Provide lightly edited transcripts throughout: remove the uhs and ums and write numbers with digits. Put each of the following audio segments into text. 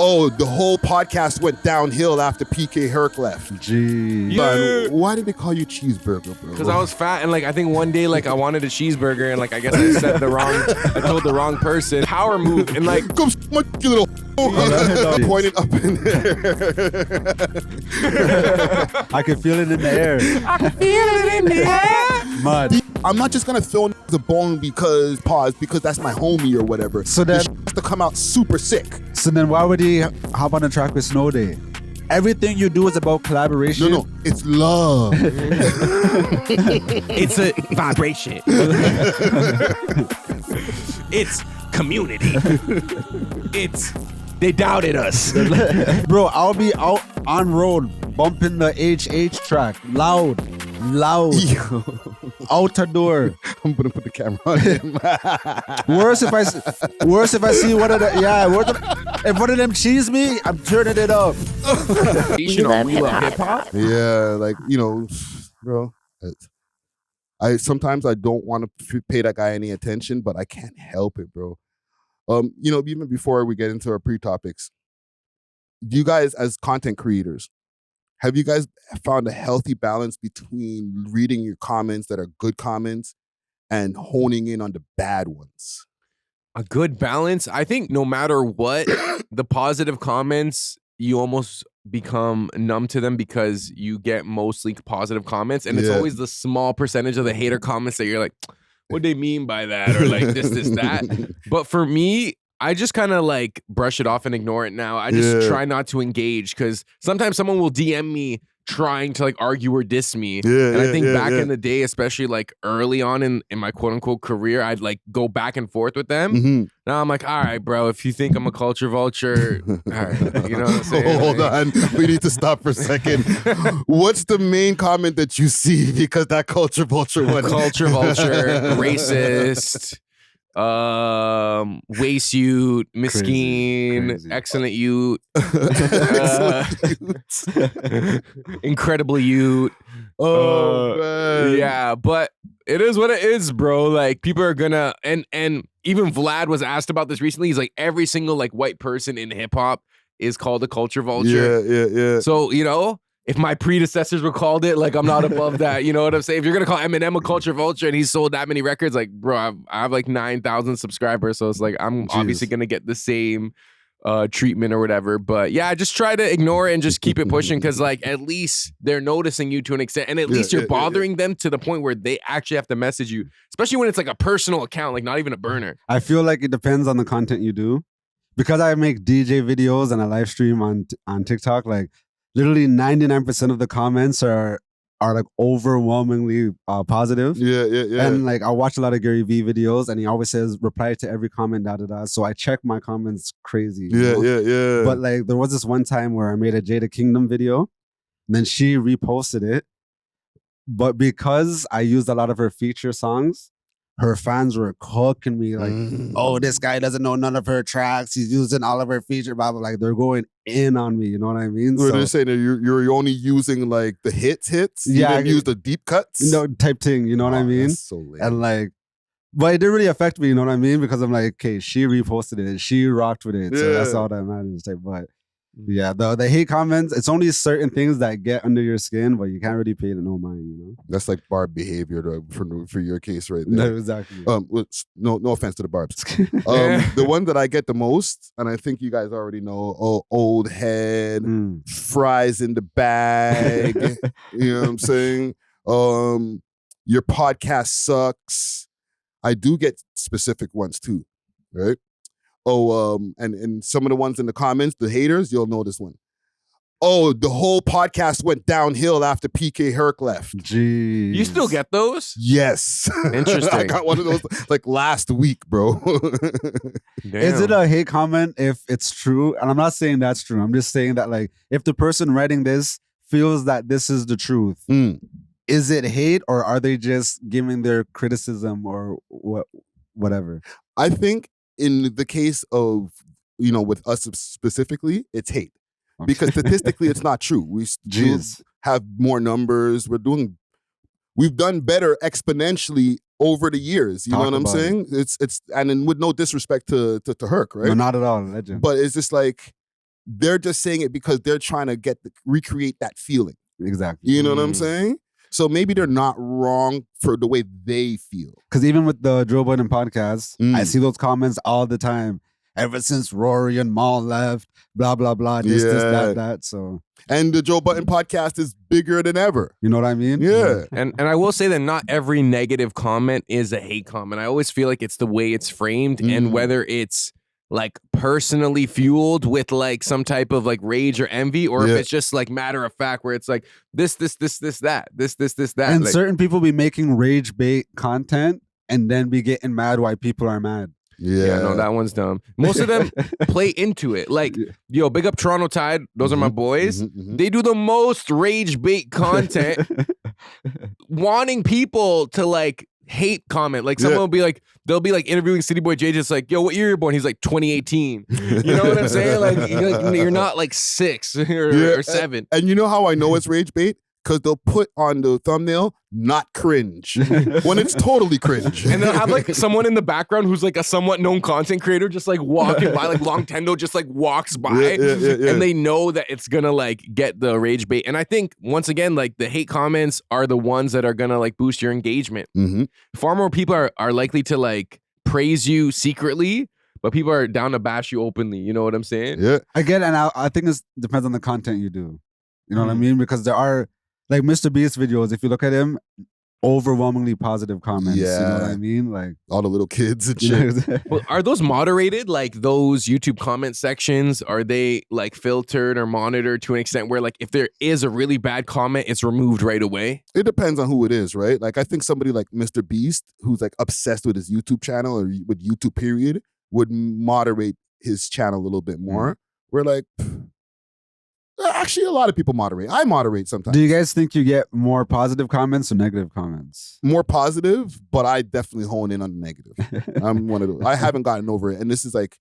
Oh, the whole podcast went downhill after PK Herc left. Gee. Yeah. Why did they call you cheeseburger, bro? Because I was fat and like I think one day like I wanted a cheeseburger and like I guess I I told the wrong person. Power move and like come my little pointing up in there. I can feel it in the air. I can feel it in the air. Mud. I'm not just gonna throw the bone because that's my homie or whatever. So then it has to come out super sick. So then why would he hop on a track with Snow Day? Everything you do is about collaboration. No, it's love. It's a vibration. It's community. They doubted us. Bro, I'll be out on road bumping the HH track loud. Out the door. I'm gonna put the camera on him. Worse if I see one of the if one of them cheese me, I'm turning it up. We love hip-hop. Yeah, like bro. Sometimes I don't want to pay that guy any attention, but I can't help it, bro. Even before we get into our pre-topics, do you guys as content creators, have you guys found a healthy balance between reading your comments that are good comments and honing in on the bad ones? A good balance? I think no matter what, the positive comments, you almost become numb to them because you get mostly positive comments. And it's always the small percentage of the hater comments that you're like, what do they mean by that? Or like this, that. But for me, I just kind of like brush it off and ignore it now. I just try not to engage because sometimes someone will DM me trying to like argue or diss me. And I think back in the day, especially like early on in my quote unquote career, I'd like go back and forth with them. Mm-hmm. Now I'm like, all right, bro, if you think I'm a culture vulture, all right, you know what I'm saying? Hold on, we need to stop for a second. What's the main comment that you see? Because that culture vulture one. Culture vulture, racist. Waste youth, miskin, Crazy. excellent youth, incredible youth. Man. Yeah, but it is what it is, bro. Like people are gonna and even Vlad was asked about this recently. He's like, every single like white person in hip hop is called a culture vulture. Yeah. So if my predecessors were called it, like I'm not above that. You know what I'm saying? If you're gonna call Eminem a culture vulture and he's sold that many records, like bro, I have like 9,000 subscribers, so it's like I'm obviously gonna get the same treatment or whatever. But yeah, I just try to ignore it and just keep it pushing because like at least they're noticing you to an extent, and at least you're bothering them to the point where they actually have to message you, especially when it's like a personal account, like not even a burner. I feel like it depends on the content you do. Because I make DJ videos and I live stream on TikTok, like literally 99% of the comments are like overwhelmingly positive. Yeah. And like I watch a lot of Gary Vee videos and he always says reply to every comment, da. So I check my comments crazy. Yeah. But like there was this one time where I made a Jada Kingdom video and then she reposted it. But because I used a lot of her feature songs, her fans were cooking me like, oh, this guy doesn't know none of her tracks. He's using all of her feature, blah, blah. Like they're going in on me. You know what I mean? So they're saying that you're only using like the hits. You didn't use the deep cuts. Type thing. You know what I mean? That's so lame. And like, but it didn't really affect me. You know what I mean? Because I'm like, okay, she reposted it. She rocked with it. So that's all that matters. But yeah, the hate comments, it's only certain things that get under your skin, but you can't really pay it no mind, you know? That's like barb behavior for your case right there. No, exactly. No offense to the barbs. The one that I get the most, and I think you guys already know, old head, fries in the bag. You know what I'm saying? Your podcast sucks. I do get specific ones too, right? And some of the ones in the comments, the haters, you'll know this one. Oh, the whole podcast went downhill after PK Herc left. Jeez. You still get those? Yes. Interesting. I got one of those like last week, bro. Is it a hate comment if it's true? And I'm not saying that's true. I'm just saying that like if the person writing this feels that this is the truth, is it hate or are they just giving their criticism or whatever? I think in the case of, with us specifically, it's hate. Okay. Because statistically, it's not true. We still have more numbers. We've done better exponentially over the years. You know what I'm saying? It's and with no disrespect to Herc, right? No, not at all, legend. But it's just like, they're just saying it because they're trying to recreate that feeling. Exactly. You know what I'm saying? So maybe they're not wrong for the way they feel. Because even with the Joe Budden podcast, I see those comments all the time. Ever since Rory and Maul left, blah, blah, blah, this, that. So, and the Joe Budden podcast is bigger than ever. You know what I mean? Yeah. And I will say that not every negative comment is a hate comment. I always feel like it's the way it's framed and whether it's like personally fueled with like some type of like rage or envy, or if it's just like matter of fact where it's like this, that. And like, certain people be making rage bait content and then be getting mad why people are mad. Yeah, no, that one's dumb. Most of them play into it. Like, yo, big up Toronto Tide. Those are my boys. They do the most rage bait content, wanting people to like hate comment. Like someone will be like, they'll be like interviewing City Boy J, just like, yo, what year you're born? He's like 2018. You know what I'm saying? Like you're not like 6 or 7. And you know how I know it's rage bait? Because they'll put on the thumbnail, not cringe, when it's totally cringe. And they'll have like someone in the background who's like a somewhat known content creator just like walking by, like Long Tendo just like walks by. And they know that it's gonna like get the rage bait. And I think, once again, like the hate comments are the ones that are gonna like boost your engagement. Far more people are likely to like praise you secretly, but people are down to bash you openly. You know what I'm saying? Yeah. I get it. And I think it depends on the content you do. You know what I mean? Because there are, like Mr. Beast videos, if you look at him, overwhelmingly positive comments. You know what I mean? Like all the little kids and shit. Well, are those moderated? Like those YouTube comment sections, are they like filtered or monitored to an extent where like if there is a really bad comment, it's removed right away? It depends on who it is, right? Like I think somebody like Mr. Beast, who's like obsessed with his YouTube channel or with YouTube period, would moderate his channel a little bit more. We're like, actually, a lot of people moderate. I moderate sometimes. Do you guys think you get more positive comments or negative comments? More positive, but I definitely hone in on the negative. I'm one of those. I haven't gotten over it. And this is like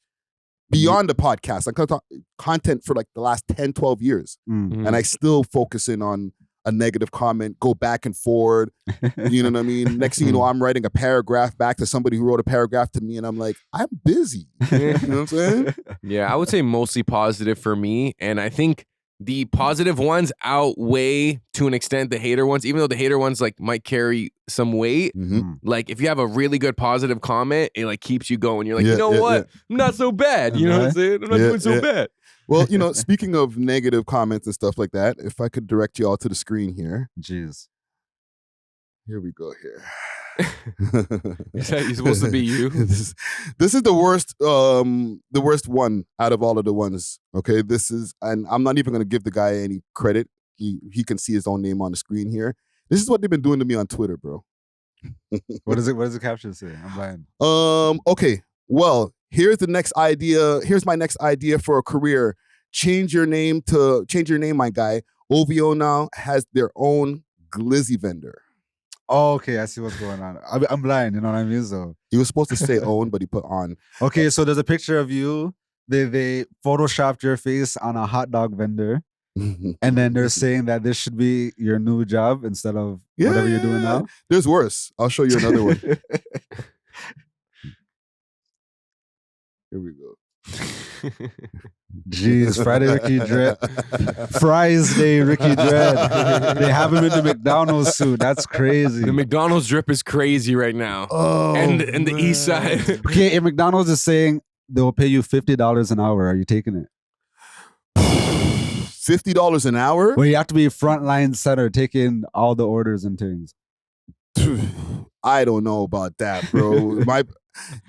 beyond the podcast. I talk content for like the last 10, 12 years. And I still focus in on a negative comment, go back and forward. You know what I mean? Next thing you know, I'm writing a paragraph back to somebody who wrote a paragraph to me, and I'm like, I'm busy. You know what I'm saying? Yeah, I would say mostly positive for me. And I think the positive ones outweigh to an extent the hater ones, even though the hater ones like might carry some weight. Like if you have a really good positive comment, it like keeps you going. You're like, you know what? I'm not so bad. You know what I'm saying? I'm not doing so bad. Well, you know, speaking of negative comments and stuff like that, if I could direct you all to the screen here. Jeez. Here we go here. Is that supposed to be you? This is the worst one out of all of the ones. Okay, this is, and I'm not even going to give the guy any credit. He can see his own name on the screen here. This is what they've been doing to me on Twitter, bro. What does the caption say? I'm blind. Okay. Well, here's the next idea. Here's my next idea for a career. Change your name, my guy. OVO now has their own glizzy vendor. Oh, okay, I see what's going on. I'm blind, you know what I mean? So he was supposed to say own, but he put on. Okay, so there's a picture of you. They photoshopped your face on a hot dog vendor. And then they're saying that this should be your new job instead of whatever you're doing now. There's worse. I'll show you another one. Here we go. Jeez, Friday Ricky Dread. Fries Day Ricky Dread. They have him in the McDonald's suit. That's crazy. The McDonald's drip is crazy right now. Oh, and the east side. Okay, if McDonald's is saying they'll pay you $50 an hour, are you taking it? $50 an hour? Well, you have to be frontline center, taking all the orders and things. I don't know about that, bro.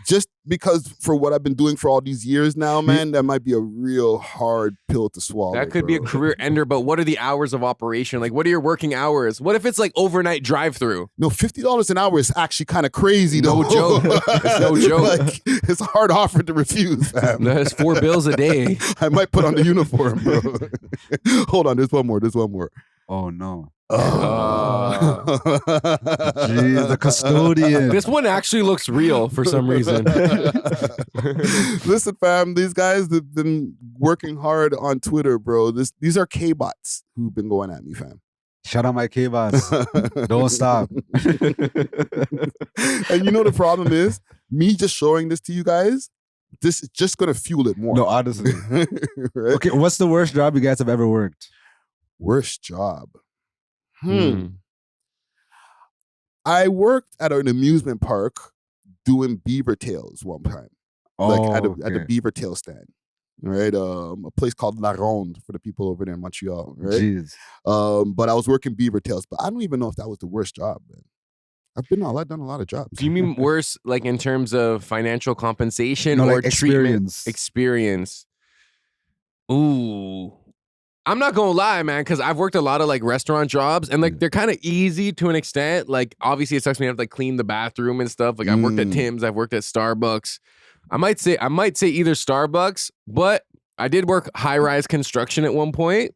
Just because for what I've been doing for all these years now, man, that might be a real hard pill to swallow. That could be a career ender, but what are the hours of operation? Like, what are your working hours? What if it's like overnight drive-through? No, $50 an hour is actually kind of crazy, though. No joke. It's no joke. Like, it's a hard offer to refuse, fam. That's $4 a day. I might put on the uniform, bro. Hold on, there's one more. Oh, no. Jeez, the custodian. This one actually looks real for some reason. Listen, fam, these guys have been working hard on Twitter, bro. These are K Botz who've been going at me, fam. Shout out my K Botz. Don't stop. And you know the problem is, me just showing this to you guys this is just gonna fuel it more. No, honestly. Right? Okay, what's the worst job you guys have ever worked? Worst job. I worked at an amusement park doing beaver tails one time. At the beaver tail stand. Right? A place called La Ronde for the people over there in Montreal. Right? Jeez. But I was working beaver tails, but I don't even know if that was the worst job, man. I've done a lot of jobs. Do you mean worse, like in terms of financial compensation No, or like experience? Experience. Ooh. I'm not gonna lie, man, because I've worked a lot of like restaurant jobs and like they're kind of easy to an extent. Like obviously it sucks me to have to like clean the bathroom and stuff. Like I've worked at Tim's, I've worked at Starbucks. I might say either Starbucks, but I did work high-rise construction at one point,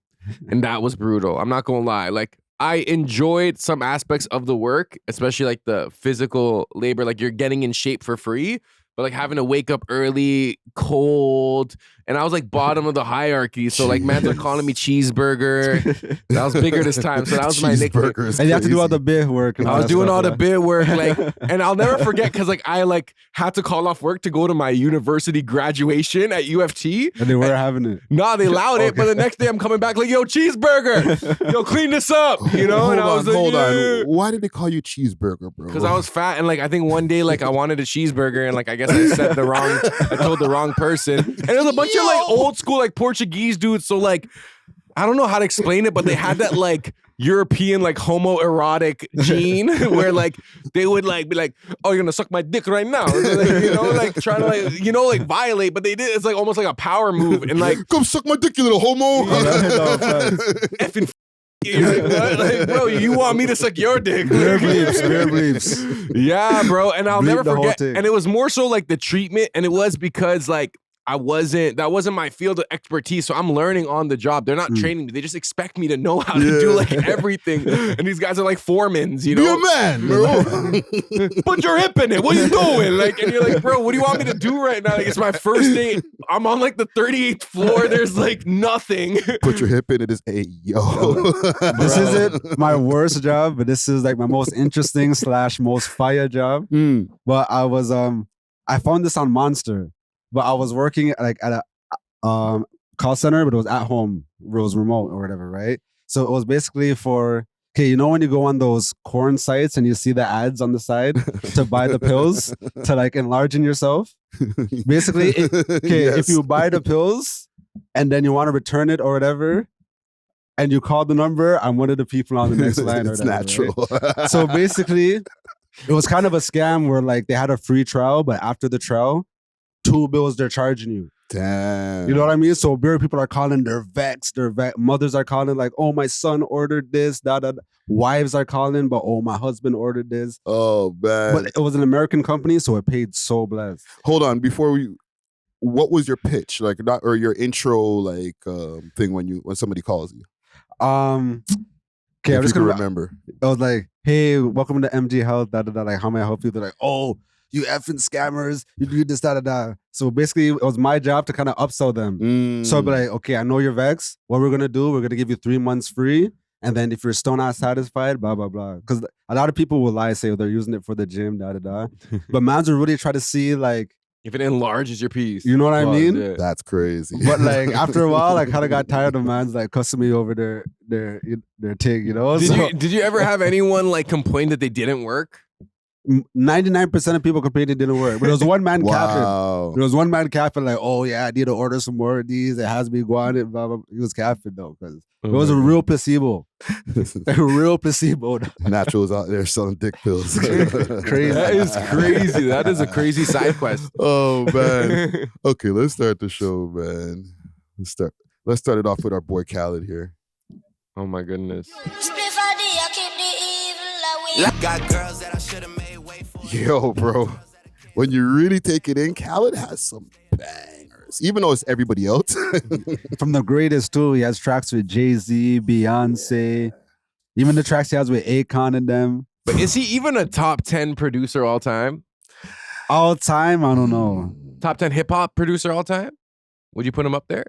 and that was brutal. I'm not gonna lie. Like I enjoyed some aspects of the work, especially like the physical labor, like you're getting in shape for free. But like having to wake up early, cold, and I was like bottom of the hierarchy. So like mans are calling me cheeseburger. That was bigger this time. So that was my nickname. And you have to do all the bit work. I was doing all the bit work, like, and I'll never forget because like I like had to call off work to go to my university graduation at UFT. And they were having it. Nah, they allowed it, but the next day I'm coming back like, yo, cheeseburger, yo, clean this up, you know? And I was like, hold on. Why did they call you cheeseburger, bro? Because I was fat and like I think one day like I wanted a cheeseburger and like I guess I told the wrong person. And it was a bunch of like old school like Portuguese dudes. So like I don't know how to explain it, but they had that like European like homoerotic gene where like they would like be like, oh, you're gonna suck my dick right now, like, you know, like trying to like, you know, like violate, but they did. It's like almost like a power move and like come suck my dick, you little homo. Effing. Like, bro, you want me to suck your dick? Beer bleeps. Yeah, bro. And I'll never forget. thing. And it was more so like the treatment, and it was because like that wasn't my field of expertise. So I'm learning on the job. They're not training me. They just expect me to know how to do like everything. And these guys are like foremans, you know? Be a man, bro. Put your hip in it. What are you doing? Like, and you're like, bro, what do you want me to do right now? Like, it's my first day. I'm on like the 38th floor. There's like nothing. Put your hip in it. Hey, yo. This isn't my worst job, but this is like my most interesting / most fire job. But I was I found this on Monster. But I was working like at a call center, but it was at home. It was remote or whatever, right? So it was basically for, okay, you know when you go on those corn sites and you see the ads on the side to buy the pills to like enlarge in yourself? Basically, if you buy the pills and then you want to return it or whatever, and you call the number, I'm one of the people on the next line. It's or whatever, natural. Right? So basically, it was kind of a scam where like they had a free trial, but after the trial, 2 bills they're charging you. Damn. You know what I mean? So people are calling, they're vexed. Mothers are calling like, oh, my son ordered this. Wives are calling, but oh, my husband ordered this. Oh, man. But it was an American company, so it paid so blessed. Hold on, what was your pitch? Like or your intro like thing when somebody calls you? Okay, I'm just gonna remember. I was like, hey, welcome to MG Health, like how may I help you? They're like, oh, you effing scammers, you do this, So basically, it was my job to kind of upsell them. So I'd be like, okay, I know you're vexed. What we're gonna do, we're gonna give you 3 months free. And then if you're still not satisfied, blah, blah, blah. Because a lot of people will lie, say they're using it for the gym, But mans will really try to see like, if it enlarges your piece. You know what I mean? Yeah. That's crazy. But like after a while, I kind of got tired of mans like cussing me over their thing, you know? Did you ever have anyone like complain that they didn't work? 99% of people complained it didn't work. But there was one man capping. Wow. There was one man capping like, oh yeah, I need to order some more of these. It has to be guarded, blah, blah. He was capping though, because it was a real placebo. A real placebo. Naturals out there selling dick pills. Crazy. That is crazy. That is a crazy side quest. Oh man. Okay, let's start the show, man. Let's start it off with our boy Khaled here. Oh my goodness. Got girls that I should have made way for. Yo, bro. When you really take it in, Khaled has some bangers. Even though it's everybody else. From the greatest too. He has tracks with Jay-Z, Beyonce, even the tracks he has with Akon and them. But is he even a top 10 producer all time? All time? I don't know. Top 10 hip hop producer all time? Would you put him up there?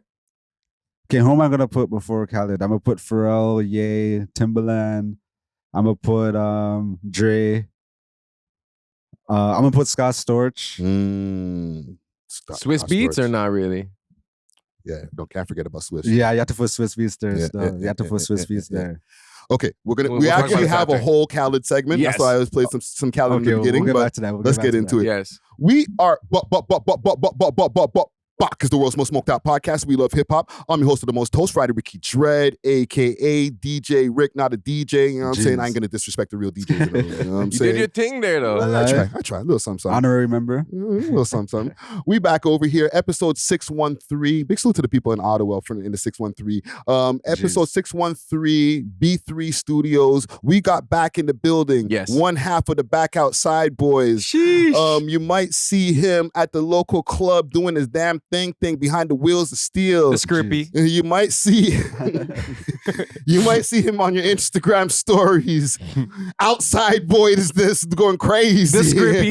Okay, who am I gonna put before Khaled? I'm gonna put Pharrell, Ye, Timbaland. I'm gonna put Dre. I'm gonna put Scott Storch. Swiss Beats or not really? Yeah, can't forget about Swiss. Yeah, you have to put Swiss Beats there. You have to put Swiss Beats there. Okay, We'll we talk actually about have that a whole Khaled segment. Yes. That's why I always play some Khaled in the beginning. We'll get but back to that. let's get into it. Yes. We are Bach is the world's most smoked out podcast. We love hip hop. I'm your host of the most toast, Friday Ricky Dread, aka DJ Rick, not a DJ. You know what I'm saying? I ain't gonna disrespect the real DJs. You know what I'm You saying? did your thing there though. I try. A little something. Honorary member. A little something. We back over here, episode 613. Big salute to the people in Ottawa in the 613. Episode 613, B3 Studios. We got back in the building. Yes. One half of the Back Outside boys. Sheesh. You might see him at the local club doing his damn thing behind the wheels of steel. The Scrippy. You might see him on your Instagram stories. Outside boy is this going crazy. The Scrippy.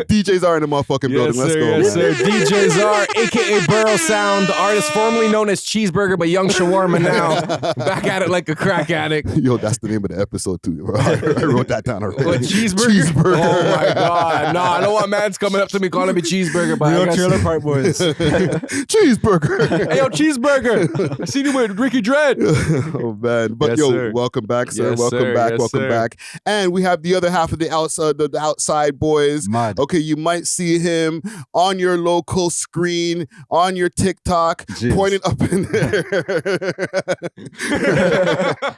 DJs are in the motherfucking building. Let's go. Yes, man. sir. DJs are, aka Burrow Sound, the artist formerly known as Cheeseburger, but Young Shawarma now. Back at it like a crack addict. Yo, that's the name of the episode too. I wrote that down already. What, Cheeseburger? Cheeseburger. Oh my God. No, I don't want man's coming up to me calling me Cheeseburger, but I guess... Trailer Park Boys. Cheeseburger. Hey, yo, Cheeseburger. I seen you with Ricky Dread. Oh man, but Yes, yo, sir. welcome back, sir. Yes, welcome sir. back, Yes, welcome sir. back. And we have the other half of the outside boys. Mad. Okay, you might see him on your local screen, on your TikTok, Jeez. pointing up in there.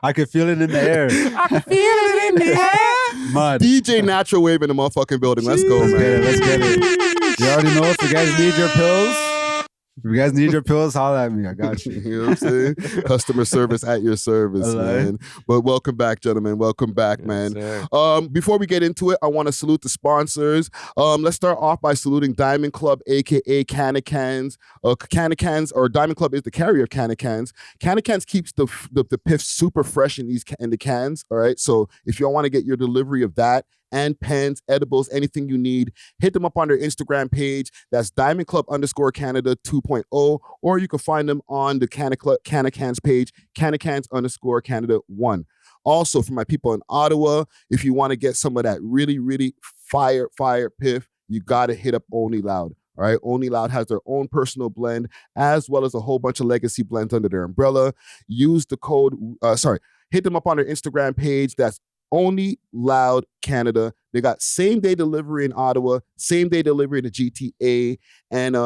I can feel it in the air. I can feel it in the air. Mad. DJ Natural Wave in the motherfucking building. Let's go, Let's man. get it. Let's get it. You already know if you guys need your pills. If you guys need your pills, holla at me. I got you. You know what I'm saying? Customer service at your service, All right. man. But welcome back, gentlemen. Welcome back, man. sir. Before we get into it, I want to salute the sponsors. Let's start off by saluting Diamond Club, aka Canna Cans. Canna Cans, or Diamond Club is the carrier of Canna Cans. Canna Cans keeps the piff super fresh in the cans. All right, so if y'all want to get your delivery of that and pens, edibles, anything you need, hit them up on their Instagram page. That's Diamond Club _Canada 2.0, or you can find them on the Canna Cans page, Canna Cans _Canada 1. Also, for my people in Ottawa, if you want to get some of that really, really fire piff, you got to hit up Only Loud. All right, Only Loud has their own personal blend, as well as a whole bunch of legacy blends under their umbrella. Use the code, hit them up on their Instagram page. That's Only Loud Canada. They got same day delivery in Ottawa, same day delivery in the GTA, and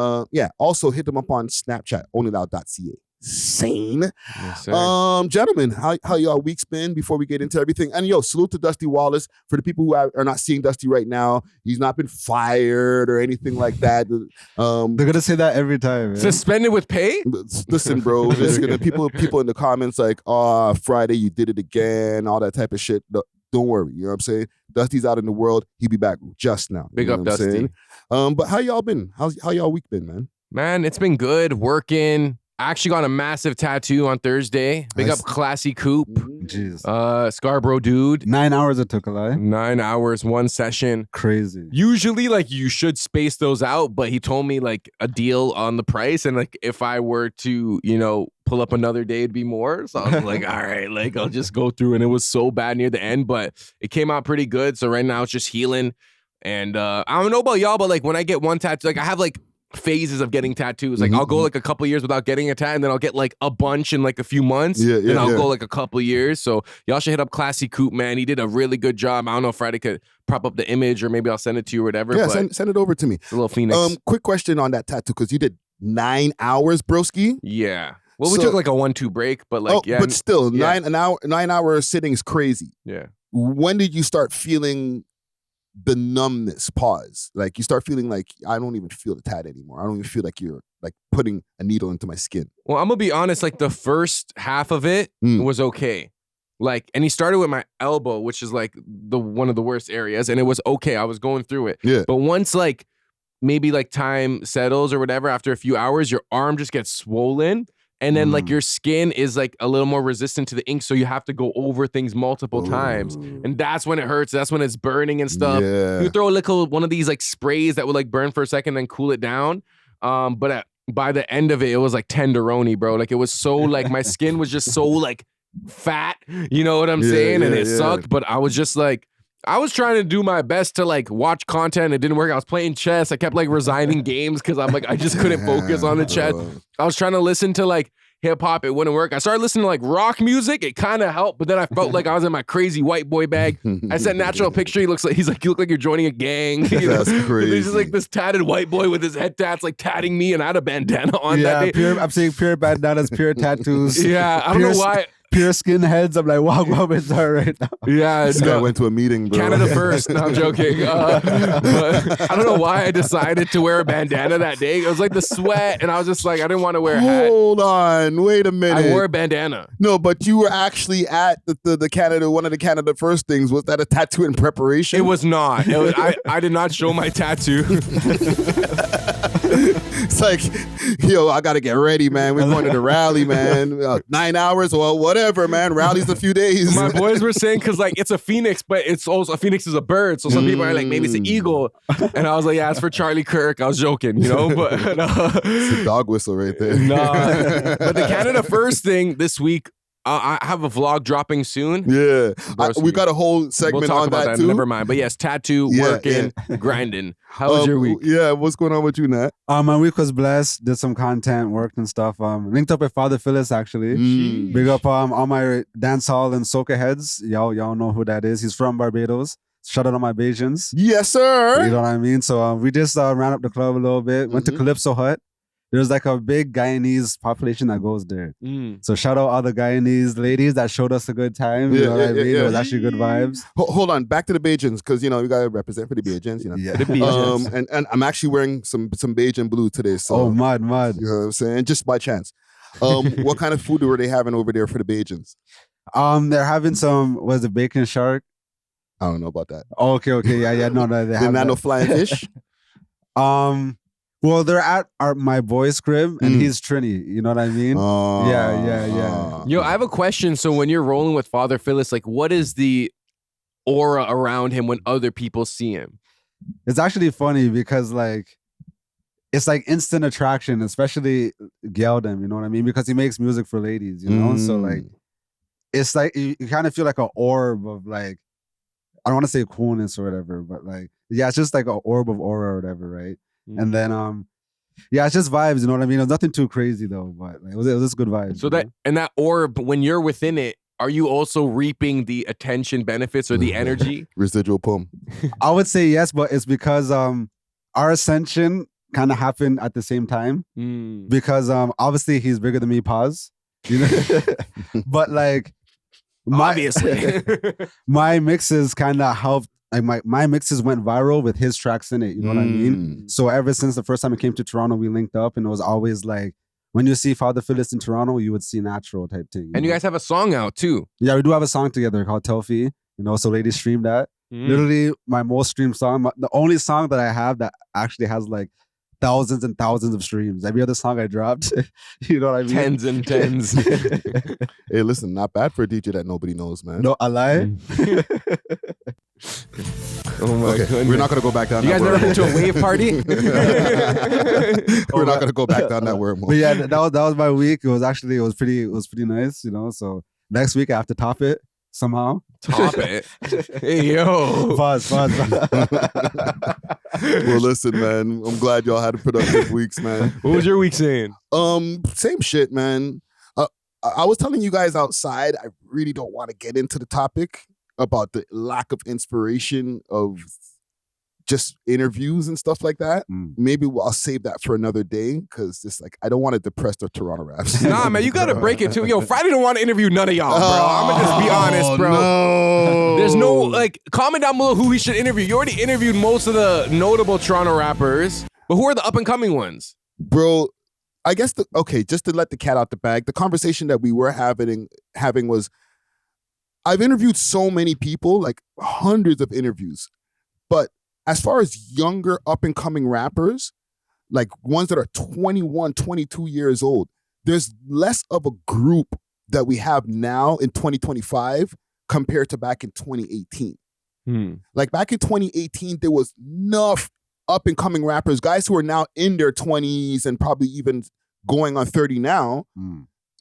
also hit them up on Snapchat, onlyloud.ca. Sane. Yes, sir. Gentlemen, how y'all week's been before we get into everything? And yo, salute to Dusty Wallace. For the people who are not seeing Dusty right now, he's not been fired or anything like that. They're gonna say that every time. Man. Suspended with pay? Listen, bro. People in the comments like, "Oh, Friday you did it again," all that type of shit. Don't worry, you know what I'm saying? Dusty's out in the world. He'll be back just now. Big up, what I'm Dusty. saying? But how y'all been? How y'all week been, man? Man, it's been good. Working. I actually got a massive tattoo on Thursday. Big Nice. up Classy Coop. Jeez. Scarborough dude. 9 hours it took, a lie. 9 hours, one session. Crazy. Usually, like, you should space those out, but he told me, like, a deal on the price. And, like, if I were to, pull up another day, it'd be more. So I was like, all right, like, I'll just go through. And it was so bad near the end, but it came out pretty good. So right now it's just healing. And I don't know about y'all, but, like, when I get one tattoo, like, I have, like, phases of getting tattoos. Like, I'll go like a couple years without getting a tat, and then I'll get like a bunch in like a few months. Then I'll go like a couple years. So y'all should hit up Classy Coop, man. He did a really good job. I don't know if Friday could prop up the image, or maybe I'll send it to you or whatever. Yeah, but send it over to me. it's a little Phoenix. Quick question on that tattoo, because you did 9 hours, broski. Yeah. Well, we So- took like a 1-2 break, but like, but still, yeah. 9 hour sitting is crazy. Yeah. When did you start feeling the numbness? Pause. Like, you start feeling like, I don't even feel the tat anymore. I don't even feel like you're like putting a needle into my skin. Well, I'm gonna be honest, like the first half of it was okay. Like, and he started with my elbow, which is like one of the worst areas, and it was okay. I was going through it. Yeah. But once like maybe like time settles or whatever, after a few hours, your arm just gets swollen. And then like your skin is like a little more resistant to the ink. So you have to go over things multiple times. And that's when it hurts. That's when it's burning and stuff. Yeah. You throw one of these like sprays that would like burn for a second, then cool it down. By the end of it, it was like tenderoni, bro. Like, it was so like my skin was just so like fat. You know what I'm saying? And it sucked. But I was just like, I was trying to do my best to like watch content. It didn't work. I was playing chess. I kept like resigning games because I'm like, I just couldn't focus on the chess. I was trying to listen to like hip hop. It wouldn't work. I started listening to like rock music. It kind of helped, but then I felt like I was in my crazy white boy bag. I sent Natural a picture. He's like, you look like you're joining a gang. You know? That's crazy. There's just like this tatted white boy with his head tats like tatting me, and I had a bandana on that day. I'm seeing pure bandanas, pure tattoos. Yeah, I don't know why. Pure skinheads. I'm like, wow, what is that right now? Yeah, This guy went to a meeting, bro. Canada first. No, I'm joking. But I don't know why I decided to wear a bandana that day. It was like the sweat, and I was just like, I didn't want to wear a hat. Hold on, wait a minute. I wore a bandana. No, but you were actually at the Canada, one of the Canada First things. Was that a tattoo in preparation? It was not. I did not show my tattoo. It's like, yo, I gotta get ready, man. We're going to the rally, man. 9 hours, well, whatever, man. Rally's a few days. My boys were saying, because like it's a phoenix, but it's also a phoenix is a bird. So some people are like, maybe it's an eagle. And I was like, yeah, it's for Charlie Kirk. I was joking, you know, but It's a dog whistle right there. nah. But the Canada First thing this week, I have a vlog dropping soon. Yeah, we got a whole segment We'll talk on about that. too. Never mind. But yes, tattoo, working, grinding. How was your week? Yeah, what's going on with you, Nat? My week was blessed. Did some content, worked and stuff. Linked up with Father Phyllis actually. Big up all my dance hall and soca heads. Y'all know who that is. He's from Barbados. Shout out on my Bajans. Yes, sir. You know what I mean? So we just ran up the club a little bit. Went to Calypso Hut. There's like a big Guyanese population that goes there. So shout out all the Guyanese ladies that showed us a good time. You know what I mean? It was actually good vibes. Hold on, back to the Bajans, because you know you gotta represent for the Bajans. You know, Yeah. The Bajans. and I'm actually wearing some Bajan blue today. So Oh, mud. you know what I'm saying? Just by chance. What kind of food were they having over there for the Bajans? They're having some, was it bacon shark? I don't know about that. Oh, okay, yeah, no, they They're have not that. no flying fish. Well, they're at my boy's crib, and he's Trini. You know what I mean? Yeah. Yo, I have a question. So when you're rolling with Father Phyllis, like what is the aura around him when other people see him? It's actually funny because like it's like instant attraction, especially Geldem. You know what I mean? Because he makes music for ladies. You know, so like it's like you kind of feel like an orb of like, I don't want to say coolness or whatever, but like yeah, it's just like an orb of aura or whatever, right? And then yeah, it's just vibes, you know what I mean? It was nothing too crazy though, but like, it was just good vibes. So that and that orb, when you're within it, are you also reaping the attention benefits or the energy? Residual pum. I would say yes, but it's because our ascension kind of happened at the same time. Because obviously he's bigger than me, pause. You know? But like Obviously. my mixes kind of helped. Like my mixes went viral with his tracks in it. You know what I mean? So ever since the first time I came to Toronto, we linked up, and it was always like when you see Father Phyllis in Toronto, you would see Natural type thing. And you guys have a song out too. Yeah, we do have a song together called Telfi. You know, so ladies stream that. Literally my most streamed song. The only song that I have that actually has like thousands and thousands of streams. Every other song I dropped, you know what I mean? Tens and tens. Hey, listen, not bad for a DJ that nobody knows, man. No, I lie. Oh my goodness. We're not gonna go back down. You guys that never word. been to a wave party? We're not gonna go back down that word more. But yeah, that was my week. It was pretty nice, you know. So next week I have to top it somehow. Top it. Hey, yo. Pause. Well, listen, man. I'm glad y'all had productive weeks, man. What was your week saying? Same shit, man. I was telling you guys outside, I really don't want to get into the topic about the lack of inspiration of just interviews and stuff like that. Maybe I'll save that for another day, because it's like I don't want to depress the Toronto raps. Nah, man, you gotta break it too. Yo, Friday don't want to interview none of y'all, bro. I'm gonna just be honest, bro. No. There's no, like, comment down below who we should interview. You already interviewed most of the notable Toronto rappers, but who are the up and coming ones? Bro, I guess just to let the cat out the bag, the conversation that we were having was, I've interviewed so many people, like hundreds of interviews, but as far as younger up and coming rappers, like ones that are 21, 22 years old, there's less of a group that we have now in 2025 compared to back in 2018. Like back in 2018, there was enough up and coming rappers, guys who are now in their 20s and probably even going on 30 now.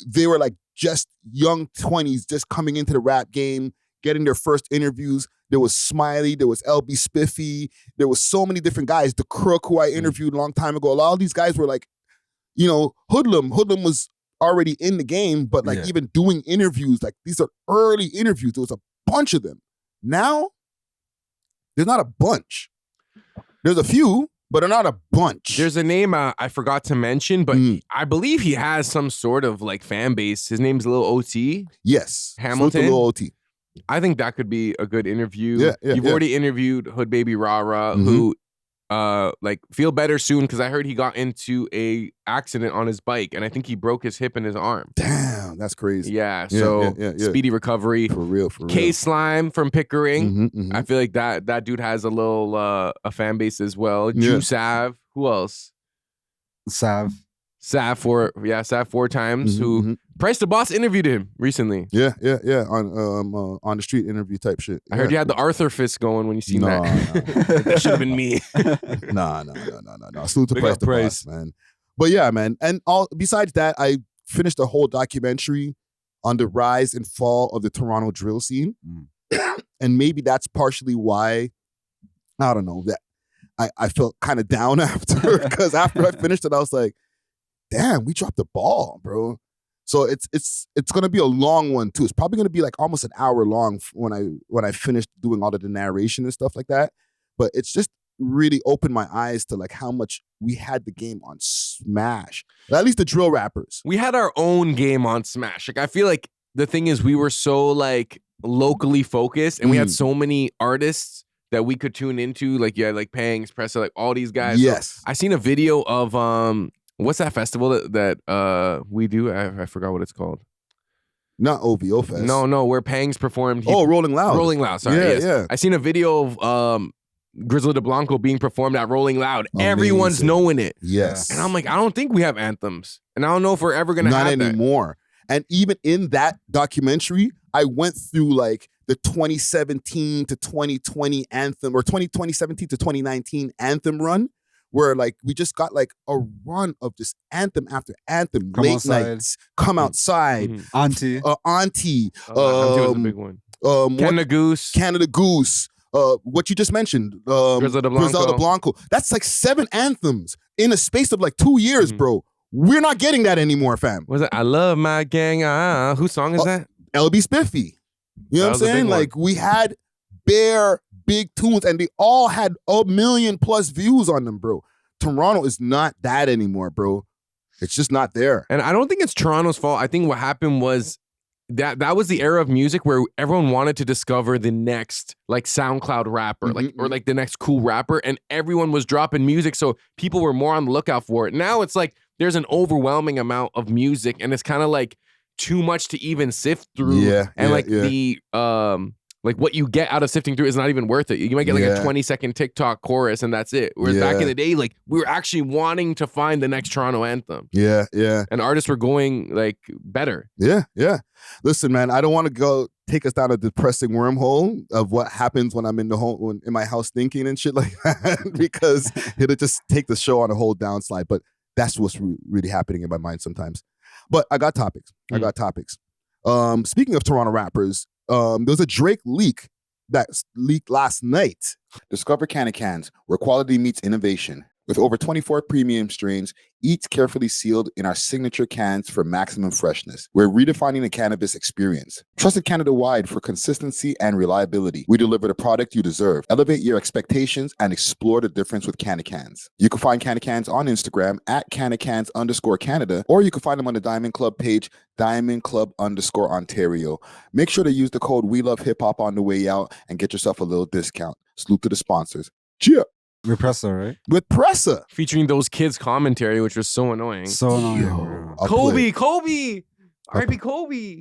They were like just young 20s, just coming into the rap game, getting their first interviews. There was Smiley. There was LB Spiffy. There was so many different guys. The Crook, who I interviewed a long time ago. A lot of these guys were like, you know, Hoodlum. Hoodlum was already in the game, but like even doing interviews, like these are early interviews. There was a bunch of them. Now, there's not a bunch. There's a few, but they're not a bunch. There's a name I forgot to mention, but I believe he has some sort of like fan base. His name's Lil OT. Yes. Hamilton. Lil OT. I think that could be a good interview. Yeah, You've already interviewed Hood Baby Rara, who like feel better soon, because I heard he got into a accident on his bike and I think he broke his hip and his arm. Damn, that's crazy. Yeah, so speedy recovery. For real. K Slime from Pickering. I feel like that dude has a little a fan base as well. Jew Sav. Who else? Sav 4 times. Who Price the Boss interviewed him recently. Yeah. On the street interview type shit. I heard you had the Arthur fist going when you seen that. That should have been me. Nah. Salute to Price the Boss, man. But yeah, man. And besides that, I finished the whole documentary on the rise and fall of the Toronto drill scene. And maybe that's partially why, I don't know, that I felt kind of down after, because after I finished it, I was like, damn, we dropped the ball, bro. So it's gonna be a long one too. It's probably gonna be like almost an hour long when I finish doing all of the narration and stuff like that. But it's just really opened my eyes to like how much we had the game on Smash. At least the drill rappers. We had our own game on Smash. Like I feel like the thing is we were so like locally focused, and we had so many artists that we could tune into. Like like Pangs, Pressa, like all these guys. Yes. So I seen a video of what's that festival that we do? I forgot what it's called. Not OVO Fest. No, where Pangs performed. Rolling Loud. Rolling Loud, sorry. Yeah. I seen a video of Grizzly de Blanco being performed at Rolling Loud. Amazing. Everyone's knowing it. Yes. And I'm like, I don't think we have anthems. And I don't know if we're ever going to have that. Not anymore. And even in that documentary, I went through like the 2017 to 2020 anthem, or 2017 to 2019 anthem run, where like we just got like a run of just anthem after anthem. Late Nights, Come Outside, Auntie. Auntie was a big one. Canada Goose. What you just mentioned, Griselda Blanco. That's like 7 anthems in a space of like 2 years, bro. We're not getting that anymore, fam. Was it I Love My Gang? Whose song is that? LB Spiffy. You know what I'm saying? Like we had bare big tunes, and they all had 1 million plus views on them, bro. Toronto is not that anymore, bro. It's just not there. And I don't think it's Toronto's fault. I think what happened was that was the era of music where everyone wanted to discover the next like SoundCloud rapper, or like the next cool rapper, and everyone was dropping music, so people were more on the lookout for it. Now it's like there's an overwhelming amount of music, and it's kind of like too much to even sift through. The like what you get out of sifting through is not even worth it. You might get like a 20-second TikTok chorus and that's it. Whereas back in the day, like we were actually wanting to find the next Toronto anthem. Yeah. And artists were going like better. Yeah. Listen, man, I don't want to go take us down a depressing wormhole of what happens when I'm in my house thinking and shit like that, because it'll just take the show on a whole downslide. But that's what's really happening in my mind sometimes. But I got topics. Speaking of Toronto rappers, there was a Drake leak that leaked last night. Discover Cans, where quality meets innovation. With over 24 premium strains, each carefully sealed in our signature cans for maximum freshness. We're redefining the cannabis experience. Trusted Canada-wide for consistency and reliability. We deliver the product you deserve. Elevate your expectations and explore the difference with Cans. You can find Cans on Instagram at @Cans_Canada, or you can find them on the Diamond Club page, Diamond Club_Ontario. Make sure to use the code WeLoveHipHop on the way out and get yourself a little discount. Salute to the sponsors. Cheers. With Pressa, right? With Pressa. Featuring those kids' commentary, which was so annoying. So annoying. Kobe! R.I.P. Kobe!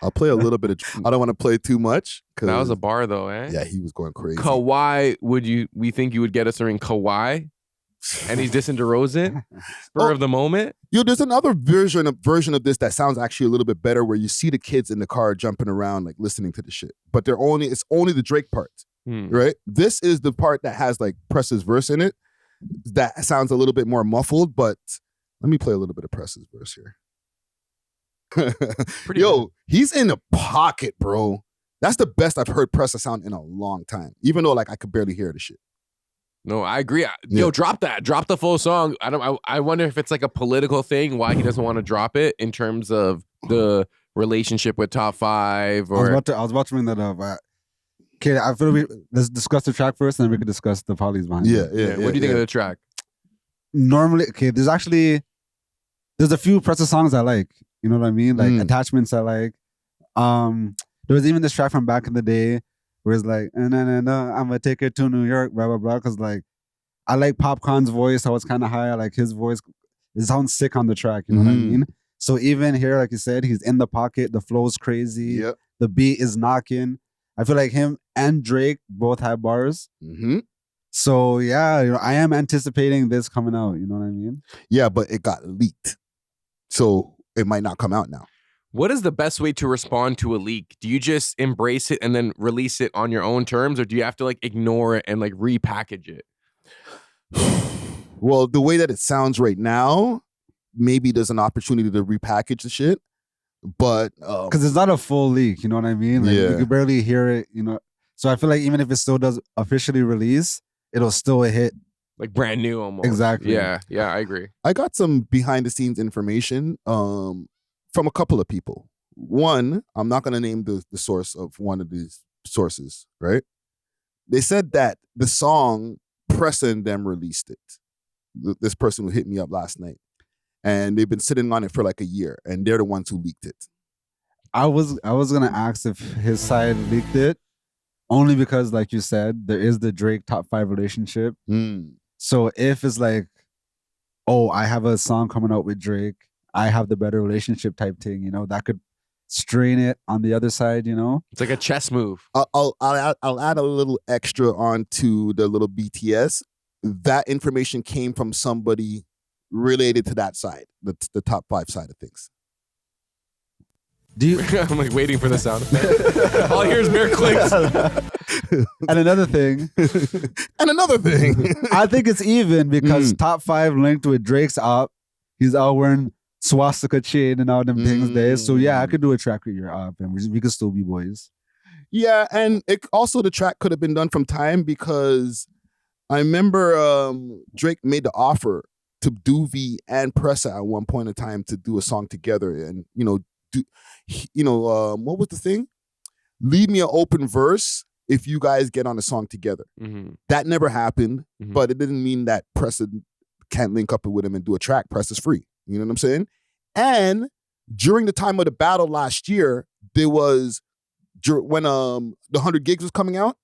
I'll play a little bit of... I don't want to play too much. That was a bar though, eh? Yeah, he was going crazy. Kawhi, we think you would get us during Kawhi? And he's dissing DeRozan? Spur of the moment? Yo, there's another version of this that sounds actually a little bit better, where you see the kids in the car jumping around, like listening to the shit. But it's only the Drake parts. Right? This is the part that has like Pressa's verse in it. That sounds a little bit more muffled, but let me play a little bit of Pressa's verse here. Yo, he's in the pocket, bro. That's the best I've heard Pressa sound in a long time. Even though like I could barely hear the shit. No, I agree. Yo, drop that. Drop the full song. I wonder if it's like a political thing, why he doesn't want to drop it in terms of the relationship with Top 5 or I was about to bring that up. Okay, I feel let's discuss the track first and then we can discuss the polys behind it. What do you think of the track? Normally, okay, there's a few Pressa songs I like. You know what I mean? Like Attachments I like. There was even this track from back in the day where it's like, no, I'm gonna take her to New York, blah, blah, blah. Because like, I like Popcorn's voice, how it's kind of high. I like his voice. It sounds sick on the track, you know what I mean? So even here, like you said, he's in the pocket. The flow's crazy. Yep. The beat is knocking. I feel like him and Drake both have bars. So yeah, I am anticipating this coming out. You know what I mean? Yeah, but it got leaked. So it might not come out now. What is the best way to respond to a leak? Do you just embrace it and then release it on your own terms, or do you have to like ignore it and like repackage it? Well, the way that it sounds right now, maybe there's an opportunity to repackage the shit, but because it's not a full leak, you know what I mean? Like you can barely hear it, So I feel like even if it still does officially release, it'll still hit like brand new almost. Exactly. Yeah, I agree. I got some behind the scenes information from a couple of people. One, I'm not going to name the source of one of these sources, right? They said that the song, Pressa and them released it. This person who hit me up last night. And they've been sitting on it for like a year, and they're the ones who leaked it. I was going to ask if his side leaked it, only because, like you said, there is the Drake Top 5 relationship. So if it's like, oh, I have a song coming out with Drake, I have the better relationship type thing, that could strain it on the other side, It's like a chess move. I'll add a little extra onto the little BTS. That information came from somebody related to that side, the Top 5 side of things. Do you? I'm like waiting for the sound effect. All I hear is mere clicks. And another thing. I think it's even because Top 5 linked with Drake's op. He's out wearing swastika chain and all them things there. So yeah, I could do a track with your op and we could still be boys. Yeah, and the track could have been done from time because I remember Drake made the offer to Doovie and Pressa at one point in time to do a song together, and what was the thing? Leave me an open verse if you guys get on a song together. That never happened, but it didn't mean that Pressa can't link up with him and do a track. Pressa's free. You know what I'm saying? And during the time of the battle last year, there was when the 100 Gigs was coming out,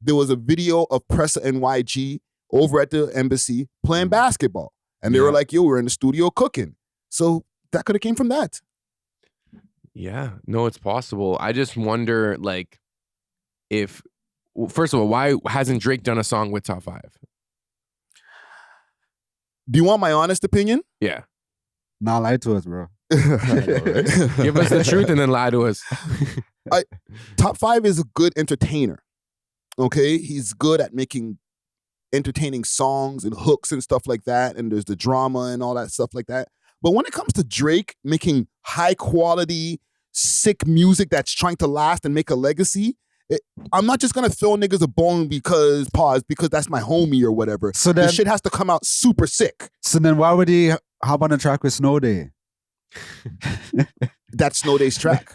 there was a video of Pressa and YG over at the embassy playing basketball. And they were like, yo, we're in the studio cooking. So that could have came from that. Yeah, no, it's possible. I just wonder, like, first of all, why hasn't Drake done a song with Top 5? Do you want my honest opinion? Yeah. Nah, lie to us, bro. Give us the truth and then lie to us. Top 5 is a good entertainer. Okay? He's good at making entertaining songs and hooks and stuff like that. And there's the drama and all that stuff like that. But when it comes to Drake making high quality, sick music that's trying to last and make a legacy, I'm not just gonna throw niggas a bone because that's my homie or whatever. So then, the shit has to come out super sick. So then why would he hop on a track with Snow Day? That's Snow Day's track.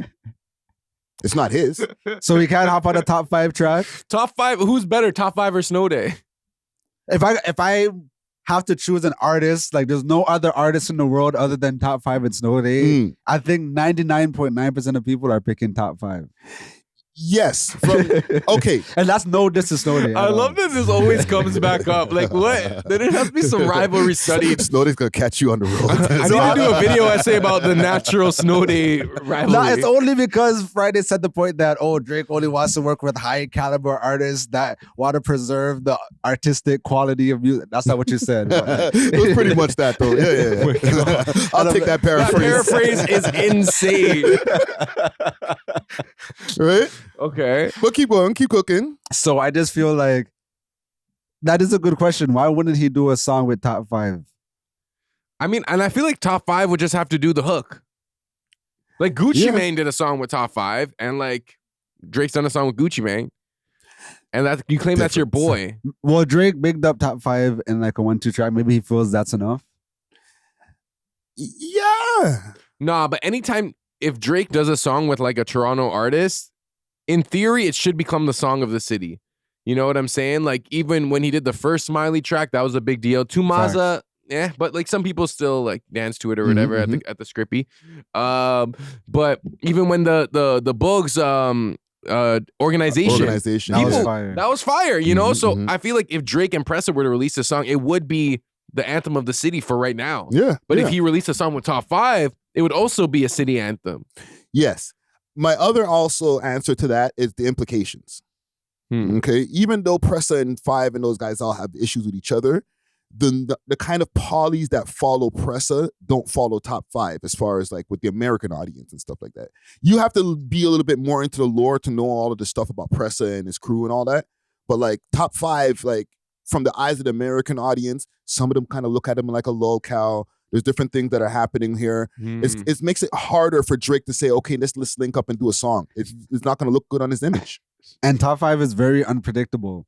It's not his. So he can't hop on a Top 5 track? Top 5, who's better, Top 5 or Snow Day? If I have to choose an artist, like there's no other artist in the world other than Top 5 and Snow Day, I think 99.9% of people are picking Top 5. Yes. Okay. And that's no diss to Snow Day. I love that this always comes back up. Like, what? There has to be some rivalry study. Snow Day's going to catch you on the road. I need to do a video essay about the natural Snow Day rivalry. No, it's only because Friday said the point that, Drake only wants to work with high caliber artists that want to preserve the artistic quality of music. That's not what you said. It was pretty much that, though. Yeah. I'll take that paraphrase. That paraphrase is insane. Right? Okay. But keep going, keep cooking. So I just feel like that is a good question. Why wouldn't he do a song with Top 5? I mean, and I feel like Top 5 would just have to do the hook. Like Gucci Mane did a song with Top 5, and like Drake's done a song with Gucci Mane, and that you claim that's your boy. Well, Drake bigged up Top 5 in like a 1-2 track. Maybe he feels that's enough. Yeah. Nah, but anytime if Drake does a song with like a Toronto artist, in theory, it should become the song of the city. You know what I'm saying? Like even when he did the first Smiley track, that was a big deal. Tumaza, yeah, but like some people still like dance to it or whatever at the Scrippy. But even when the Boogs organization that was fire, you know. So I feel like if Drake and Pressa were to release a song, it would be the anthem of the city for right now. Yeah. But if he released a song with Top 5, it would also be a city anthem. Yes. My other also answer to that is the implications. Okay. Even though Pressa and Five and those guys all have issues with each other, the kind of polys that follow Pressa don't follow Top 5 as far as like with the American audience and stuff like that. You have to be a little bit more into the lore to know all of the stuff about Pressa and his crew and all that. But like Top 5, like from the eyes of the American audience, some of them kind of look at him like a lolcow. There's different things that are happening here. It makes it harder for Drake to say, okay, let's link up and do a song. It's not going to look good on his image. And Top 5 is very unpredictable.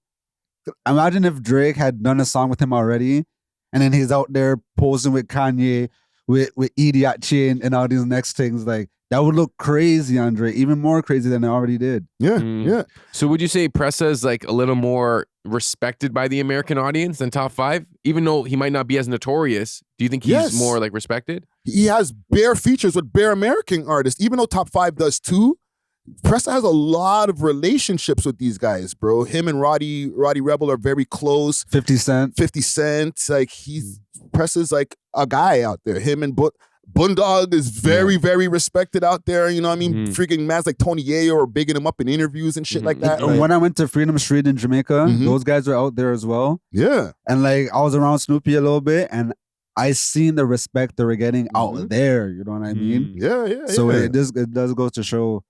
Imagine if Drake had done a song with him already, and then he's out there posing with Kanye, with Idiot Chain and all these next things. Like, that would look crazy on Drake, even more crazy than it already did. Yeah. So would you say Pressa is like a little more respected by the American audience than Top 5? Even though he might not be as notorious, do you think he's more like respected? He has bare features with bare American artists, even though Top 5 does too. Pressa has a lot of relationships with these guys, bro. Him and Roddy Rebel are very close. 50 Cent. Like Pressa's like a guy out there. Him and Bundog is very, very respected out there. You know what I mean? Freaking mans like Tony Yayo are bigging him up in interviews and shit like that. Like, when I went to Freedom Street in Jamaica, those guys were out there as well. Yeah. And like I was around Snoopy a little bit, and I seen the respect they were getting out there. You know what I mean? Yeah. So it does go to show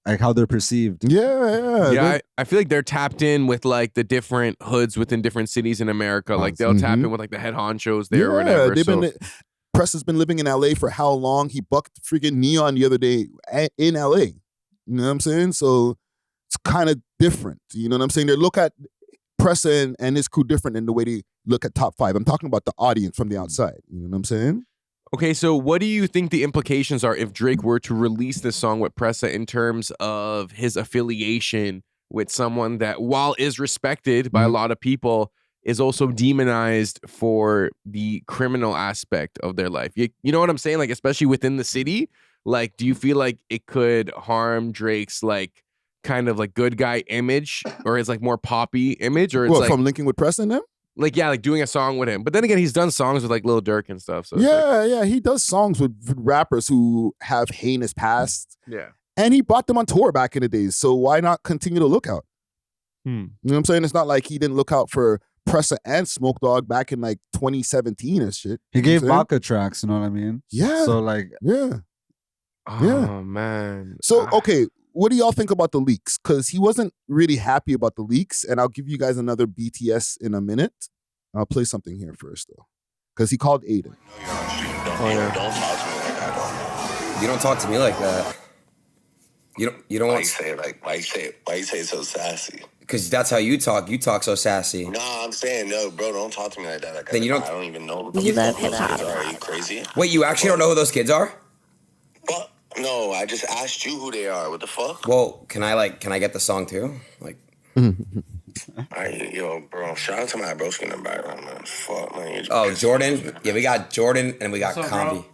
like how they're perceived. Yeah. I feel like they're tapped in with like the different hoods within different cities in America. Like they'll tap in with like the head honchos there or whatever. Pressa's been living in LA for how long? He bucked freaking Neon the other day in LA. You know what I'm saying? So it's kind of different. You know what I'm saying? They look at Pressa and his crew different in the way they look at Top 5. I'm talking about the audience from the outside. You know what I'm saying? Okay, so what do you think the implications are if Drake were to release this song with Pressa in terms of his affiliation with someone that, while is respected by a lot of people, is also demonized for the criminal aspect of their life? You know what I'm saying? Like, especially within the city, like, do you feel like it could harm Drake's like kind of like good guy image or his like more poppy image? Or it's like from linking with Pressa and them? Like, yeah, like doing a song with him. But then again, he's done songs with like Lil Durk and stuff. So yeah, he does songs with rappers who have heinous past. Yeah. And he brought them on tour back in the days. So why not continue to look out? You know what I'm saying? It's not like he didn't look out for Pressa and Smoke Dogg back in like 2017 and shit. He gave Vodka tracks, you know what I mean? Yeah. So like, oh man. So okay, what do y'all think about the leaks? Because he wasn't really happy about the leaks, and I'll give you guys another BTS in a minute. I'll play something here first though, because he called Aiden. Don't talk to me like that. You don't talk to me like that. You don't. Why you say it like? Why you say it so sassy? Because that's how you talk. You talk so sassy. Nah, I'm saying no, bro. Don't talk to me like that. Like, then you don't. I don't even know. We love hip hop. Are you crazy? Wait, you actually don't know who those kids are? What? No, I just asked you who they are. What the fuck? Well, can I get the song too? Like. Yo, bro. Shout out to my broski in the background, man. Fuck, man. Oh, Jordan. Yeah, we got Jordan and we got Combi.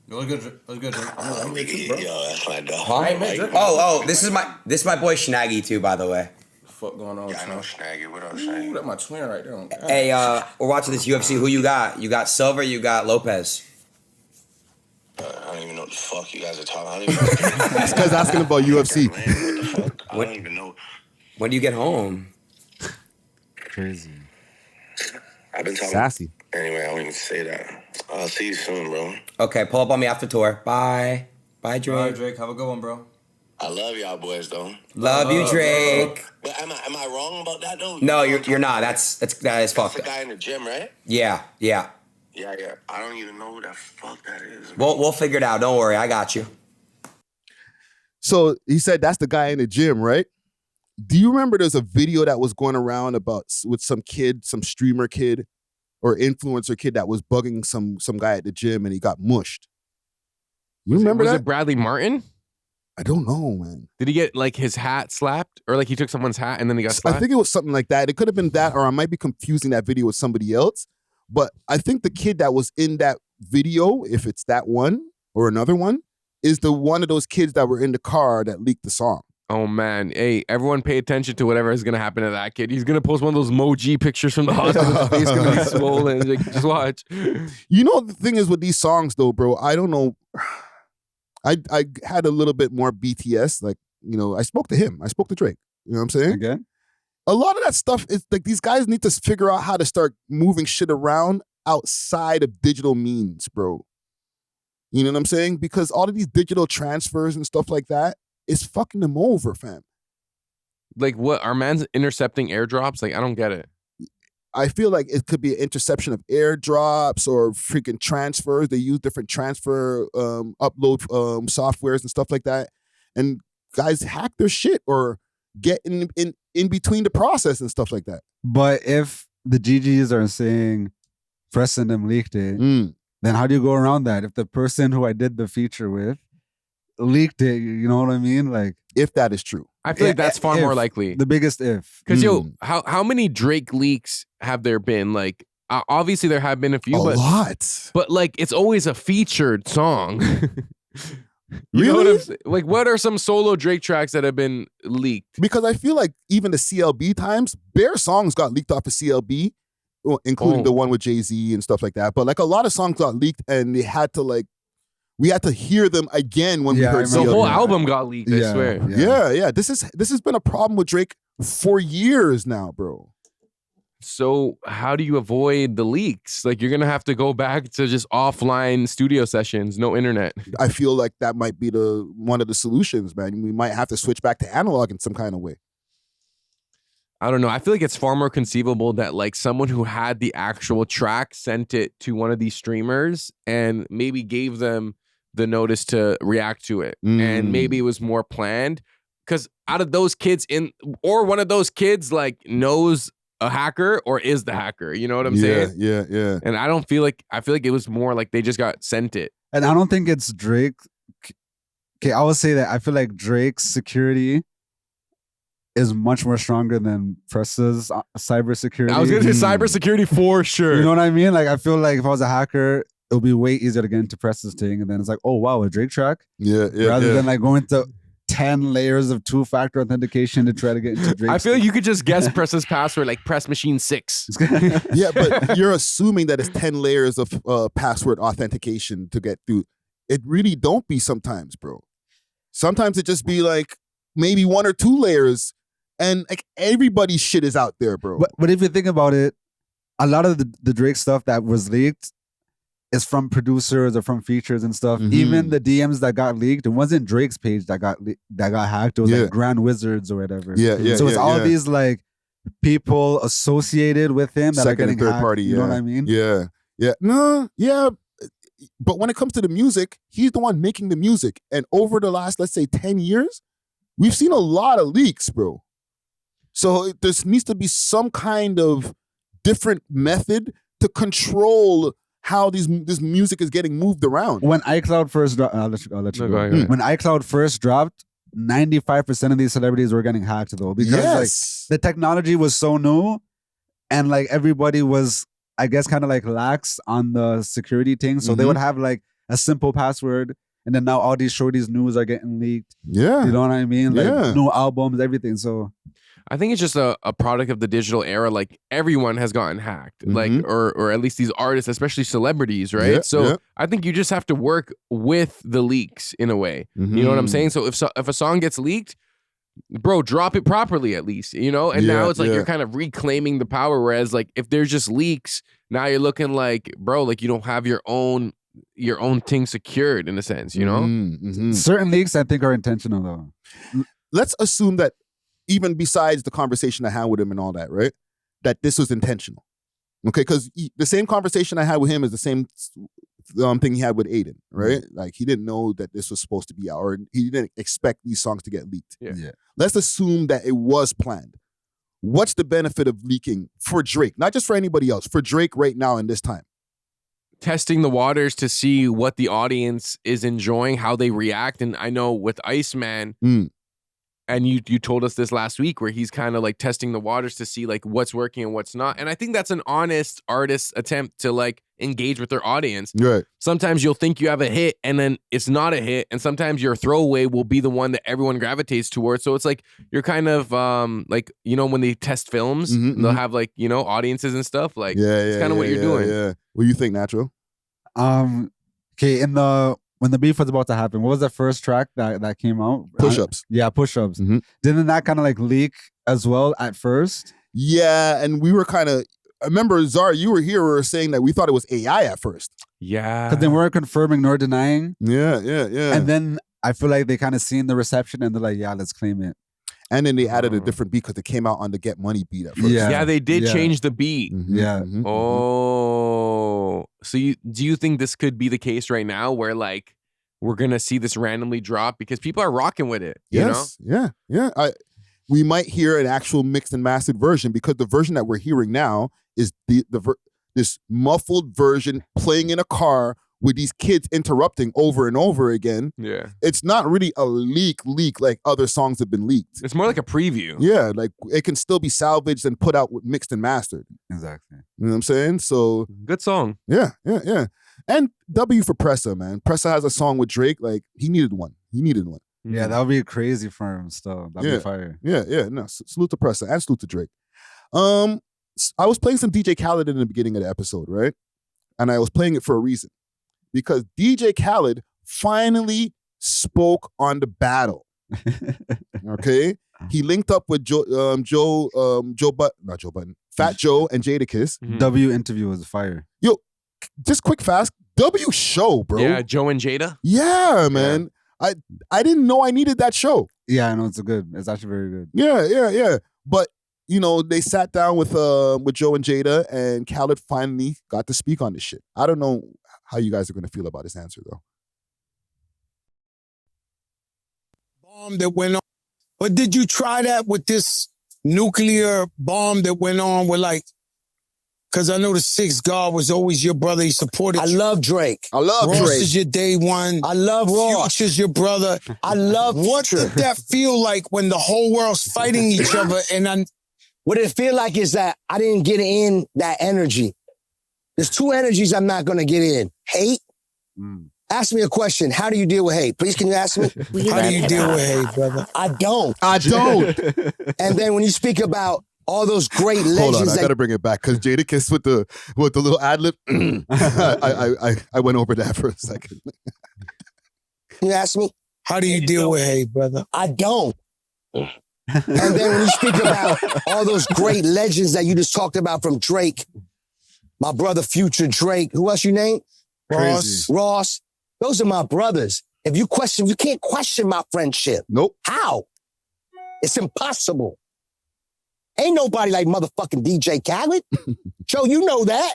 What's good? Yo, that's my dog. Huh? Oh, this is my boy Snaggy too, by the way. Fuck going on? Yeah, I know Snaggy. What up, Snaggy? That's my twin right there. Hey, we're watching this UFC. Who you got? You got Silver. You got Lopez. I don't even know what the fuck you guys are talking. I don't even know. This guy's asking about UFC. Man, what the fuck? I don't even know. When do you get home? Crazy. I've been talking. Sassy. Anyway, I won't even say that. I'll see you soon, bro. Okay, pull up on me after tour. Bye. Bye, Drake. All right, Drake. Have a good one, bro. I love y'all boys, though. Love you, Drake. But am I wrong about that, though? No, you're not. That is fucked That's up. the guy in the gym, right? Yeah. Yeah. I don't even know who the fuck that is. We'll figure it out. Don't worry. I got you. So he said that's the guy in the gym, right? Do you remember there's a video that was going around with some kid, some streamer kid or influencer kid that was bugging some guy at the gym and he got mushed? You remember was that? it Bradley Martin? I don't know, man. Did he get like his hat slapped, or like he took someone's hat and then he got slapped? I think it was something like that. It could have been that, or I might be confusing that video with somebody else. But I think the kid that was in that video, if it's that one or another one, is the one of those kids that were in the car that leaked the song. Oh man, hey, everyone pay attention to whatever is gonna happen to that kid. He's gonna post one of those Moji pictures from the hospital. His face gonna be swollen. Like, just watch. You know, the thing is with these songs though, bro, I don't know. I had a little bit more BTS. Like, you know, I spoke to him. I spoke to Drake. You know what I'm saying? Again? A lot of that stuff is like these guys need to figure out how to start moving shit around outside of digital means, bro. You know what I'm saying? Because all of these digital transfers and stuff like that is fucking them over, fam. Like what? Our man's intercepting airdrops? Like, I don't get it. I feel like it could be an interception of airdrops or freaking transfers. They use different transfer upload softwares and stuff like that. And guys hack their shit or get in between the process and stuff like that. But if the GGs are saying Pressa and them leaked it, then how do you go around that? If the person who I did the feature with leaked it, you know what I mean? Like, if that is true. I feel like that's far more likely. The biggest if. Because yo, how many Drake leaks have there been? Like, obviously there have been a few, A lot. But like, it's always a featured song. You know what I'm saying? Like, what are some solo Drake tracks that have been leaked? Because I feel like even the CLB times, bare songs got leaked off of CLB, including the one with Jay-Z and stuff like that. But like a lot of songs got leaked and they had to like, we had to hear them again when we heard the whole album got leaked, I swear. Yeah. This has been a problem with Drake for years now, bro. So how do you avoid the leaks? Like, you're gonna have to go back to just offline studio sessions, no internet. I feel like that might be one of the solutions, man. We might have to switch back to analog in some kind of way. I don't know. I feel like it's far more conceivable that like someone who had the actual track sent it to one of these streamers and maybe gave them the notice to react to it. And maybe it was more planned. Because out of those kids or one of those kids like knows a hacker or is the hacker. You know what I'm saying? Yeah. And I feel like it was more like they just got sent it. And I don't think it's Drake. Okay, I would say that I feel like Drake's security is much more stronger than Pressa's cybersecurity. I was going to say cybersecurity for sure. You know what I mean? Like, I feel like if I was a hacker, it would be way easier to get into Pressa's thing. And then it's like, oh, wow, a Drake track? Rather than like going to 10 layers of two-factor authentication to try to get into Drake's. I feel like you could just guess Pressa's password, like press machine 6. Yeah, but you're assuming that it's 10 layers of password authentication to get through. It really don't be sometimes, bro. Sometimes it just be like maybe 1 or 2 layers and like everybody's shit is out there, bro. But if you think about it, a lot of the Drake stuff that was leaked is from producers or from features and stuff. Even the DMs that got leaked, it wasn't Drake's page that got hacked. It was like Grand Wizards or whatever. So it's all these like people associated with him that Second are getting and third hacked. party. You know what I mean? But when it comes to the music, he's the one making the music. And over the last, let's say, 10 years, we've seen a lot of leaks, bro. So there needs to be some kind of different method to control how this music is getting moved around. When iCloud first dropped, I'll let you go. When iCloud first dropped, 95% of these celebrities were getting hacked though, because like the technology was so new, and like everybody was, I guess, kind of like lax on the security thing. So they would have like a simple password, and then now all these shorties news are getting leaked. Yeah, you know what I mean? Like new albums, everything. So I think it's just a product of the digital era. Like everyone has gotten hacked, like or at least these artists, especially celebrities, right? I think you just have to work with the leaks in a way. You know what I'm saying? So if a song gets leaked, bro, drop it properly at least, you know? And now it's like you're kind of reclaiming the power. Whereas like if there's just leaks, now you're looking like, bro, like you don't have your own thing secured in a sense, you know? Certain leaks I think are intentional though. Let's assume that even besides the conversation I had with him and all that, right? That this was intentional. Okay, because the same conversation I had with him is the same thing he had with Aiden, right? Like he didn't know that this was supposed to be out, or he didn't expect these songs to get leaked. Yeah. Let's assume that it was planned. What's the benefit of leaking for Drake? Not just for anybody else, for Drake right now in this time. Testing the waters to see what the audience is enjoying, how they react. And I know with Iceman, and you told us this last week, where he's kind of like testing the waters to see like what's working and what's not. And I think that's an honest artist's attempt to like engage with their audience. Right. Sometimes you'll think you have a hit and then it's not a hit. And sometimes your throwaway will be the one that everyone gravitates towards. So it's like you're kind of like, you know, when they test films, they'll have like, you know, audiences and stuff. Like it's kind of what you're doing. Yeah. What do you think, Natural? Okay, when the beef was about to happen, what was the first track that came out? Push-Ups. Push-Ups. Didn't that kind of like leak as well at first? Yeah, and we were kind of, I remember, Zara, you were here, we were saying that we thought it was AI at first. Yeah. Because they weren't confirming nor denying. Yeah. And then I feel like they kind of seen the reception and they're like, yeah, let's claim it. And then they added a different beat because it came out on the Get Money beat at first. Yeah, they did change the beat. Oh. So do you think this could be the case right now where like we're going to see this randomly drop because people are rocking with it? Yes. You know? Yeah. We might hear an actual mixed and mastered version because the version that we're hearing now is this muffled version playing in a car with these kids interrupting over and over again. Yeah. It's not really a leak like other songs have been leaked. It's more like a preview. Yeah, like it can still be salvaged and put out with mixed and mastered. Exactly. You know what I'm saying? So good song. Yeah. And W for Pressa, man. Pressa has a song with Drake. Like he needed one. Yeah, that would be crazy for him still. That'd be fire. Yeah. No, salute to Pressa and salute to Drake. I was playing some DJ Khaled in the beginning of the episode, right? And I was playing it for a reason. Because DJ Khaled finally spoke on the battle. Okay? He linked up with Fat Joe and Jadakiss. W interview was fire. Yo, just quick fast. W show, bro. Yeah, Joe and Jada. Yeah, man. I didn't know I needed that show. Yeah, I know it's good. It's actually very good. Yeah. But you know, they sat down with Joe and Jada, and Khaled finally got to speak on this shit. I don't know how you guys are going to feel about his answer, though. Bomb that went on. But did you try that with this nuclear bomb that went on with like, because I know the Sixth God was always your brother. He supported you. I love Drake. Ross is your day one. I love Ross. Future's your brother. I love What did that feel like when the whole world's fighting each other? And what it feel like is that I didn't get in that energy. There's two energies I'm not going to get in. Hate. Ask me a question. How do you deal with hate? Please, can you ask me? how do you deal with hate, brother? I don't. And then when you speak about all those great legends. Hold on, I got to bring it back because Jadakiss with the little ad-lib, I went over that for a second. Can you ask me? How do you deal with hate, brother? I don't. And then when you speak about all those great legends that you just talked about from Drake, my brother Future, Drake, who else you named? Ross. Those are my brothers. If you can't question my friendship. Nope. How? It's impossible. Ain't nobody like motherfucking DJ Khaled. Joe, you know that.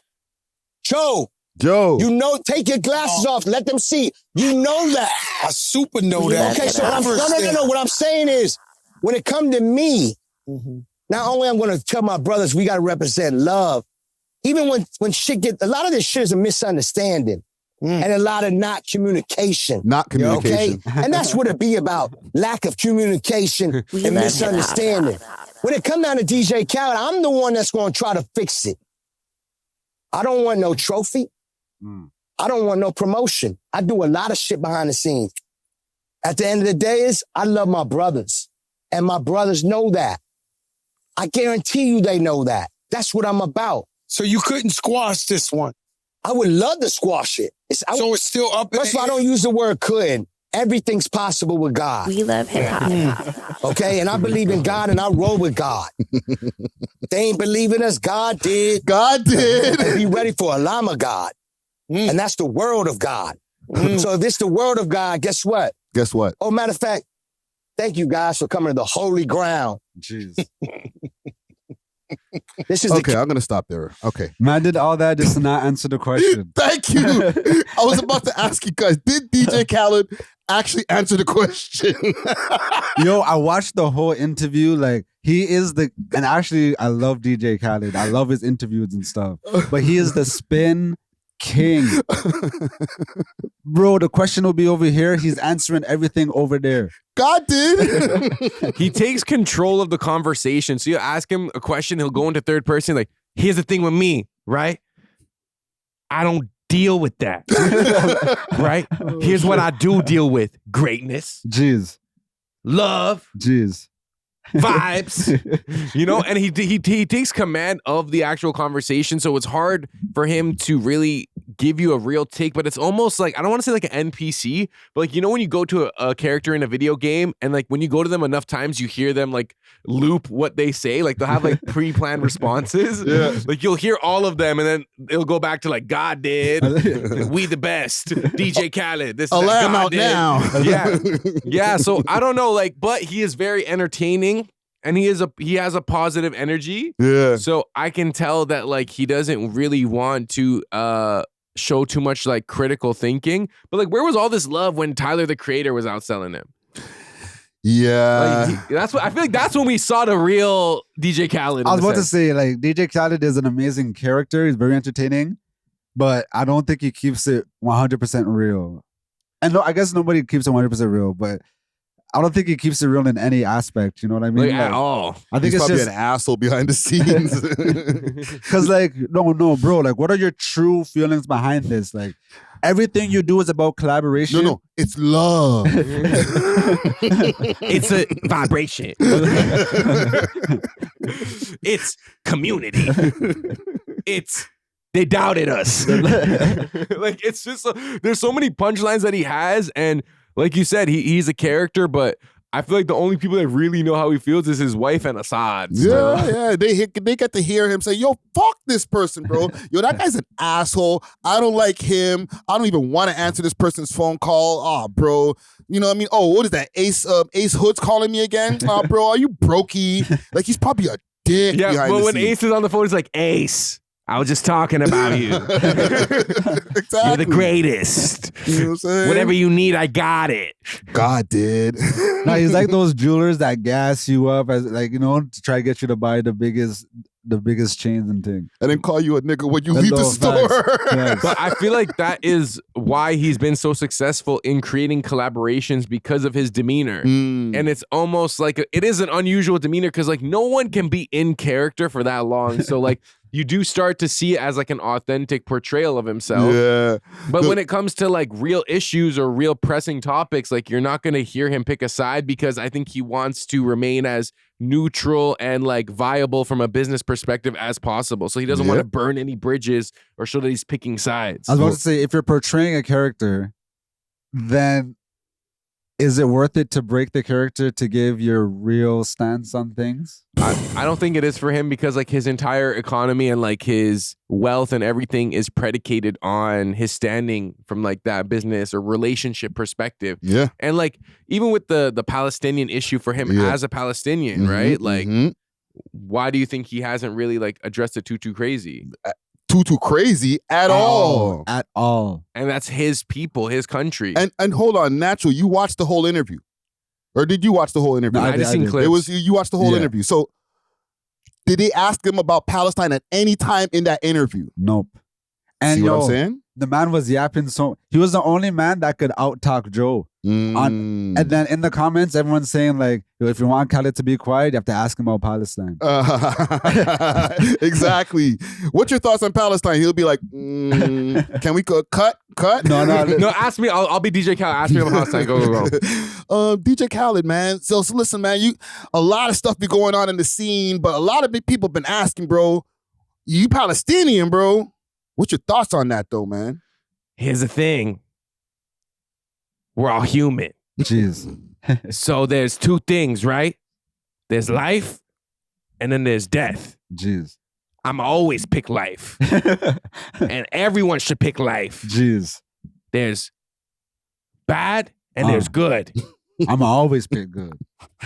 Joe. You know, take your glasses off. Let them see. You know that. I super know that. Okay, so what I'm saying is, when it come to me, not only I'm going to tell my brothers we got to represent love, even when shit a lot of this shit is a misunderstanding and a lot of not communication. Okay? And that's what it be about, lack of communication and misunderstanding. When it come down to DJ Khaled, I'm the one that's going to try to fix it. I don't want no trophy. I don't want no promotion. I do a lot of shit behind the scenes. At the end of the day I love my brothers. And my brothers know that. I guarantee you they know that. That's what I'm about. So you couldn't squash this one? I would love to squash it. So it's still up. First of all, I don't use the word couldn't. Everything's possible with God. We love hip hop. Okay, and I believe in God and I roll with God. They ain't believe in us. God did. And be ready for a llama God. And that's the world of God. So if it's the world of God, guess what? Oh, matter of fact, thank you guys for coming to the holy ground. Jeez. This is Okay, I'm gonna stop there. Okay. Man did all that just to not answer the question. Thank you. I was about to ask you guys, did DJ Khaled actually answer the question? Yo, I watched the whole interview. Like, he is and actually, I love DJ Khaled. I love his interviews and stuff. But he is the spin king. Bro, the question will be over here. He's answering everything over there. God did. He takes control of the conversation. So you ask him a question, he'll go into third person, like, here's the thing with me, right? I don't deal with that. Right? Here's what I do deal with. Greatness. Jeez. Love. Jeez. Vibes. You know, and he takes command of the actual conversation, so it's hard for him to really give you a real take, but it's almost like, I don't want to say like an NPC, but like, you know, when you go to a character in a video game and like when you go to them enough times, you hear them like loop what they say, like they'll have like pre-planned responses. Yeah. Like you'll hear all of them and then it'll go back to like, God did, we the best, DJ Khaled, this I'll let him God out did. now. Yeah. Yeah. So I don't know, like, but he is very entertaining. And he has a positive energy. Yeah. So I can tell that like he doesn't really want to show too much like critical thinking. But like, where was all this love when Tyler the Creator was outselling him? Yeah. Like, that's what I feel like. That's when we saw the real DJ Khaled. I was about to say, like, DJ Khaled is an amazing character. He's very entertaining, but I don't think he keeps it 100% real. And no, I guess nobody keeps it 100% real, but I don't think he keeps it real in any aspect. You know what I mean? Like, at all. He's I think it's probably just an asshole behind the scenes. because, like, no, bro. Like, what are your true feelings behind this? Like, everything you do is about collaboration. No, it's love. It's a vibration. It's community. It's they doubted us. Like, it's just there's so many punchlines that he has, and like you said, he's a character, but I feel like the only people that really know how he feels is his wife and Assad. Yeah. They get to hear him say, yo, fuck this person, bro. Yo, that guy's an asshole. I don't like him. I don't even want to answer this person's phone call. Oh, bro. You know what I mean? Oh, what is that? Ace Hood's calling me again? Oh, bro, are you brokey? Like, he's probably a dick. Yeah, but when Ace is on the phone, he's like, Ace, I was just talking about you. Exactly. You're the greatest. You know what I'm saying? Whatever you need, I got it. God did. No, he's like those jewelers that gas you up as, like, you know, to try to get you to buy the biggest chains and things. And then call you a nigga when you That's leave the all store. facts. But I feel like that is why he's been so successful in creating collaborations, because of his demeanor. And it's almost like it is an unusual demeanor because like no one can be in character for that long. So like you do start to see it as like an authentic portrayal of himself. Yeah. But when it comes to like real issues or real pressing topics, like you're not going to hear him pick a side, because I think he wants to remain as neutral and like viable from a business perspective as possible. So he doesn't want to burn any bridges or show that he's picking sides. I was about to say, if you're portraying a character, then is it worth it to break the character to give your real stance on things? I don't think it is for him, because like his entire economy and like his wealth and everything is predicated on his standing from like that business or relationship perspective. Yeah. And like even with the Palestinian issue for him as a Palestinian, right? Like why do you think he hasn't really like addressed it too crazy? Too crazy at all. At all. And that's his people, his country. And hold on, Natural, you watched the whole interview. Or did you watch the whole interview? No, I just seen clips. It was you watched the whole interview. So did they ask him about Palestine at any time in that interview? Nope. And see what I'm saying? The man was yapping, so he was the only man that could out-talk Joe. And then in the comments, everyone's saying like, if you want Khaled to be quiet, you have to ask him about Palestine. Exactly. What's your thoughts on Palestine? He'll be like, can we cut? No, ask me. I'll be DJ Khaled. Ask me about Palestine. Go. DJ Khaled, man. So listen, man, a lot of stuff be going on in the scene, but a lot of big people been asking, bro, you Palestinian, bro. What's your thoughts on that, though, man? Here's the thing. We're all human. Jeez. So there's two things, right? There's life, and then there's death. Jeez. I'm always pick life. And everyone should pick life. Jeez. There's bad and there's good. I'ma always pick good.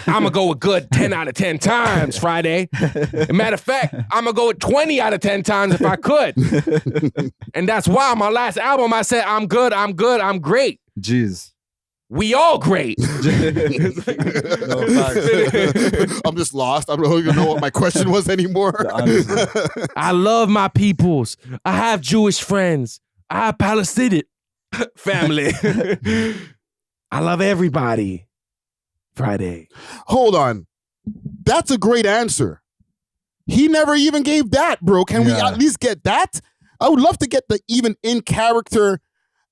I'm gonna go with good 10 out of 10 times Friday. As a matter of fact, I'm gonna go with 20 out of 10 times if I could. And that's why on my last album I said, I'm good, I'm great. Jeez. We all great. I'm just lost. I don't even know what my question was anymore. I love my peoples. I have Jewish friends. I have Palestinian family. I love everybody. Friday. Hold on. That's a great answer. He never even gave that, bro. Can we at least get that? I would love to get the even in character.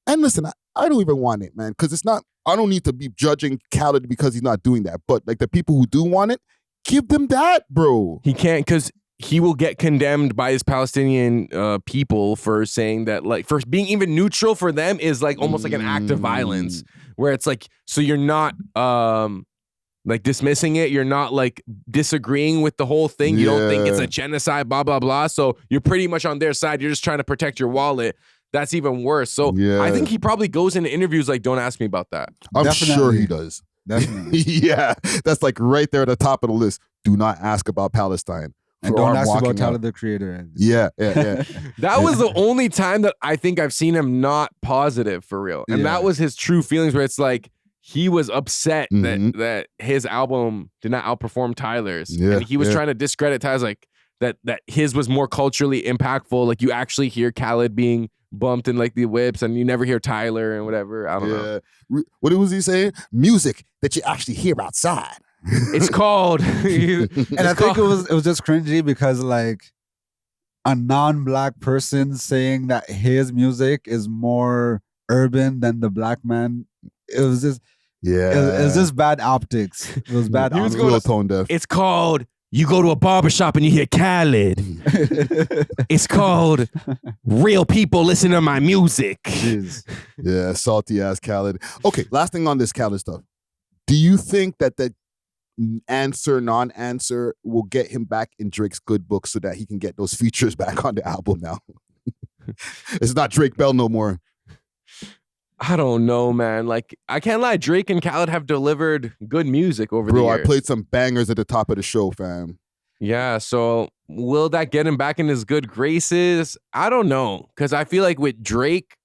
And listen, I don't even want it, man, because it's not, I don't need to be judging Khaled because he's not doing that. But like the people who do want it, give them that, bro. He can't, because he will get condemned by his Palestinian people for saying that, like, for being even neutral for them is like almost like an act of violence, where it's like, so you're not like dismissing it, you're not like disagreeing with the whole thing, you don't think it's a genocide, blah blah blah, so you're pretty much on their side, you're just trying to protect your wallet. That's even worse. So I think he probably goes into interviews like, don't ask me about that. I'm sure he does. Definitely. Yeah, that's like right there at the top of the list. Do not ask about Palestine. And don't ask about Tyler, the Creator. Yeah. That was the only time that I think I've seen him not positive for real. And that was his true feelings, where it's like he was upset that his album did not outperform Tyler's. And he was trying to discredit Tyler's, like that his was more culturally impactful. Like you actually hear Khaled being bumped in like the whips and you never hear Tyler and whatever. I don't know. What was he saying? Music that you actually hear outside. It's called and I think it was just cringy because like a non-black person saying that his music is more urban than the black man. It was just it was just bad optics. It was bad. He was going tone deaf. It's called you go to a barbershop and you hear Khaled. It's called real people listen to my music. Jeez. Yeah, salty ass Khaled. Okay, last thing on this Khaled stuff. Do you think that the non-answer will get him back in Drake's good book so that he can get those features back on the album now? It's not Drake Bell no more. I don't know, man. Like, I can't lie. Drake and Khaled have delivered good music over the years. Bro, I played some bangers at the top of the show, fam. Yeah, so will that get him back in his good graces? I don't know. Because I feel like with Drake,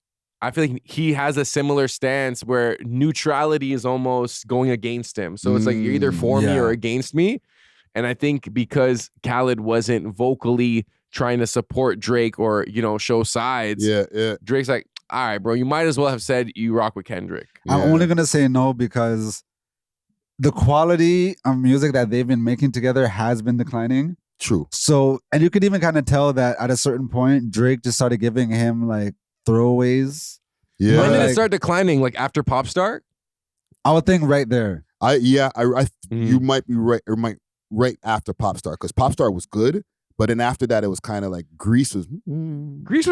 I feel like he has a similar stance where neutrality is almost going against him. So it's like you're either for me or against me. And I think because Khaled wasn't vocally trying to support Drake or, you know, show sides, Drake's like, all right, bro, you might as well have said you rock with Kendrick. I'm only going to say no because the quality of music that they've been making together has been declining. True. So, and you could even kind of tell that at a certain point, Drake just started giving him like throwaways. Yeah. When did it start declining? Like after Popstar? I would think right there. You might be right, or right after Popstar, because Popstar was good, but then after that it was kind of like Grease was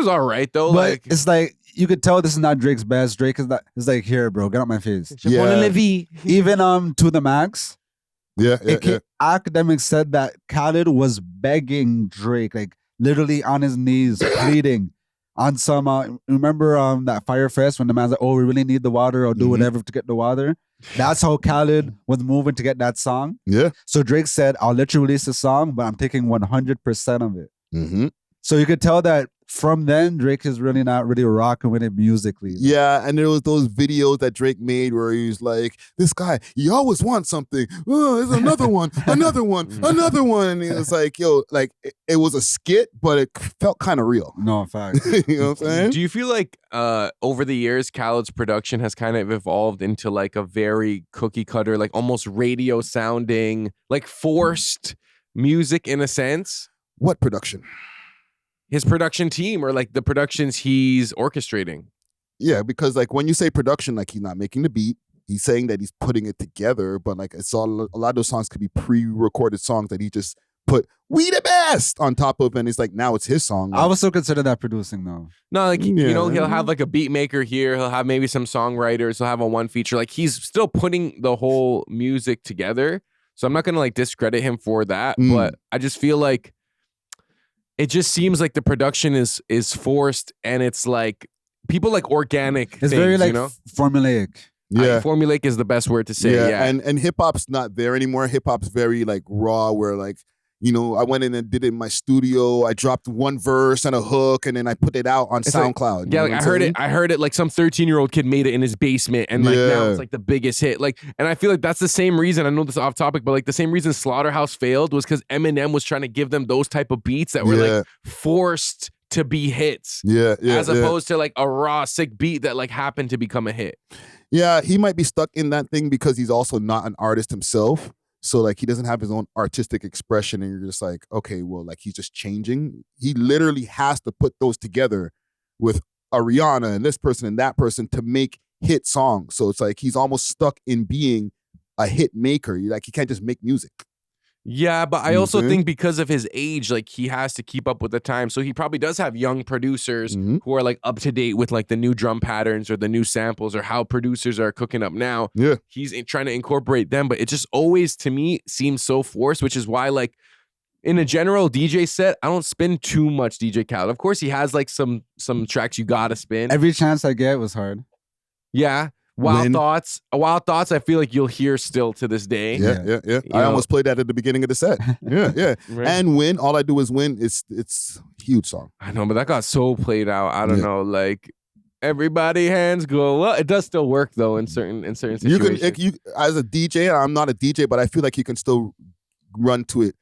all right though. But like it's like you could tell this is not Drake's best. Drake is not. It's like, here, bro, get out my face. Even To The Max. Academics said that Khaled was begging Drake, like literally on his knees, pleading. On some, remember that Fire Fest when the man's like, oh, we really need the water, or do whatever to get the water. That's how Khaled was moving to get that song. Yeah. So Drake said, I'll let you release the song, but I'm taking 100% of it. Mm-hmm. So you could tell that from then, Drake is really not really rocking with it musically. Yeah, and there was those videos that Drake made where he was like, this guy, he always wants something. Oh, there's another one, another one, another one. And it was like, yo, like, it was a skit, but it felt kind of real. No, in fact. You know what I'm saying? Do you feel like over the years, Khaled's production has kind of evolved into like a very cookie cutter, like almost radio sounding, like forced music in a sense? What production? His production team, or like the productions he's orchestrating. Yeah, because like when you say production, like he's not making the beat. He's saying that he's putting it together, but like it's all, a lot of those songs could be pre-recorded songs that he just put "We the Best" on top of, and it's like now it's his song. Like, I would still consider that producing though. No, like you know, he'll have like a beat maker here. He'll have maybe some songwriters. He'll have a one feature. Like he's still putting the whole music together. So I'm not gonna like discredit him for that, but I just feel like it just seems like the production is forced, and it's like people like organic. It's things, very like you know? formulaic. Yeah. Formulaic is the best word to say. Yeah. And hip hop's not there anymore. Hip hop's very like raw, where like, you know, I went in and did it in my studio. I dropped one verse and a hook, and then I put it out on SoundCloud. Like, yeah, like I heard it like some 13-year-old kid made it in his basement, and like now it's like the biggest hit. Like, and I feel like that's the same reason. I know this is off topic, but like the same reason Slaughterhouse failed was because Eminem was trying to give them those type of beats that were like forced to be hits. As opposed to like a raw sick beat that like happened to become a hit. Yeah, he might be stuck in that thing because he's also not an artist himself. So like he doesn't have his own artistic expression, and you're just like, okay, well, like he's just changing. He literally has to put those together with a Rihanna and this person and that person to make hit songs. So it's like he's almost stuck in being a hit maker. Like he can't just make music. Yeah, but I also think because of his age, like he has to keep up with the time. So he probably does have young producers who are like up to date with like the new drum patterns or the new samples or how producers are cooking up now. Yeah. He's trying to incorporate them, but it just always to me seems so forced, which is why like in a general DJ set, I don't spin too much DJ Khaled. Of course, he has like some tracks you gotta spin. Every chance I get was hard. Yeah. Wild Thoughts, I feel like you'll hear still to this day. Yeah. I almost played that at the beginning of the set. Yeah. Right. And Win, All I Do Is Win. It's a huge song. I know, but that got so played out. I don't know, like everybody hands go. Well, it does still work though in certain situations. You as a DJ, I'm not a DJ, but I feel like you can still run to it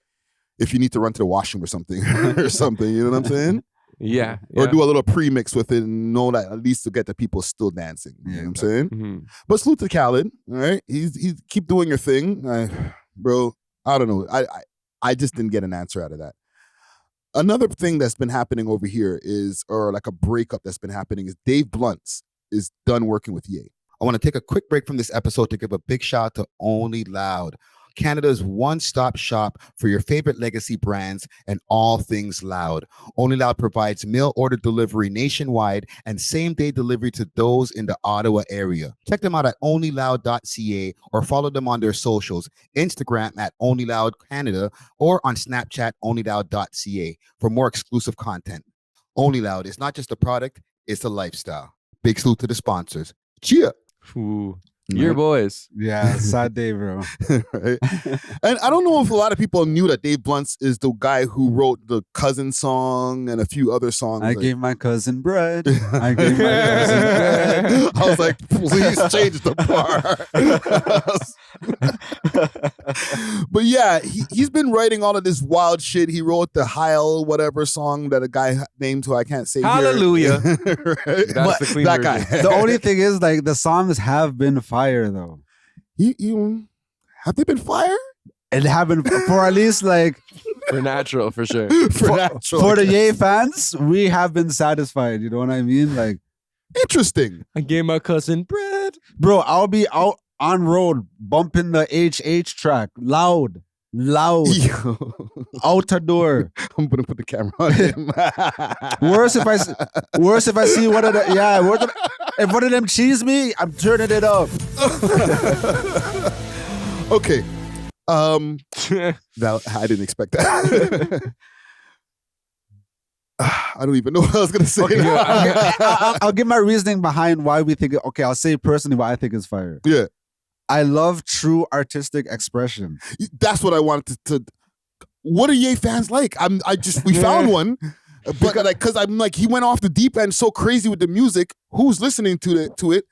if you need to run to the washroom or something or something. You know what I'm saying? Yeah. Or do a little pre-mix with it and know that at least to get the people still dancing. You know what I'm saying? But salute to Khaled, all right? He's keep doing your thing. Bro, I don't know. I just didn't get an answer out of that. Another thing that's been happening over here is, or like a breakup that's been happening, is Dave Blunt is done working with Ye. I want to take a quick break from this episode to give a big shout out to Only Loud, Canada's one-stop shop for your favorite legacy brands and all things loud. Only Loud provides mail order delivery nationwide and same-day delivery to those in the Ottawa area. Check them out at onlyloud.ca or follow them on their socials, Instagram at onlyloudcanada or on Snapchat onlyloud.ca for more exclusive content. Only Loud is not just a product, it's a lifestyle. Big salute to the sponsors. Cheer! Ooh. Your boys. Yeah, sad day, bro. Right? And I don't know if a lot of people knew that Dave Blunt is the guy who wrote the Cousin song and a few other songs. I gave my cousin bread. I gave my cousin bread. I was like, please change the bar. But yeah, he's been writing all of this wild shit. He wrote the Heil whatever song that a guy named who I can't say Hallelujah. Here. Right? That's the clean that version. guy. The only thing is, like, the songs have been fire, though. You have they been fire? It happened for at least like for natural, for sure. For the Ye fans, we have been satisfied. You know what I mean? Like, interesting. I gave my cousin bread, bro. I'll be out on road bumping the HH track loud. Out the door. I'm gonna put the camera on him. Worse if I see one of the if one of them cheese me, I'm turning it up. Okay. Now I didn't expect that. I don't even know what I was gonna say. Okay, I'll give my reasoning behind why we think. Okay, I'll say personally why I think it's fire. Yeah. I love true artistic expression. That's what I wanted to. What are Ye fans like? We found one, but because I'm like, he went off the deep end so crazy with the music. Who's listening to it?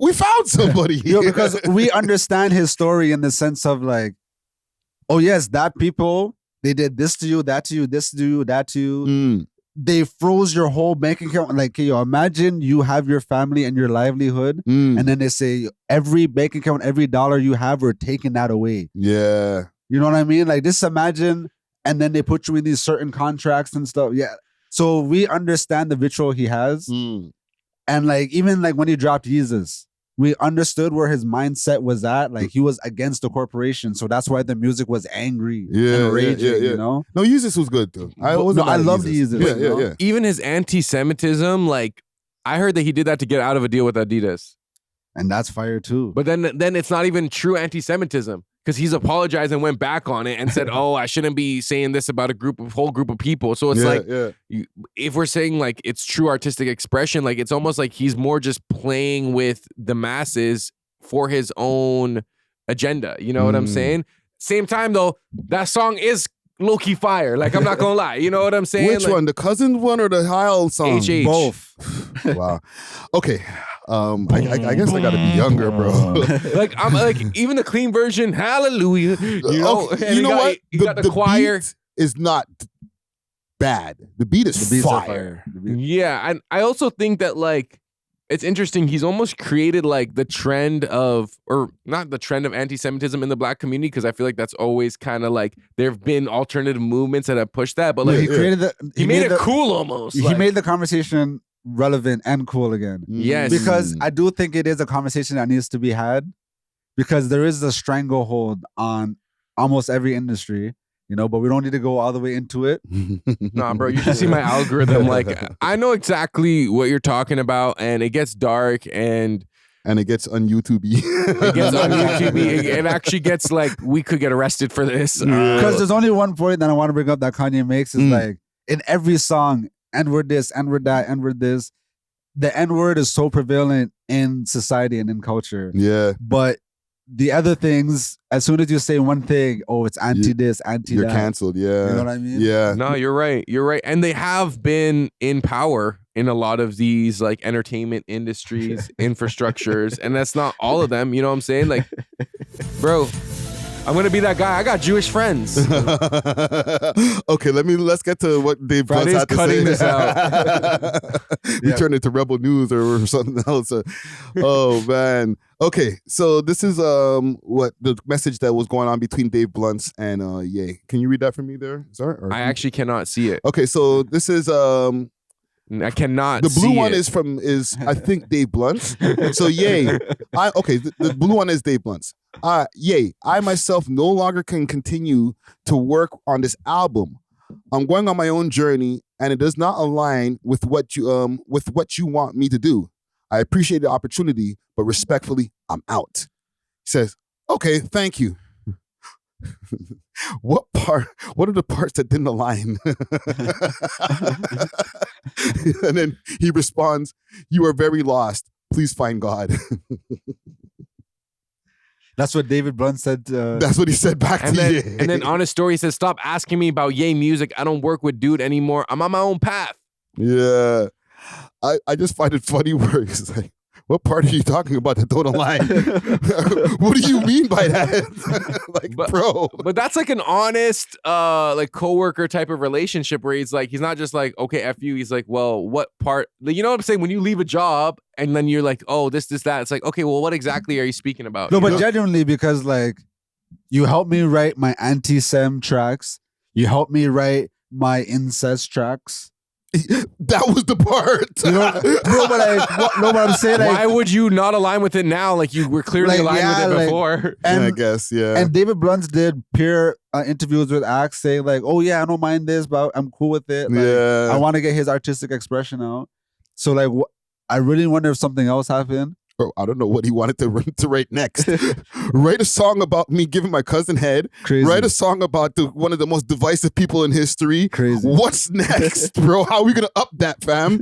We found somebody. Yo, because we understand his story in the sense of like, oh yes, that people, they did this to you, that to you, this to you, that to you. They froze your whole bank account. Like, yo, imagine you have your family and your livelihood, and then they say every bank account, every dollar you have, we're taking that away. Yeah. You know what I mean? Like, just imagine, and then they put you in these certain contracts and stuff. Yeah. So we understand the ritual he has. And like, even like when he dropped Jesus, we understood where his mindset was at. Like, he was against the corporation. So that's why the music was angry and raging, you know? No, Jesus was good, though. I love Jesus. Yeah. Even his anti-Semitism, like, I heard that he did that to get out of a deal with Adidas. And that's fire, too. But then it's not even true anti-Semitism. Because he's apologized and went back on it and said, "Oh, I shouldn't be saying this about whole group of people." So it's if we're saying like it's true artistic expression, like it's almost like he's more just playing with the masses for his own agenda. You know what I'm saying? Same time though, that song is low-key fire. Like, I'm not gonna lie. You know what I'm saying? Which like, one? The cousin one or the Kyle song? HH. Both. Wow. Okay. I guess I gotta be younger, bro. Like, I'm like, even the clean version, hallelujah. You know, Okay, and you know what? You got the choir. Beat is not bad. The beat is beats are fire. Yeah, and I also think that like it's interesting. He's almost created like the trend of, or not the trend of anti-Semitism in the black community, because I feel like that's always kind of like there have been alternative movements that have pushed that, but like he created the. he made it cool almost. He like, made the conversation relevant and cool again. Yes. Because I do think it is a conversation that needs to be had, because there is a stranglehold on almost every industry. You know, but we don't need to go all the way into it. Nah, bro, you should see my algorithm. Like, I know exactly what you're talking about, and it gets dark, and it gets on YouTube. It gets on YouTube. It actually gets like, we could get arrested for this. Because there's only one point that I want to bring up that Kanye makes is like, in every song, N-word this, N-word that, N-word this, the N-word is so prevalent in society and in culture. Yeah. But the other things, as soon as you say one thing, oh, it's anti this, anti You're that. canceled. Yeah. You know what I mean? Yeah. No, you're right. You're right. And they have been in power in a lot of these like entertainment industries, infrastructures, and that's not all of them. You know what I'm saying? Like, bro, I'm gonna be that guy. I got Jewish friends. Okay, let's get to what Dave Botz had to cutting say. this out. We turned into Rebel News or something else. Oh man. Okay, so this is what the message that was going on between Dave Bluntz and Ye. Can you read that for me there? Sorry, I actually cannot see it. Okay, so this is I cannot. The blue see one it. is I think Dave Blunt's. So Ye, the blue one is Dave Blunt's. Ye, I myself no longer can continue to work on this album. I'm going on my own journey, and it does not align with what you want me to do. I appreciate the opportunity, but respectfully, I'm out. He says, okay, thank you. What are the parts that didn't align? And then he responds, you are very lost. Please find God. That's what David Blunt said. That's what he said back to then, Ye. And then on his story, he says, stop asking me about Ye music. I don't work with dude anymore. I'm on my own path. Yeah. I just find it funny where he's like, what part are you talking about that don't align? What do you mean by that? Bro. But that's like an honest, like coworker type of relationship where he's like, he's not just like, okay, F you. He's like, well, what part? You know what I'm saying? When you leave a job and then you're like, oh, this, that. It's like, okay, well, what exactly are you speaking about? No, You but know? genuinely, because like, you helped me write my anti-Sem tracks. You helped me write my incest tracks. That was the part. You know, but I'm saying, like, why would you not align with it now? Like, you were clearly aligned with it before. And, I guess, yeah. And David Bluntz did peer interviews with acts saying like, oh yeah, I don't mind this, but I'm cool with it. Like, Yeah. I want to get his artistic expression out. So like, I really wonder if something else happened. Bro, I don't know what he wanted to write next. Write a song about me giving my cousin head. Crazy. Write a song about one of the most divisive people in history. Crazy. What's next, bro? How are we gonna up that, fam?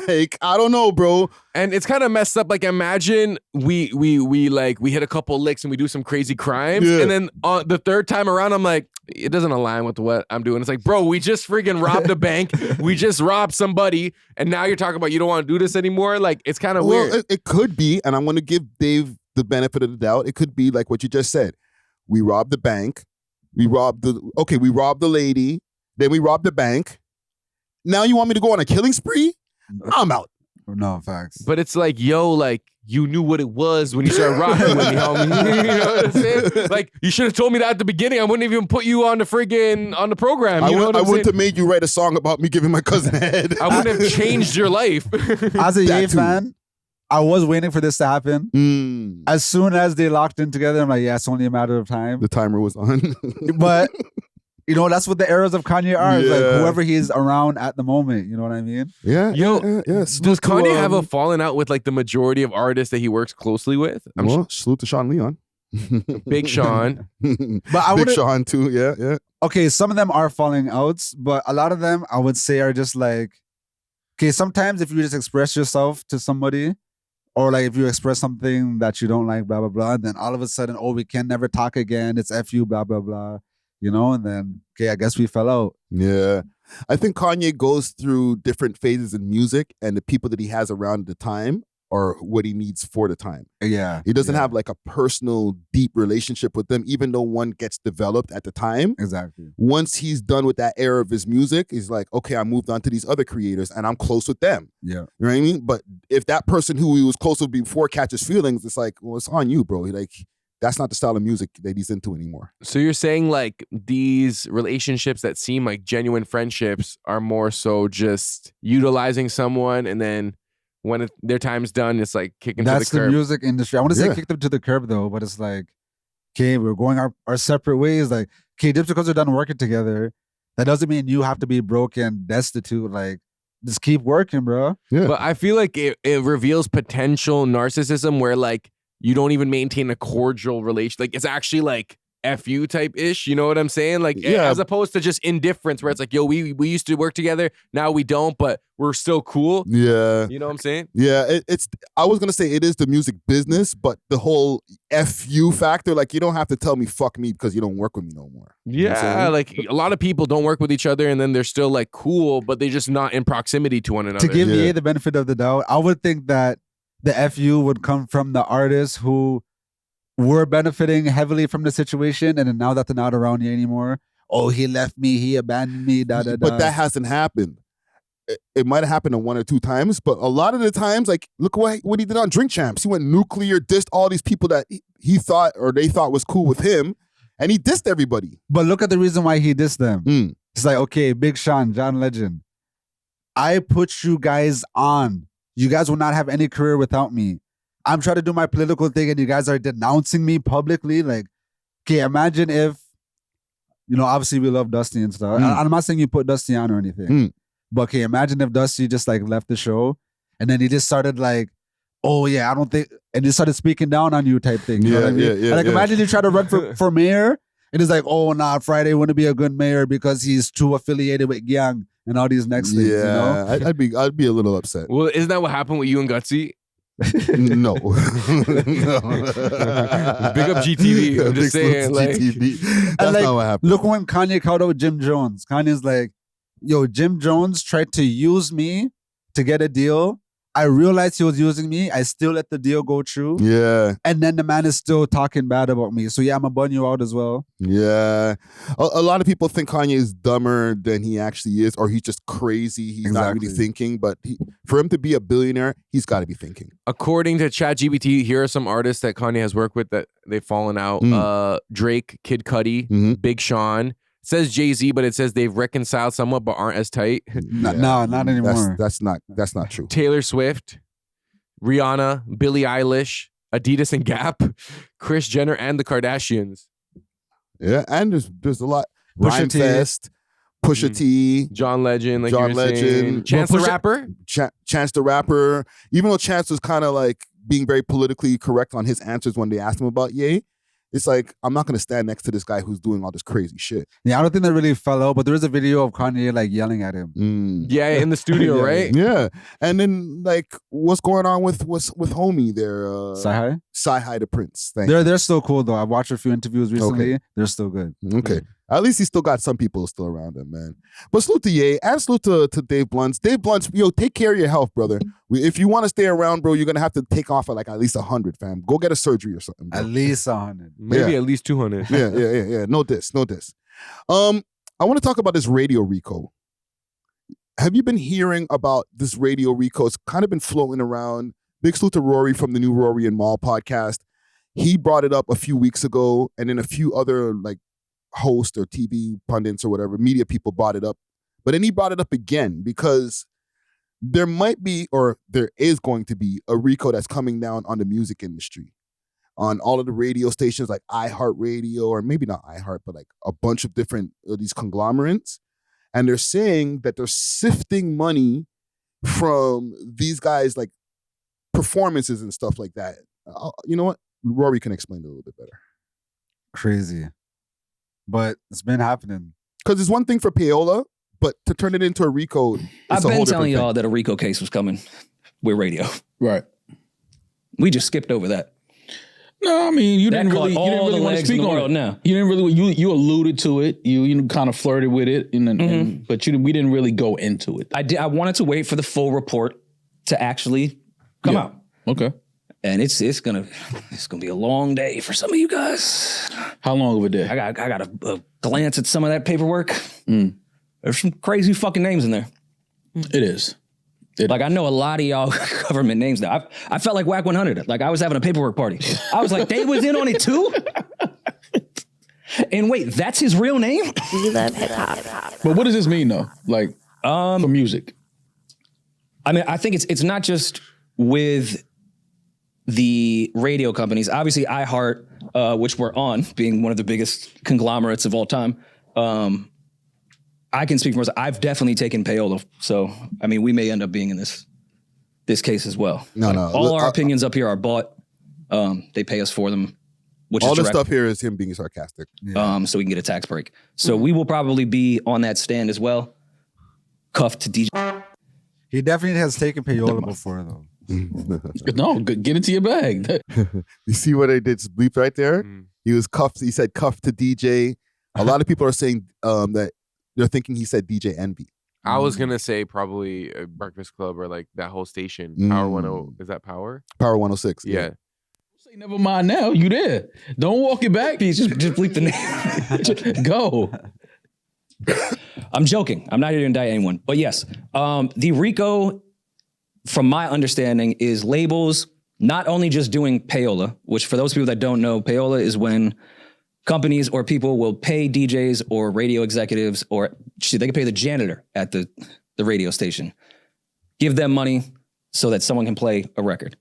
Like, I don't know, bro. And it's kind of messed up. Like, imagine we hit a couple licks and we do some crazy crimes, Yeah. and then on the third time around, I'm like, it doesn't align with what I'm doing. It's like, bro, we just friggin' robbed a bank. We just robbed somebody, and now you're talking about you don't want to do this anymore. Like, it's kind of weird. It could be, and I'm gonna give Dave the benefit of the doubt. It could be like what you just said. We robbed the bank. We robbed the lady. Then we robbed the bank. Now you want me to go on a killing spree? I'm out. No, facts. But it's like, yo, like, you knew what it was when you started rocking with me, homie. You know what I'm saying? Like, you should have told me that at the beginning. I wouldn't even put you on the program. You know what I'm I wouldn't saying? have made you write a song about me giving my cousin head. I wouldn't have changed your life. As a That Ye too. fan, I was waiting for this to happen. As soon as they locked in together, I'm like, yeah, it's only a matter of time. The timer was on. But you know, that's what the eras of Kanye are. It's like Yeah. whoever he's around at the moment. You know what I mean? Yeah. Yo, yeah. does Kanye have a falling out with like the majority of artists that he works closely with? Salute to Sean Leon. Big Sean. But I Big wouldn't- Sean too. Yeah, yeah. Okay, some of them are falling outs, but a lot of them I would say are just like, okay, sometimes if you just express yourself to somebody Or like if you express something that you don't like, blah, blah, blah, and then all of a sudden, oh, we can never talk again. It's F you, blah, blah, blah. You know, and then, okay, I guess we fell out. Yeah. I think Kanye goes through different phases in music, and the people that he has around at the time are what he needs for the time. Yeah. He doesn't have like a personal, deep relationship with them, even though one gets developed at the time. Exactly. Once he's done with that era of his music, he's like, okay, I moved on to these other creators and I'm close with them. Yeah. You know what I mean? But if that person who he was close with before catches feelings, it's like, well, it's on you, bro. Like, that's not the style of music that he's into anymore. So you're saying like these relationships that seem like genuine friendships are more so just utilizing someone, and then when their time's done, it's like kicking to the curb. That's the music industry. I want to say kick them to the curb though, but it's like, okay, we're going our separate ways. Like, okay, just because we're done working together, that doesn't mean you have to be broke and destitute. Like, just keep working, bro. Yeah. But I feel like it reveals potential narcissism where like you don't even maintain a cordial relation. Like, it's actually like F you type ish. You know what I'm saying? Like, as opposed to just indifference where it's like, yo, we used to work together. Now we don't, but we're still cool. Yeah. You know what I'm saying? Yeah. I was going to say it is the music business, but the whole F you factor, like, you don't have to tell me fuck me because you don't work with me no more. You know what I'm Yeah. saying? Like, a lot of people don't work with each other and then they're still like cool, but they're just not in proximity to one another. To give EA the benefit of the doubt, I would think that the FU would come from the artists who were benefiting heavily from the situation, and then now that they're not around you anymore, oh, he left me, he abandoned me, da da da. But that hasn't happened. It might have happened 1 or 2 times, but a lot of the times, like, look what he did on Drink Champs. He went nuclear, dissed all these people that he thought or they thought was cool with him, and he dissed everybody. But look at the reason why he dissed them. It's like, okay, Big Sean, John Legend, I put you guys on. You guys will not have any career without me. I'm trying to do my political thing and you guys are denouncing me publicly. Like, okay, imagine if, you know, obviously we love Dusty and stuff. I'm not saying you put Dusty on or anything. But okay, imagine if Dusty just like left the show and then he just started like, oh yeah, I don't think, and just started speaking down on you type thing. You know what I mean? Like, imagine you try to run for mayor and it's like, oh nah, Friday wouldn't be a good mayor because he's too affiliated with gang and all these next things, you know? I'd be a little upset. Well, isn't that what happened with you and Gutsy? No. Big up GTV. I'm just saying, like, GTV. And That's like, not what happened. look when Kanye called out Jim Jones. Kanye's like, yo, Jim Jones tried to use me to get a deal. I realized he was using me. I still let the deal go through. Yeah. And then the man is still talking bad about me. So yeah, I'm going to bun you out as well. Yeah. A lot of people think Kanye is dumber than he actually is, or he's just crazy. He's not really thinking. But for him to be a billionaire, he's got to be thinking. According to ChatGPT, here are some artists that Kanye has worked with that they've fallen out. Drake, Kid Cudi, Big Sean. It says Jay-Z, but it says they've reconciled somewhat but aren't as tight. No, not anymore. That's not true. Taylor Swift, Rihanna, Billie Eilish, Adidas and Gap, Kris Jenner, and the Kardashians. Yeah, and there's a lot. Pusha T. Rhymefest, Pusha T, John Legend, like John you were Legend, saying. Chance the Rapper. Chance the Rapper. Even though Chance was kind of like being very politically correct on his answers when they asked him about Ye, it's like, I'm not going to stand next to this guy who's doing all this crazy shit. Yeah, I don't think that really fell out, but there is a video of Kanye like yelling at him. Yeah, in the studio, right? Yeah. And then like, what's going on with homie there? Sci-Hi? Sci-Hi the Prince. They're still cool though. I've watched a few interviews recently. Okay. They're still good. Okay. At least he still got some people still around him, man. But salute to Ye and salute to Dave Blunts. Dave Blunts, yo, take care of your health, brother. If you want to stay around, bro, you're going to have to take off at least 100, fam. Go get a surgery or something, bro. At least 100. Maybe at least 200. Yeah. No diss. I want to talk about this Radio RICO. Have you been hearing about this Radio RICO? It's kind of been floating around. Big salute to Rory from the new Rory and Maul podcast. He brought it up a few weeks ago, and then a few other like hosts or TV pundits or whatever, media people brought it up. But then he brought it up again because there might be, or there is going to be, a RICO that's coming down on the music industry. On all of the radio stations like iHeartRadio, or maybe not iHeart, but like a bunch of different these conglomerates. And they're saying that they're sifting money from these guys, like performances and stuff like that. You know what? Rory can explain it a little bit better. Crazy. But it's been happening. Because it's one thing for payola, but to turn it into a RICO, I've been telling y'all that a RICO case was coming with radio. Right. We just skipped over that. No, I mean you That didn't caught really all the want to legs speak in the on world it. now. You didn't really you alluded to it. You kind of flirted with it, but we didn't really go into it. I wanted to wait for the full report to actually come out. Okay. And it's gonna be a long day for some of you guys. How long of a day? I got a glance at some of that paperwork. There's some crazy fucking names in there. It is. Like I know a lot of y'all government names now. I felt like Whack 100. Like I was having a paperwork party. I was like, they was in on it too? And wait, that's his real name? We love hip hop. But what does this mean though? Like for music? I mean, I think it's not just with the radio companies. Obviously, iHeart, which we're on, being one of the biggest conglomerates of all time. I can speak for myself. I've definitely taken payola. So, I mean, we may end up being in this case as well. No. All our opinions up here are bought. They pay us for them, which all is the direct. stuff here is him being sarcastic. So we can get a tax break. So we will probably be on that stand as well. Cuffed to DJ. He definitely has taken payola before, though. No, get into your bag. You see what I did? Bleep right there. He was cuffed. He said cuffed to DJ. A lot of people are saying that they're thinking he said DJ Envy. I was gonna say probably a Breakfast Club or like that whole station. Power 10. Is that Power? Power 106. Yeah. Say never mind now. You there? Don't walk it back. Just bleep the name. Go. I'm joking. I'm not here to indict anyone. But yes, the RICO, from my understanding, is labels not only just doing payola, which for those people that don't know, payola is when companies or people will pay DJs or radio executives, or shit, they can pay the janitor at the radio station, give them money so that someone can play a record.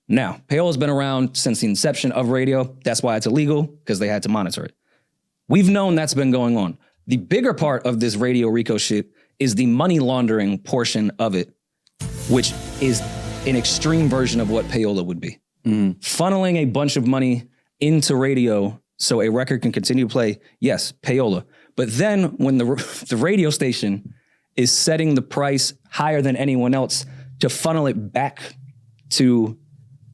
Now, payola's been around since the inception of radio. That's why it's illegal, because they had to monitor it. We've known that's been going on. The bigger part of this Radio RICO shit is the money laundering portion of it, which is an extreme version of what payola would be. Funneling a bunch of money into radio so a record can continue to play, yes, payola. But then when the radio station is setting the price higher than anyone else to funnel it back to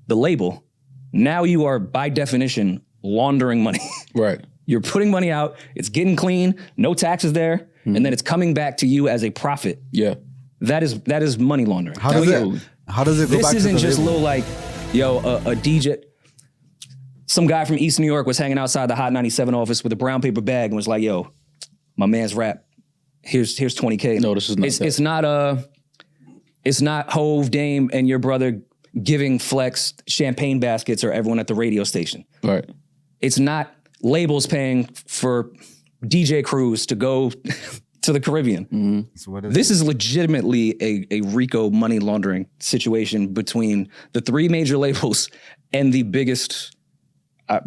the label, now you are by definition laundering money. Right. You're putting money out, it's getting clean, no taxes there, and then it's coming back to you as a profit. Yeah. That is money laundering. How does it go This back isn't to the just label? little like, yo, a DJ. Some guy from East New York was hanging outside the Hot 97 office with a brown paper bag and was like, yo, my man's rap. Here's $20K. No, this is not that. It's not Hove, Dame, and your brother giving Flex champagne baskets or everyone at the radio station. Right. It's not labels paying for DJ crews to go to the Caribbean. So what This is legitimately a RICO money laundering situation between the three major labels and the biggest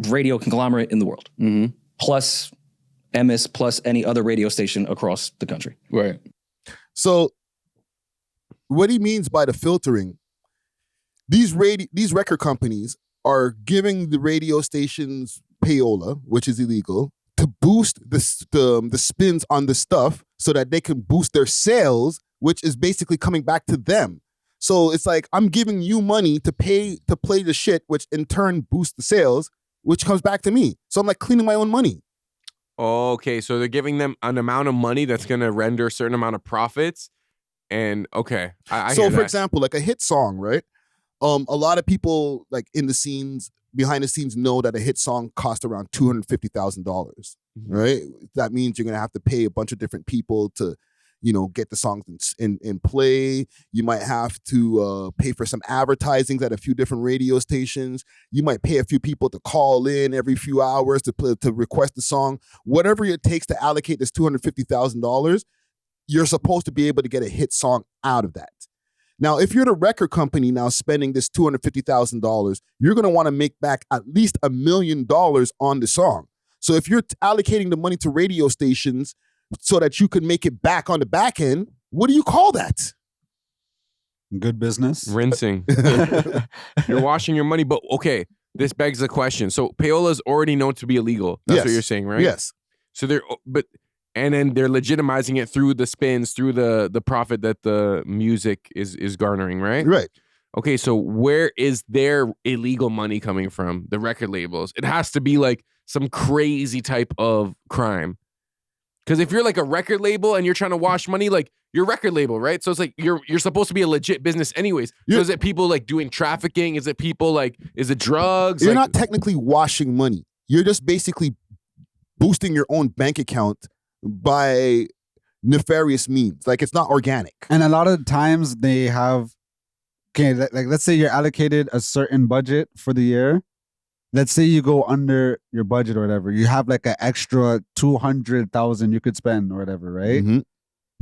radio conglomerate in the world, plus MS, plus any other radio station across the country. Right. So what he means by the filtering, these record companies are giving the radio stations payola, which is illegal, to boost the spins on the stuff so that they can boost their sales, which is basically coming back to them. So it's like, I'm giving you money to play the shit, which in turn boosts the sales, which comes back to me. So I'm like cleaning my own money. Okay, so they're giving them an amount of money that's going to render a certain amount of profits. And okay, I so hear for that. example, like a hit song, right? A lot of people like in the scenes, behind the scenes, know that a hit song costs around $250,000, right? That means you're gonna have to pay a bunch of different people to, get the songs in play. You might have to pay for some advertising at a few different radio stations. You might pay a few people to call in every few hours to request the song. Whatever it takes to allocate this $250,000, you're supposed to be able to get a hit song out of that. Now, if you're the record company now spending this $250,000, you're going to want to make back at least $1 million on the song. So if you're allocating the money to radio stations so that you can make it back on the back end, what do you call that? Good business. Rinsing. You're washing your money. But okay, this begs the question. So payola is already known to be illegal. That's what you're saying, right? Yes. So and then they're legitimizing it through the spins, through the profit that the music is garnering, right? Right. Okay, so where is their illegal money coming from? The record labels. It has to be like some crazy type of crime. Because if you're like a record label and you're trying to wash money, like you're a record label, right? So it's like you're supposed to be a legit business anyways. So is it people like doing trafficking? Is it people like, is it drugs? You're like, not technically washing money. You're just basically boosting your own bank account by nefarious means. Like, it's not organic. And a lot of times they have, okay, like let's say you're allocated a certain budget for the year. Let's say you go under your budget or whatever. You have like an extra 200,000 you could spend or whatever, right? Mm-hmm.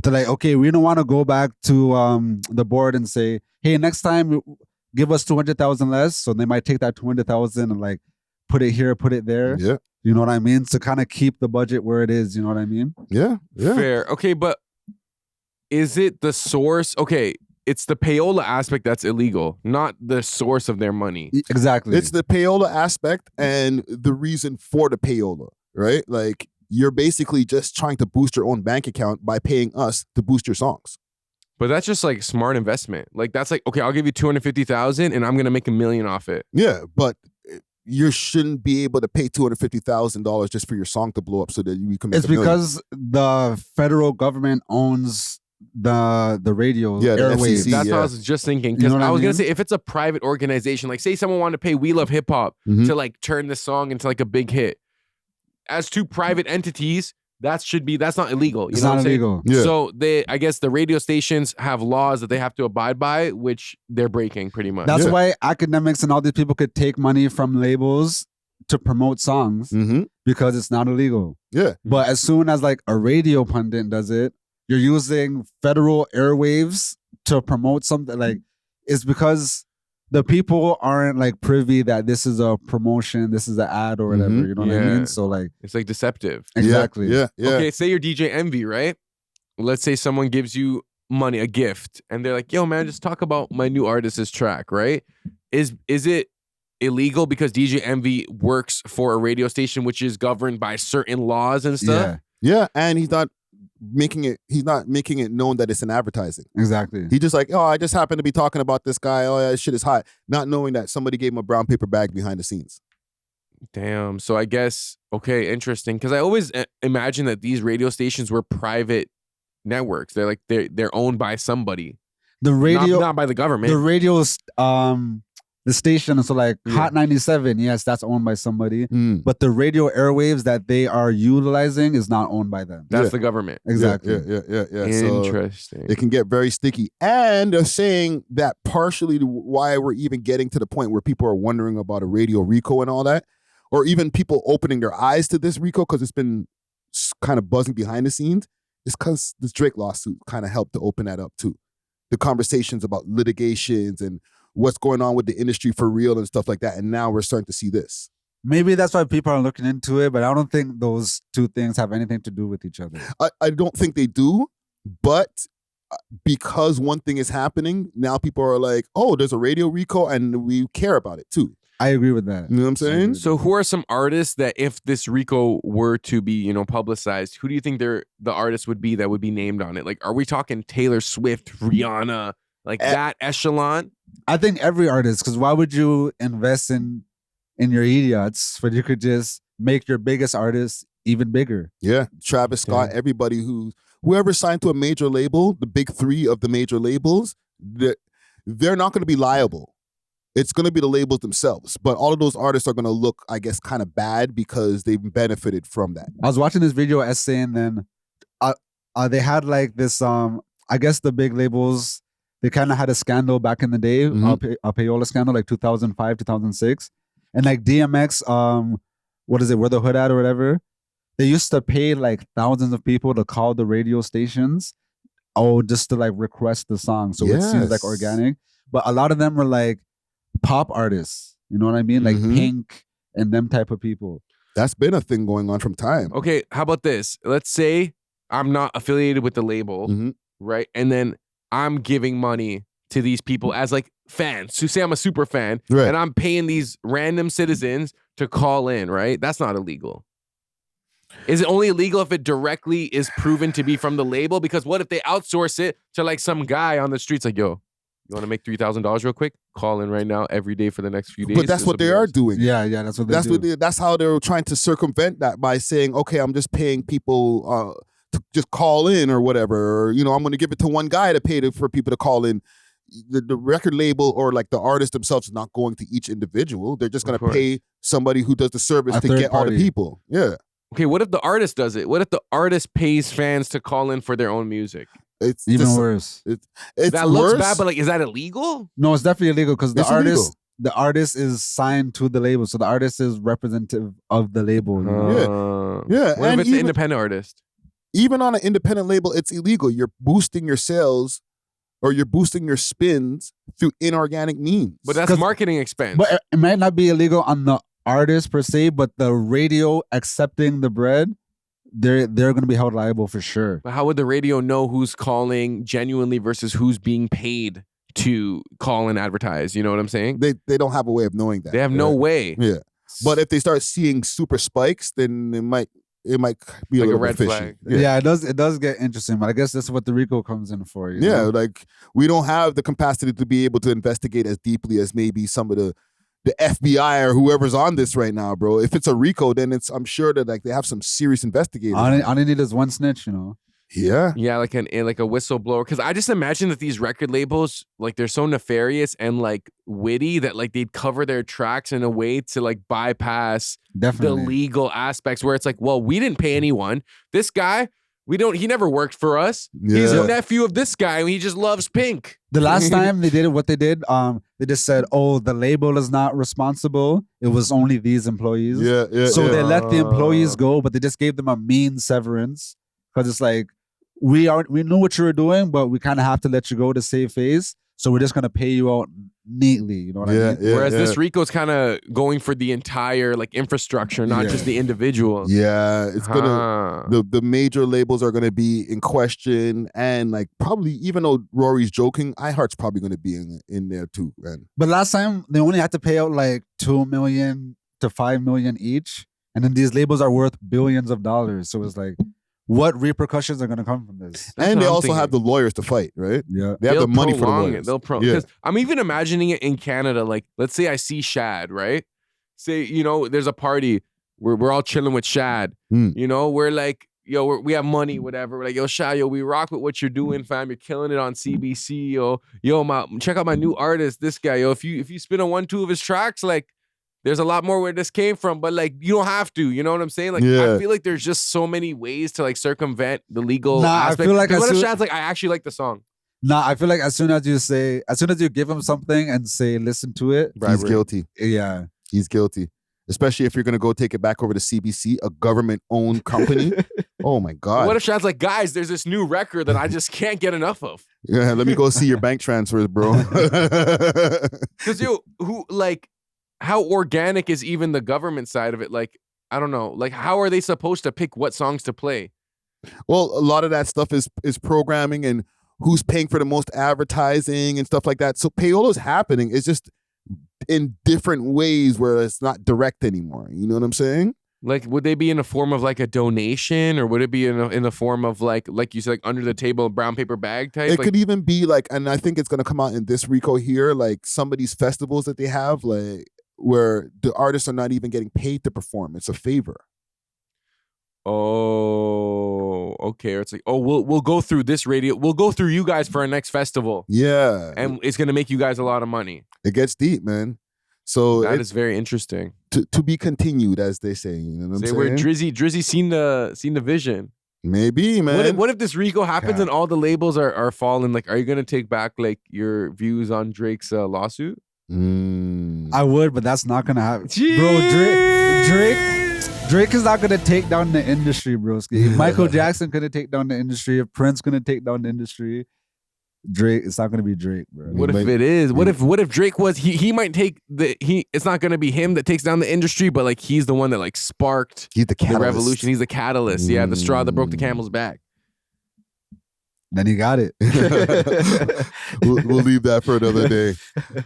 To like, okay, we don't want to go back to the board and say, hey, next time give us 200,000 less. So they might take that 200,000 and like put it here, put it there. Yeah. You know what I mean? To kind of keep the budget where it is. You know what I mean? Yeah. Yeah. Fair. Okay, but is it the source? Okay, it's the payola aspect that's illegal, not the source of their money. Exactly. It's the payola aspect and the reason for the payola, right? Like, you're basically just trying to boost your own bank account by paying us to boost your songs. But that's just like smart investment. Like, that's like, okay, I'll give you 250,000 and I'm gonna make $1 million off it. Yeah, but you shouldn't be able to pay $250,000 just for your song to blow up so that you can make It's $1 million. because the federal government owns the radio airwaves. FCC, That's what I was just thinking. Because You know what I was I gonna mean? say, if it's a private organization, like say someone wanted to pay We Love Hip Hop to like turn this song into like a big hit, as two private entities, that's not illegal. You It's know not what I'm saying? illegal. Yeah. So I guess the radio stations have laws that they have to abide by, which they're breaking pretty much. That's why academics and all these people could take money from labels to promote songs because it's not illegal. Yeah. But as soon as like a radio pundit does it, you're using federal airwaves to promote something. Like, it's because the people aren't like privy that this is a promotion, this is an ad or whatever. You know what I mean? So like, it's like deceptive. Exactly. Yeah. Okay, say you're DJ Envy, right? Let's say someone gives you money, a gift, and they're like, yo, man, just talk about my new artist's track, right? Is it illegal because DJ Envy works for a radio station which is governed by certain laws and stuff? Yeah, and he's not making it known that it's an advertising. Exactly. He just like, oh, I just happen to be talking about this guy. Oh, yeah, this shit is hot. Not knowing that somebody gave him a brown paper bag behind the scenes. Damn. So I guess, okay, interesting. Because I always imagine that these radio stations were private networks. They're like, they're owned by somebody. The radio, not by the government. The radio's the station, so like Hot 97, yes, that's owned by somebody. But the radio airwaves that they are utilizing is not owned by them. That's the government. Exactly. Yeah. Interesting. So it can get very sticky. And they're saying that partially why we're even getting to the point where people are wondering about a Radio RICO and all that, or even people opening their eyes to this RICO because it's been kind of buzzing behind the scenes, is because this Drake lawsuit kind of helped to open that up too. The conversations about litigations and what's going on with the industry for real and stuff like that. And now we're starting to see this. Maybe that's why people are looking into it, but I don't think those two things have anything to do with each other. I don't think they do, but because one thing is happening, now people are like, oh, there's a Radio RICO and we care about it too. I agree with that. You know what I'm saying? So who are some artists that if this RICO were to be, publicized, who do you think the artists would be that would be named on it? Like, are we talking Taylor Swift, Rihanna, like that echelon? I think every artist, because why would you invest in your idiots when you could just make your biggest artist even bigger? Yeah. Travis Scott, everybody whoever signed to a major label, the big three of the major labels, they're not going to be liable. It's going to be the labels themselves. But all of those artists are going to look, I guess, kind of bad because they've benefited from that. I was watching this video essay and then they had like this, I guess the big labels, they kind of had a scandal back in the day, a payola scandal, like 2005, 2006. And like DMX, what is it, Where the Hood At or whatever, they used to pay like thousands of people to call the radio stations, just to like request the song. So it seems like organic. But a lot of them were like pop artists, you know what I mean? Like Pink and them type of people. That's been a thing going on from time. Okay, how about this? Let's say I'm not affiliated with the label, right? And then I'm giving money to these people as like fans who say I'm a super fan, and I'm paying these random citizens to call in, right? That's not illegal. Is it only illegal if it directly is proven to be from the label? Because what if they outsource it to like some guy on the streets like, yo, You want to make $3,000 real quick? Call in right now every day for the next few days. But that's what they are doing. Yeah, that's what they do. That's how they're trying to circumvent that by saying, okay, I'm just paying people to just call in or whatever. Or, I'm going to give it to one guy to pay for people to call in. The record label or like the artist themselves is not going to each individual. They're just going to pay somebody who does the service to get all the people. Yeah. Okay, what if the artist does it? What if the artist pays fans to call in for their own music? It's even worse. It's that looks bad, but like, is that illegal? No, it's definitely illegal because the artist is signed to the label, so the artist is representative of the label. Yeah. What if it's an independent artist? Even on an independent label, it's illegal. You're boosting your sales or you're boosting your spins through inorganic means. But that's marketing expense. But it might not be illegal on the artist per se, but the radio accepting the bread, they're going to be held liable for sure. But how would the radio know who's calling genuinely versus who's being paid to call and advertise? You know what I'm saying? They don't have a way of knowing that. They have no way. Yeah. But if they start seeing super spikes, then it might be like a red flag. Yeah, it does get interesting, but I guess that's what the RICO comes in for. You know? Like we don't have the capacity to be able to investigate as deeply as maybe some of the FBI or whoever's on this right now, bro. If it's a RICO, then I'm sure that like they have some serious investigators. All they need is one snitch, Yeah. Yeah, like a whistleblower. Because I just imagine that these record labels, like they're so nefarious and like witty that like they'd cover their tracks in a way to like bypass the legal aspects where it's like, well, we didn't pay anyone. This guy, he never worked for us. Yeah. He's a nephew of this guy and he just loves Pink. The last time they did what they did, they just said, oh, the label is not responsible. It was only these employees. So they let the employees go, but they just gave them a mean severance. Because it's like, we knew what you were doing, but we kind of have to let you go to save face. So we're just going to pay you out neatly. You know what I mean? Whereas this RICO's kind of going for the entire like infrastructure, not just the individual. Yeah, it's gonna the major labels are gonna be in question, and like probably even though Rory's joking, iHeart's probably gonna be in there too, man. But last time they only had to pay out like $2 million to $5 million each, and then these labels are worth billions of dollars. So it's like, what repercussions are going to come from this? And they also have the lawyers to fight, right? Yeah. They have the money for the lawyers. Because I'm even imagining it in Canada. Like, let's say I see Shad, right? Say, there's a party. We're all chilling with Shad. We're like, yo, we have money, whatever. We're like, yo, Shad, we rock with what you're doing, fam. You're killing it on CBC, yo. Check out my new artist, this guy, yo. If you spin on 1-2 of his tracks, like, there's a lot more where this came from, but like you don't have to. You know what I'm saying? Like I feel like there's just so many ways to like circumvent the legal aspect. I feel like what if Shad's like, I actually like the song? I feel like as soon as you give him something and say, listen to it, he's guilty. Yeah, he's guilty. Especially if you're gonna go take it back over to CBC, a government-owned company. Oh my God! What if Shad's like, guys, there's this new record that I just can't get enough of. Yeah, let me go see your bank transfers, bro. Because how organic is even the government side of it? Like, I don't know. Like, how are they supposed to pick what songs to play? Well, a lot of that stuff is programming and who's paying for the most advertising and stuff like that. So payola is happening. It's just in different ways where it's not direct anymore. You know what I'm saying? Like, would they be in a form of like a donation, or would it be in the form of like you said, like under the table brown paper bag type? It could even be like, and I think it's gonna come out in this RICO here, like some of these festivals that they have, like, where the artists are not even getting paid to perform. It's a favor. Oh, okay. It's like, oh, we'll go through this radio. We'll go through you guys for our next festival. Yeah. And it's going to make you guys a lot of money. It gets deep, man. So that is very interesting. To be continued, as they say. You know what I'm saying? Where Drizzy seen the vision. Maybe, man. What if this RICO happens and all the labels are falling? Like, are you going to take back like your views on Drake's lawsuit? I would, but that's not gonna happen. Bro, Drake is not gonna take down the industry, bro. If Michael Jackson gonna take down the industry, if Prince gonna take down the industry, Drake, it's not gonna be Drake, bro. What if it is? What if Drake was he might take it's not gonna be him that takes down the industry, but like he's the one that like sparked the revolution. He's the catalyst. Yeah, the straw that broke the camel's back. Then he got it. we'll leave that for another day.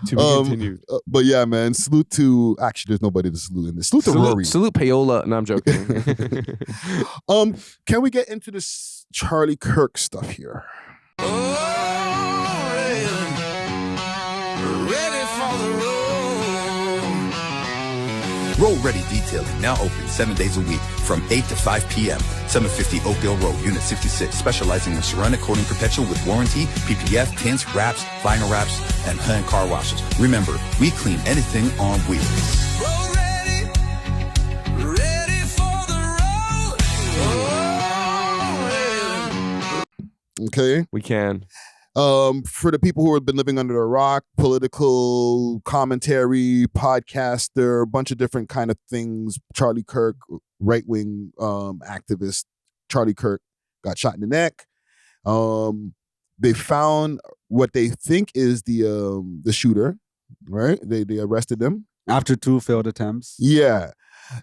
To be continued. But yeah, man, salute to... Actually, there's nobody to salute in this. Salute to Rory. Salute payola. No, I'm joking. Can we get into this Charlie Kirk stuff here? Roll Ready Detailing, now open 7 days a week from 8 to 5 p.m. 750 Oakdale Road, Unit 66, specializing in ceramic coating perpetual with warranty, PPF, tints, wraps, vinyl wraps, and hand car washes. Remember, we clean anything on wheels. Okay. We can. For the people who have been living under a rock, political commentary, podcaster, a bunch of different kind of things. Charlie Kirk, right-wing activist, Charlie Kirk got shot in the neck. They found what they think is the shooter, right? They arrested him. After 2 failed attempts. Yeah.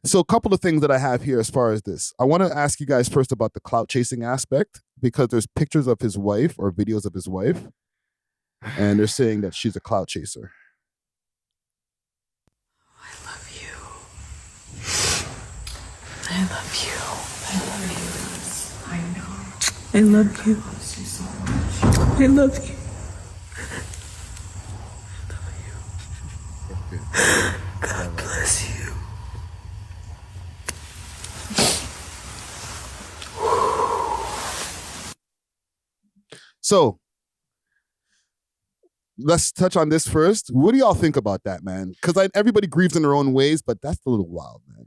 So a couple of things that I have here as far as this. I want to ask you guys first about the clout chasing aspect, because there's pictures of his wife or videos of his wife, and they're saying that she's a clout chaser. I love you. I love you. I love you. I know. I love you. I love you. God bless you. So let's touch on this first. What do y'all think about that, man? Because everybody grieves in their own ways, but that's a little wild, man.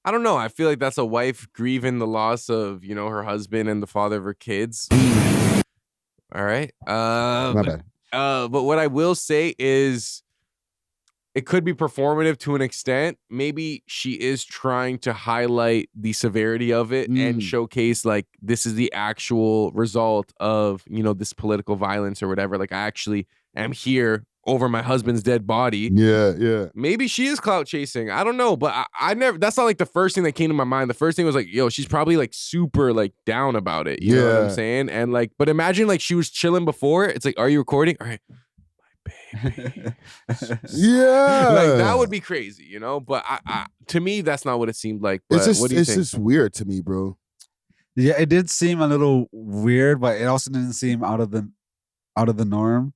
I don't know. I feel like that's a wife grieving the loss of, you know, her husband and the father of her kids. All right. My bad. But what I will say is it could be performative to an extent. Maybe she is trying to highlight the severity of it and showcase, like, this is the actual result of, you know, this political violence or whatever. Like, I actually am here over my husband's dead body. Yeah. Maybe she is clout chasing. I don't know, but I never, that's not like the first thing that came to my mind. The first thing was like, yo, she's probably like super like down about it. You know what I'm saying? And like, but imagine like she was chilling before. It's like, are you recording? All right. Yeah, like that would be crazy, you know. But I to me, that's not what it seemed like. But it's what do you think? just weird to me, bro. Yeah, it did seem a little weird, but it also didn't seem out of the norm.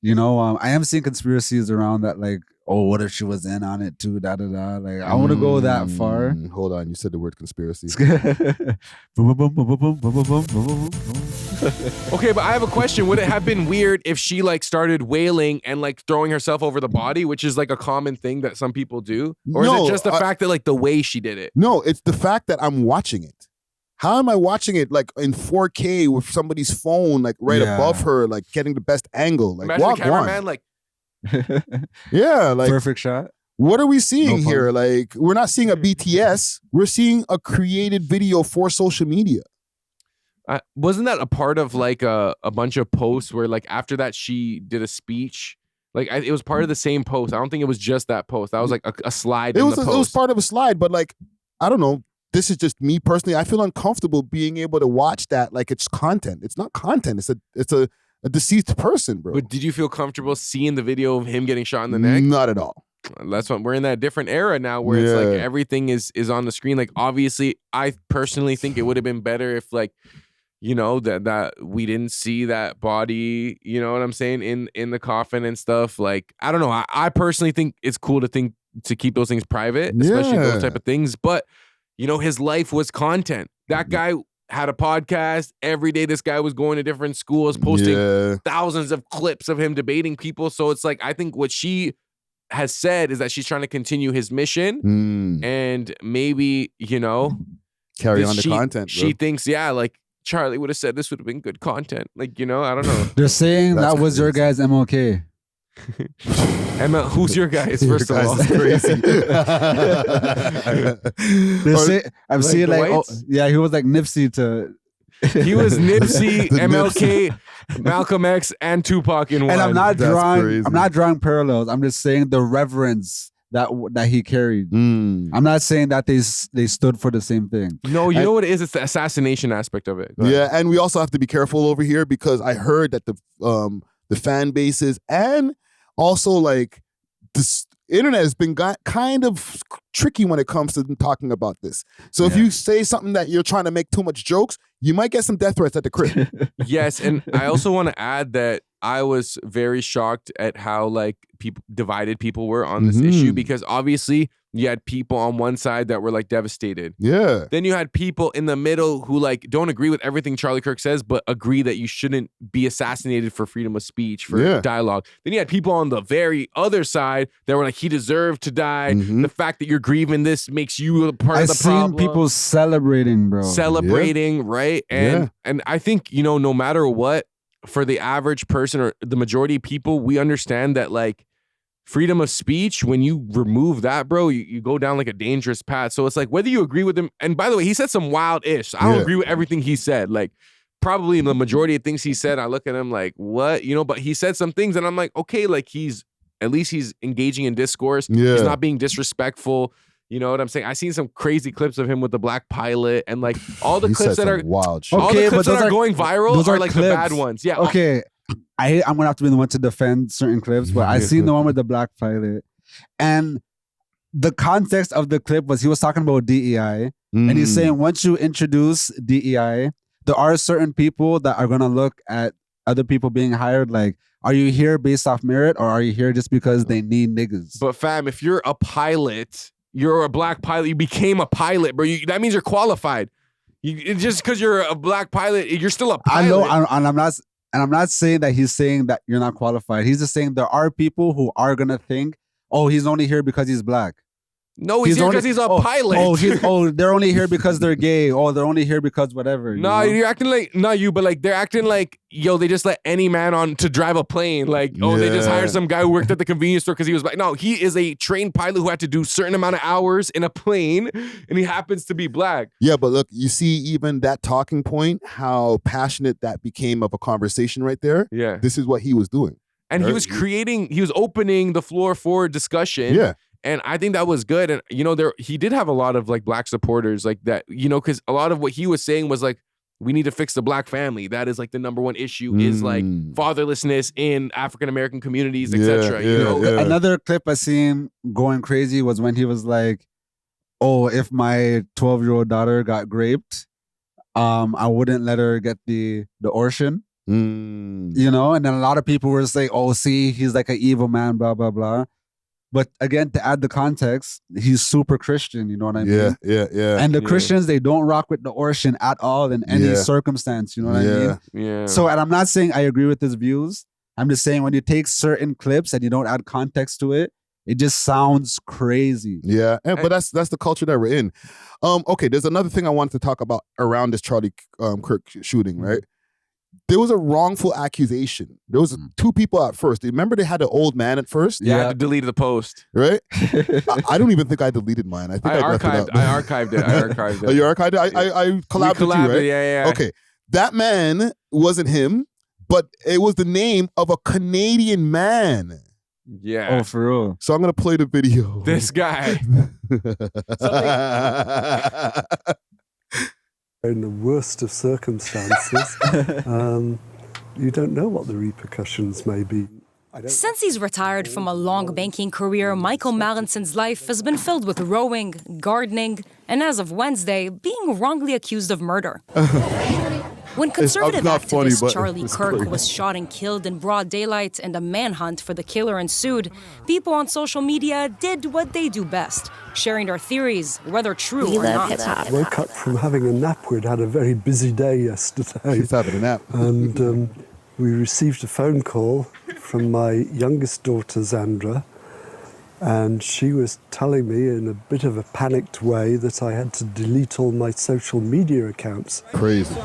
You know, I am seeing conspiracies around that, like, oh, what if she was in on it too? Da da da. Like, I want to go that far. Hold on, you said the word conspiracy. Okay, but I have a question. Would it have been weird if she like started wailing and like throwing herself over the body, which is like a common thing that some people do? Or is it just the fact that like the way she did it? No, it's the fact that I'm watching it. How am I watching it like in 4K with somebody's phone like right above her, like getting the best angle? Like, imagine the cameraman like yeah, like perfect shot. What are we seeing here? Like, we're not seeing a BTS. We're seeing a created video for social media. Wasn't that a part of like a bunch of posts where like after that she did a speech? Like it was part of the same post. I don't think it was just that post. That was like a slide. It was part of a slide, but like, I don't know. This is just me personally. I feel uncomfortable being able to watch that like it's content. It's not content. It's a deceased person, bro. But did you feel comfortable seeing the video of him getting shot in the neck? Not at all. That's what we're in that different era now where it's like everything is on the screen. Like obviously, I personally think it would have been better if like, you know, that we didn't see that body, you know what I'm saying, in the coffin and stuff. Like, I don't know. I personally think it's cool to keep those things private, especially those type of things. But, you know, his life was content. That guy had a podcast. Every day this guy was going to different schools, posting thousands of clips of him debating people. So it's like, I think what she has said is that she's trying to continue his mission and maybe, you know, carry on the content. Bro. She thinks, like, Charlie would have said this would have been good content. Like, you know, I don't know. They're saying that was your guy's MLK. Who's your guys? First of all, crazy. I'm seeing like, he was like Nipsey to. He was Nipsey, MLK, Malcolm X, and Tupac in one. And I'm not drawing parallels. I'm just saying the reverence that he carried. I'm not saying that they stood for the same thing. No, you know what it is? It's the assassination aspect of it. Yeah, and we also have to be careful over here because I heard that the fan bases and also like this internet has been kind of tricky when it comes to talking about this. So if you say something that you're trying to make too much jokes, you might get some death threats at the crib. Yes, and I also want to add that I was very shocked at how like divided people were on this issue because obviously You had people on one side that were like devastated. Yeah. Then you had people in the middle who like don't agree with everything Charlie Kirk says, but agree that you shouldn't be assassinated for freedom of speech, for dialogue. Then you had people on the very other side that were like, he deserved to die. The fact that you're grieving this makes you a part of the problem. I've seen people celebrating, bro. Celebrating, right? And I think, you know, no matter what, for the average person or the majority of people, we understand that like freedom of speech, when you remove that, bro, you go down like a dangerous path. So it's like, whether you agree with him, and by the way, he said some wild ish. I don't agree with everything he said. Like, probably the majority of things he said, I look at him like, what? You know, but he said some things and I'm like, okay, like at least he's engaging in discourse. He's not being disrespectful. You know what I'm saying? I seen some crazy clips of him with the black pilot and like all the clips that are wild shit. All the clips that are going viral are like the bad ones. Yeah. Okay. I'm gonna have to be the one to defend certain clips, but I seen the one with the black pilot, and the context of the clip was he was talking about DEI, and he's saying once you introduce DEI, there are certain people that are gonna look at other people being hired like, are you here based off merit or are you here just because they need niggas? But fam, if you're a pilot, you're a black pilot, you became a pilot, bro. That means you're qualified. Just because you're a black pilot, you're still a pilot. I know, and I'm not saying that he's saying that you're not qualified. He's just saying there are people who are gonna think, oh, he's only here because he's black. No, he's here because he's a pilot. They're only here because they're gay. Oh, they're only here because whatever. You're acting like, but like they're acting like, yo, they just let any man on to drive a plane. Like, they just hired some guy who worked at the convenience store because he was black. No, he is a trained pilot who had to do a certain amount of hours in a plane, and he happens to be black. Yeah, but look, you see even that talking point, how passionate that became of a conversation right there. Yeah. This is what he was doing. And he was opening the floor for discussion. Yeah. And I think that was good. And, you know, he did have a lot of like black supporters like that, you know, because a lot of what he was saying was like, we need to fix the black family. That is like the number one issue is like fatherlessness in African-American communities, etc. You know? Another clip I seen going crazy was when he was like, oh, if my 12-year-old daughter got raped, I wouldn't let her get the abortion. You know, and then a lot of people were saying, oh, see, he's like an evil man, blah, blah, blah. But again, to add the context, he's super Christian, you know what I mean? Yeah. And the Christians, they don't rock with the abortion at all in any circumstance, you know what I mean? Yeah. So, and I'm not saying I agree with his views. I'm just saying when you take certain clips and you don't add context to it, it just sounds crazy. Yeah, but that's the culture that we're in. Okay, there's another thing I wanted to talk about around this Charlie Kirk shooting, right? There was a wrongful accusation. There was two people at first. Remember they had an old man at first? Yeah, I had to delete the post. Right? I don't even think I deleted mine. I think I archived it. I archived it. Oh, you archived it? I collabed with you, right? Yeah. Okay. That man wasn't him, but it was the name of a Canadian man. Yeah. Oh, for real. So I'm going to play the video. This guy. In the worst of circumstances, you don't know what the repercussions may be. Since he's retired from a long banking career, Michael Mallinson's life has been filled with rowing, gardening, and as of Wednesday, being wrongly accused of murder. When conservative activist Charlie Kirk was shot and killed in broad daylight and a manhunt for the killer ensued, people on social media did what they do best, sharing their theories, whether true or not. I woke up from having a nap. We'd had a very busy day yesterday. She's having a nap. And we received a phone call from my youngest daughter, Zandra, and she was telling me in a bit of a panicked way that I had to delete all my social media accounts. Crazy.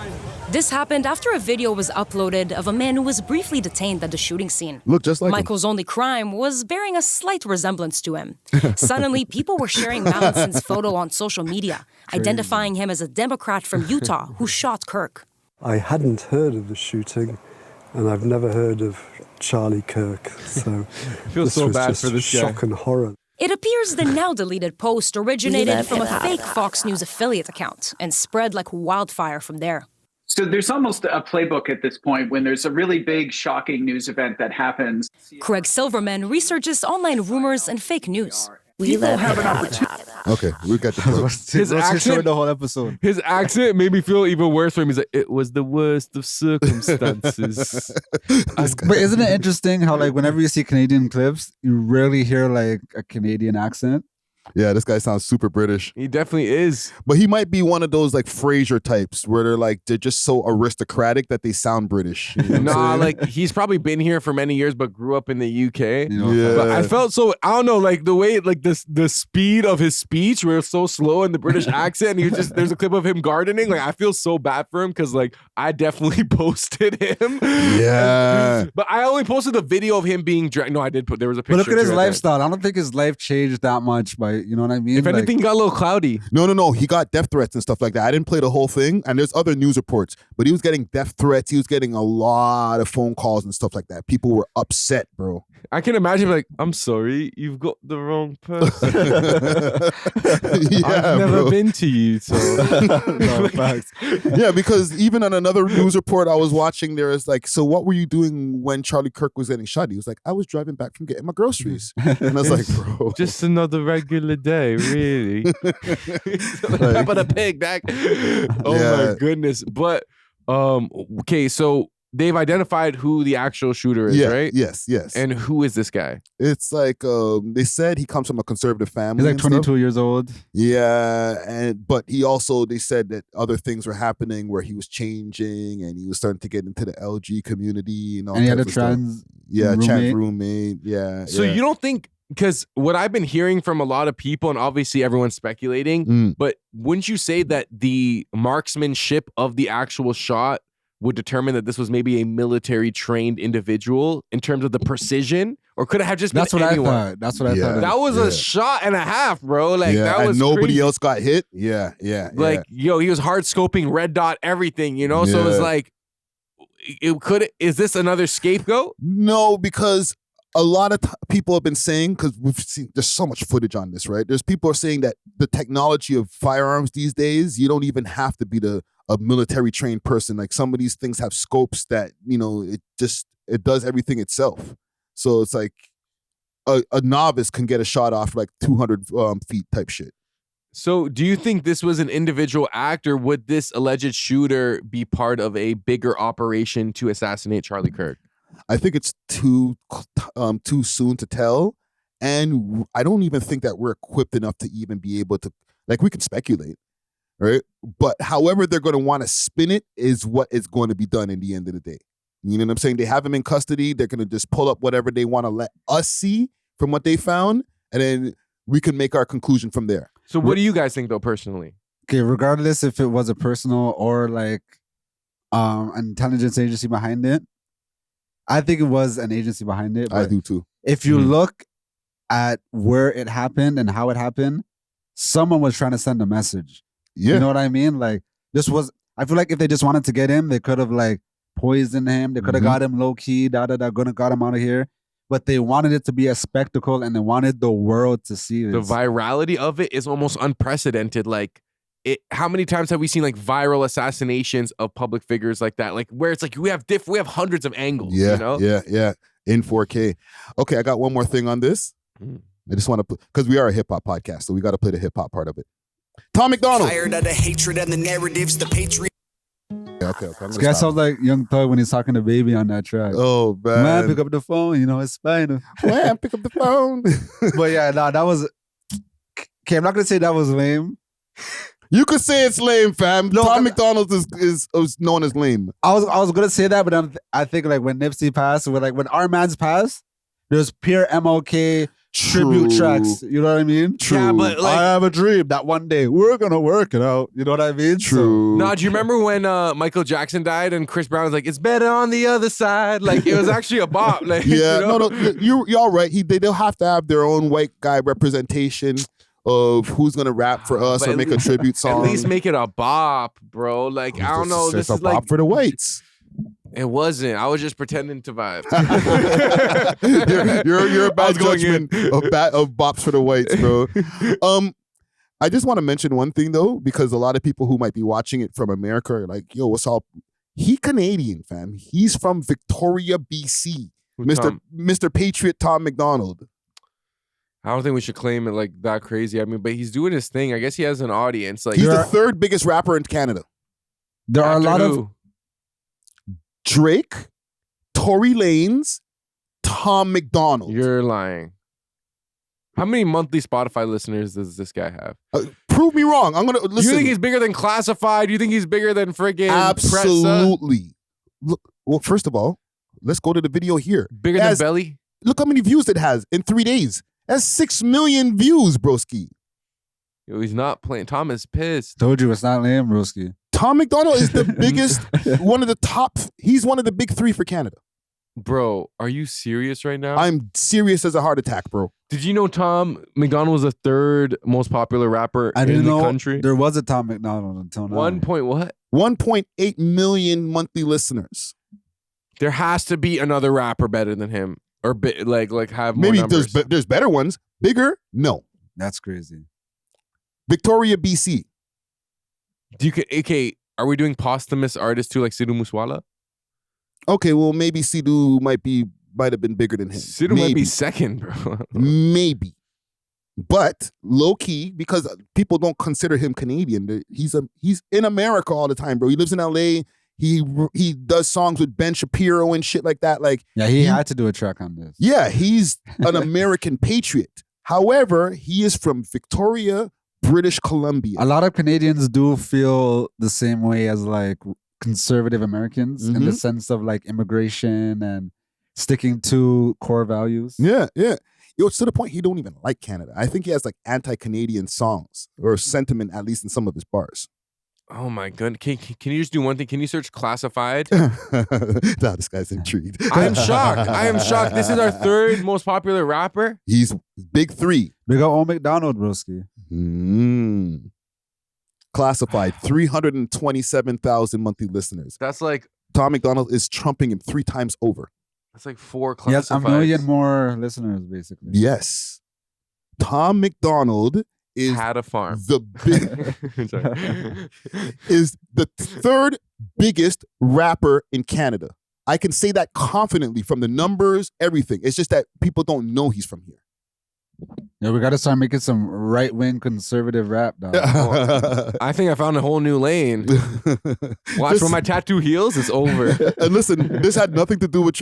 This happened after a video was uploaded of a man who was briefly detained at the shooting scene. Look just like Michael's only crime was bearing a slight resemblance to him. Suddenly, people were sharing Mallinson's photo on social media, identifying him as a Democrat from Utah who shot Kirk. I hadn't heard of the shooting, and I've never heard of Charlie Kirk, so feels so bad for this shock guy. And horror. It appears the now-deleted post originated from a fake Fox News affiliate account and spread like wildfire from there. So there's almost a playbook at this point when there's a really big, shocking news event that happens. Craig Silverman researches online rumors and fake news. People have an opportunity. Okay, we got the clip. His accent, the whole episode. His accent made me feel even worse for him. He's like, it was the worst of circumstances. But isn't it interesting how, like, whenever you see Canadian clips, you rarely hear like a Canadian accent? Yeah, this guy sounds super British. He definitely is. But he might be one of those like Frasier types where they're just so aristocratic that they sound British. You know what I'm Nah, saying? like he's probably been here for many years, but grew up in the UK. Yeah. But I felt so, I don't know, like the way, like the speed of his speech where it's so slow in the British accent. And there's a clip of him gardening. Like I feel so bad for him because like I definitely posted him. Yeah. But I only posted the video of him being dragged. No, I did put, there was a picture. But look at his too, I think. lifestyle. I don't think his life changed that much by, you know what I mean? If anything, got a little cloudy. No. He got death threats and stuff like that. I didn't play the whole thing, and there's other news reports, but he was getting death threats. He was getting a lot of phone calls and stuff like that. People were upset, bro. I can imagine like, I'm sorry, you've got the wrong person. I've never been to you, so. No, facts. Yeah, because even on another news report I was watching, there was like, so what were you doing when Charlie Kirk was getting shot? He was like, I was driving back from getting my groceries. And I was like, bro. Just another regular day, really. But a pig, that. Oh my goodness. But okay, so they've identified who the actual shooter is, right? Yes. And who is this guy? It's like they said he comes from a conservative family. He's like 22 years old. Yeah, but they said that other things were happening where he was changing and he was starting to get into the LG community and all. And he had a types of stuff. trans trans roommate. Yeah. So you don't think, because what I've been hearing from a lot of people, and obviously everyone's speculating, but wouldn't you say that the marksmanship of the actual shot would determine that this was maybe a military trained individual in terms of the precision, or could it have just been anyone? That's what I thought. That was a shot and a half, bro. Like that was and nobody crazy. else got hit. Yeah. Like yo, he was hard scoping, red dot, everything. You know, so it was like, is this another scapegoat? No, because a lot of people have been saying, because we've seen there's so much footage on this, right? There's people are saying that the technology of firearms these days, you don't even have to be a military trained person. Like some of these things have scopes that, you know, it does everything itself. So it's like a novice can get a shot off like 200 feet type shit. So do you think this was an individual act, or would this alleged shooter be part of a bigger operation to assassinate Charlie Kirk? I think it's too soon to tell, and I don't even think that we're equipped enough to even be able to, like, we can speculate, right? But however they're going to want to spin it is what is going to be done in the end of the day. You know what I'm saying? They have him in custody. They're going to just pull up whatever they want to let us see from what they found, and then we can make our conclusion from there. So what do you guys think, though, personally? Okay, regardless if it was a personal or like an intelligence agency behind it, I think it was an agency behind it. I do too. If you look at where it happened and how it happened, someone was trying to send a message. Yeah. You know what I mean? Like, I feel like if they just wanted to get him, they could have like poisoned him. They could have got him low key, got him out of here. But they wanted it to be a spectacle, and they wanted the world to see this. The virality of it is almost unprecedented. Like, how many times have we seen like viral assassinations of public figures like that? Like where it's like we have hundreds of angles. Yeah, you know? yeah, in 4K. Okay, I got one more thing on this. I just want to put, because we are a hip hop podcast, so we got to play the hip hop part of it. Tom MacDonald. Tired of the hatred and the narratives, the patriot. Okay. This guy sounds like Young Thug when he's talking to Baby on that track. Oh, man. Man, pick up the phone. You know, it's fine. Man, pick up the phone. But yeah, that was... Okay, I'm not going to say that was lame. You could say it's lame, fam. No, Tom MacDonald is known as lame. I was going to say that, but I think like when Nipsey passed, when our man's passed, there's pure MLK tribute tracks. You know what I mean? True. Yeah, but like, I have a dream that one day we're gonna work it out. You know what I mean? True. No, do you remember when Michael Jackson died and Chris Brown was like, "It's better on the other side"? Like it was actually a bop. Like, yeah, you know? no, you're all right. They'll have to have their own white guy representation of who's gonna rap for us or make a tribute song. At least make it a bop, bro. Like I don't know. It's This a is bop like for the whites. It wasn't. I was just pretending to vibe. you're a bad judgment of bops for the whites, bro. I just want to mention one thing though, because a lot of people who might be watching it from America are like, "Yo, what's up?" He Canadian, fam. He's from Victoria, BC. Mr. Patriot Tom MacDonald. I don't think we should claim it like that crazy. I mean, but he's doing his thing. I guess he has an audience. Like he's the third biggest rapper in Canada. There are a lot of Drake, Tory Lanez, Tom MacDonald. You're lying. How many monthly Spotify listeners does this guy have? Prove me wrong. I'm gonna listen. You think he's bigger than Classified? You think he's bigger than friggin' Absolutely. Look, well, first of all, let's go to the video here. Bigger than Belly? Look how many views it has in 3 days. That's 6 million views, broski. Yo, he's not playing. Tom is pissed. Told you it's not lame, broski. Tom MacDonald is the biggest, one of the top. He's one of the big 3 for Canada. Bro, are you serious right now? I'm serious as a heart attack, bro. Did you know Tom MacDonald was the 3rd most popular rapper I didn't in the know country? there was a Tom MacDonald until now. 1 point what? 1.8 million monthly listeners. There has to be another rapper better than him, or like have more Maybe numbers. there's better ones. Bigger? No. That's crazy. Victoria, BC. Okay, are we doing posthumous artists too, like Sidhu Moosewala? Okay, well maybe Sidhu might have been bigger than him. Sidhu might be second, bro. Maybe. But low key, because people don't consider him Canadian. He's in America all the time, bro. He lives in LA. He does songs with Ben Shapiro and shit like that. Like, yeah, he had to do a track on this. Yeah, he's an American patriot. However, he is from Victoria, British Columbia. A lot of Canadians do feel the same way as like conservative Americans in the sense of like immigration and sticking to core values. Yeah. Yo, it's to the point he don't even like Canada. I think he has like anti-Canadian songs or sentiment, at least in some of his bars. Oh my goodness. Can you just do one thing? Can you search Classified? Nah, this guy's intrigued. I'm shocked. I am shocked. This is our 3rd most popular rapper. He's big 3. Big old MacDonald, broski. Classified, 327,000 monthly listeners. That's like Tom MacDonald is trumping him 3 times over. That's like 4 He has Classifieds. 1 million more listeners, basically. Yes. Tom MacDonald had a farm. Is the 3rd biggest rapper in Canada. I can say that confidently from the numbers, everything. It's just that people don't know he's from here. Yeah, we got to start making some right-wing conservative rap, dog. I think I found a whole new lane. Watch when my tattoo heals, it's over. And listen, this had nothing to do with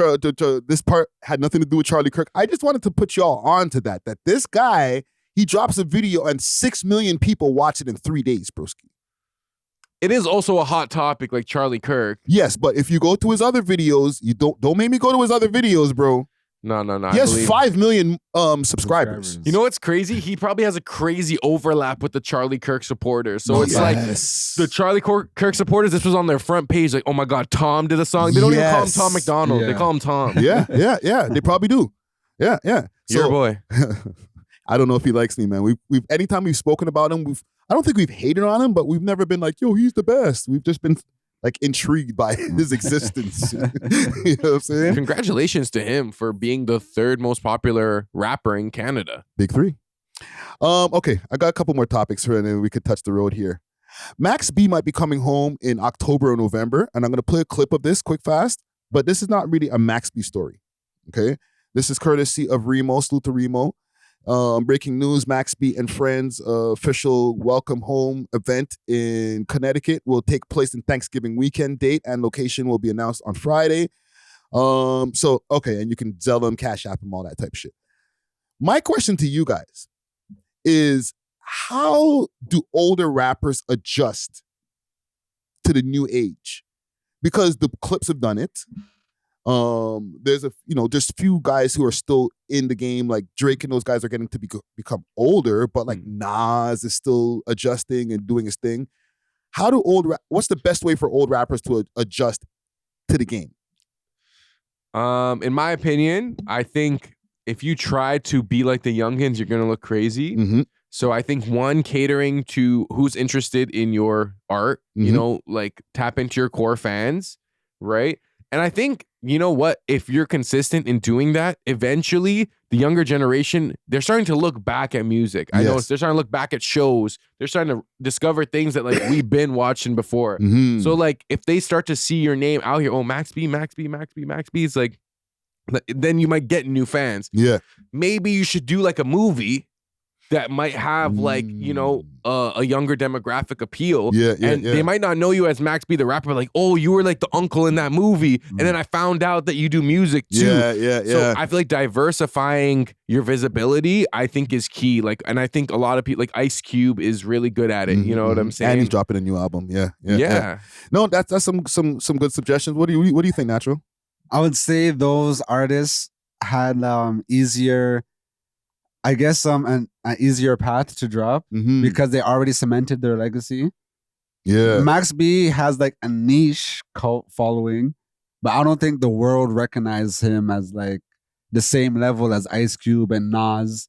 this part had nothing to do with Charlie Kirk. I just wanted to put y'all on to that this guy, he drops a video and 6 million people watch it in 3 days, broski. It is also a hot topic like Charlie Kirk. Yes, but if you go to his other videos, you don't make me go to his other videos, bro. No. He has 5 million subscribers. You know what's crazy? He probably has a crazy overlap with the Charlie Kirk supporters. So it's like the Charlie Kirk supporters, this was on their front page. Like, oh my God, Tom did a song. They don't even call him Tom MacDonald. Yeah. They call him Tom. Yeah. They probably do. Yeah. Your boy. I don't know if he likes me, man. We've anytime we've spoken about him, I don't think we've hated on him, but we've never been like, yo, he's the best. We've just been like intrigued by his existence. You know what I'm saying? Congratulations to him for being the 3rd most popular rapper in Canada. Big 3. Okay, I got a couple more topics here and then we could touch the road here. Max B might be coming home in October or November, and I'm going to play a clip of this quick fast, but this is not really a Max B story, okay? This is courtesy of Remo, salute to Remo. Breaking news, Max B and Friends official welcome home event in Connecticut will take place in Thanksgiving weekend. Date and location will be announced on Friday. So, okay, and you can Zelle them, Cash App them, all that type of shit. My question to you guys is, how do older rappers adjust to the new age? Because the clips have done it. There's few guys who are still in the game, like Drake and those guys are getting to become older, but like Nas is still adjusting and doing his thing. How do what's the best way for old rappers to adjust to the game? In my opinion, I think if you try to be like the youngins, you're gonna look crazy. Mm-hmm. So I think one, catering to who's interested in your art, you know, like tap into your core fans, right? And I think, you know what, if you're consistent in doing that, eventually the younger generation, they're starting to look back at music. I know they're starting to look back at shows. They're starting to discover things that like we've been watching before. Mm-hmm. So like if they start to see your name out here, oh, Max B, it's like, then you might get new fans. Yeah. Maybe you should do like a movie that might have like, you know, a younger demographic appeal. Yeah, and they might not know you as Max B the rapper, but like, oh, you were like the uncle in that movie. And then I found out that you do music too. So I feel like diversifying your visibility, I think is key. Like, and I think a lot of people, like Ice Cube is really good at it. You know what I'm saying? And he's dropping a new album. Yeah. No, that's some good suggestions. What do you think, Natural? I would say those artists had easier, I guess, an easier path to drop because they already cemented their legacy. Yeah. Max B has like a niche cult following, but I don't think the world recognizes him as like the same level as Ice Cube and Nas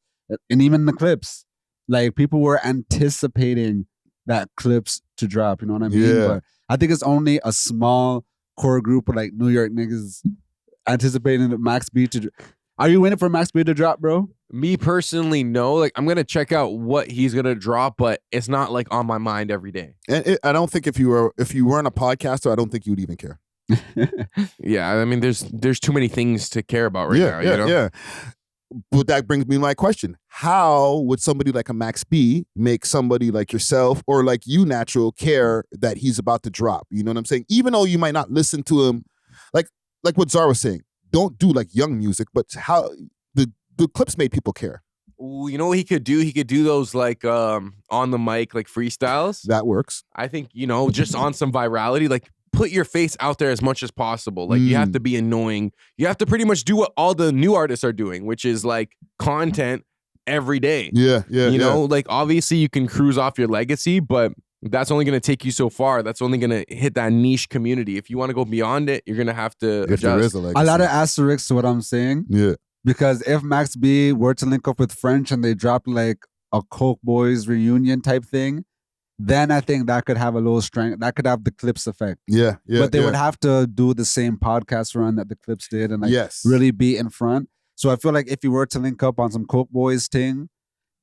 and even the Clips. Like people were anticipating that Clips to drop, you know what I mean? Yeah. But I think it's only a small core group of like New York niggas anticipating that Max B to Are you waiting for Max B to drop, bro? Me personally, no. Like, I'm gonna check out what he's gonna drop, but it's not like on my mind every day. And I don't think if you weren't a podcaster, I don't would even care. Yeah, I mean, there's too many things to care about right now. You know? Yeah. But that brings me to my question: how would somebody like a Max B make somebody like yourself or like you, Natural, care that he's about to drop? You know what I'm saying? Even though you might not listen to him, like what Zara was saying, don't do like young music, but how the Clips made people care. Ooh, you know what he could do? He could do those like on the mic, like freestyles. That works. I think, you know, just on some virality, like put your face out there as much as possible. Like you have to be annoying. You have to pretty much do what all the new artists are doing, which is like content every day. Yeah. You know, like obviously you can cruise off your legacy, but that's only going to take you so far. That's only going to hit that niche community. If you want to go beyond it, you're going to have to adjust. There is a legacy. A lot of asterisks to what I'm saying. Yeah. Because if Max B were to link up with French and they dropped like a Coke Boys reunion type thing, then I think that could have a little strength. That could have the Clips effect. Yeah. But they would have to do the same podcast run that the Clips did and like really be in front. So I feel like if you were to link up on some Coke Boys thing,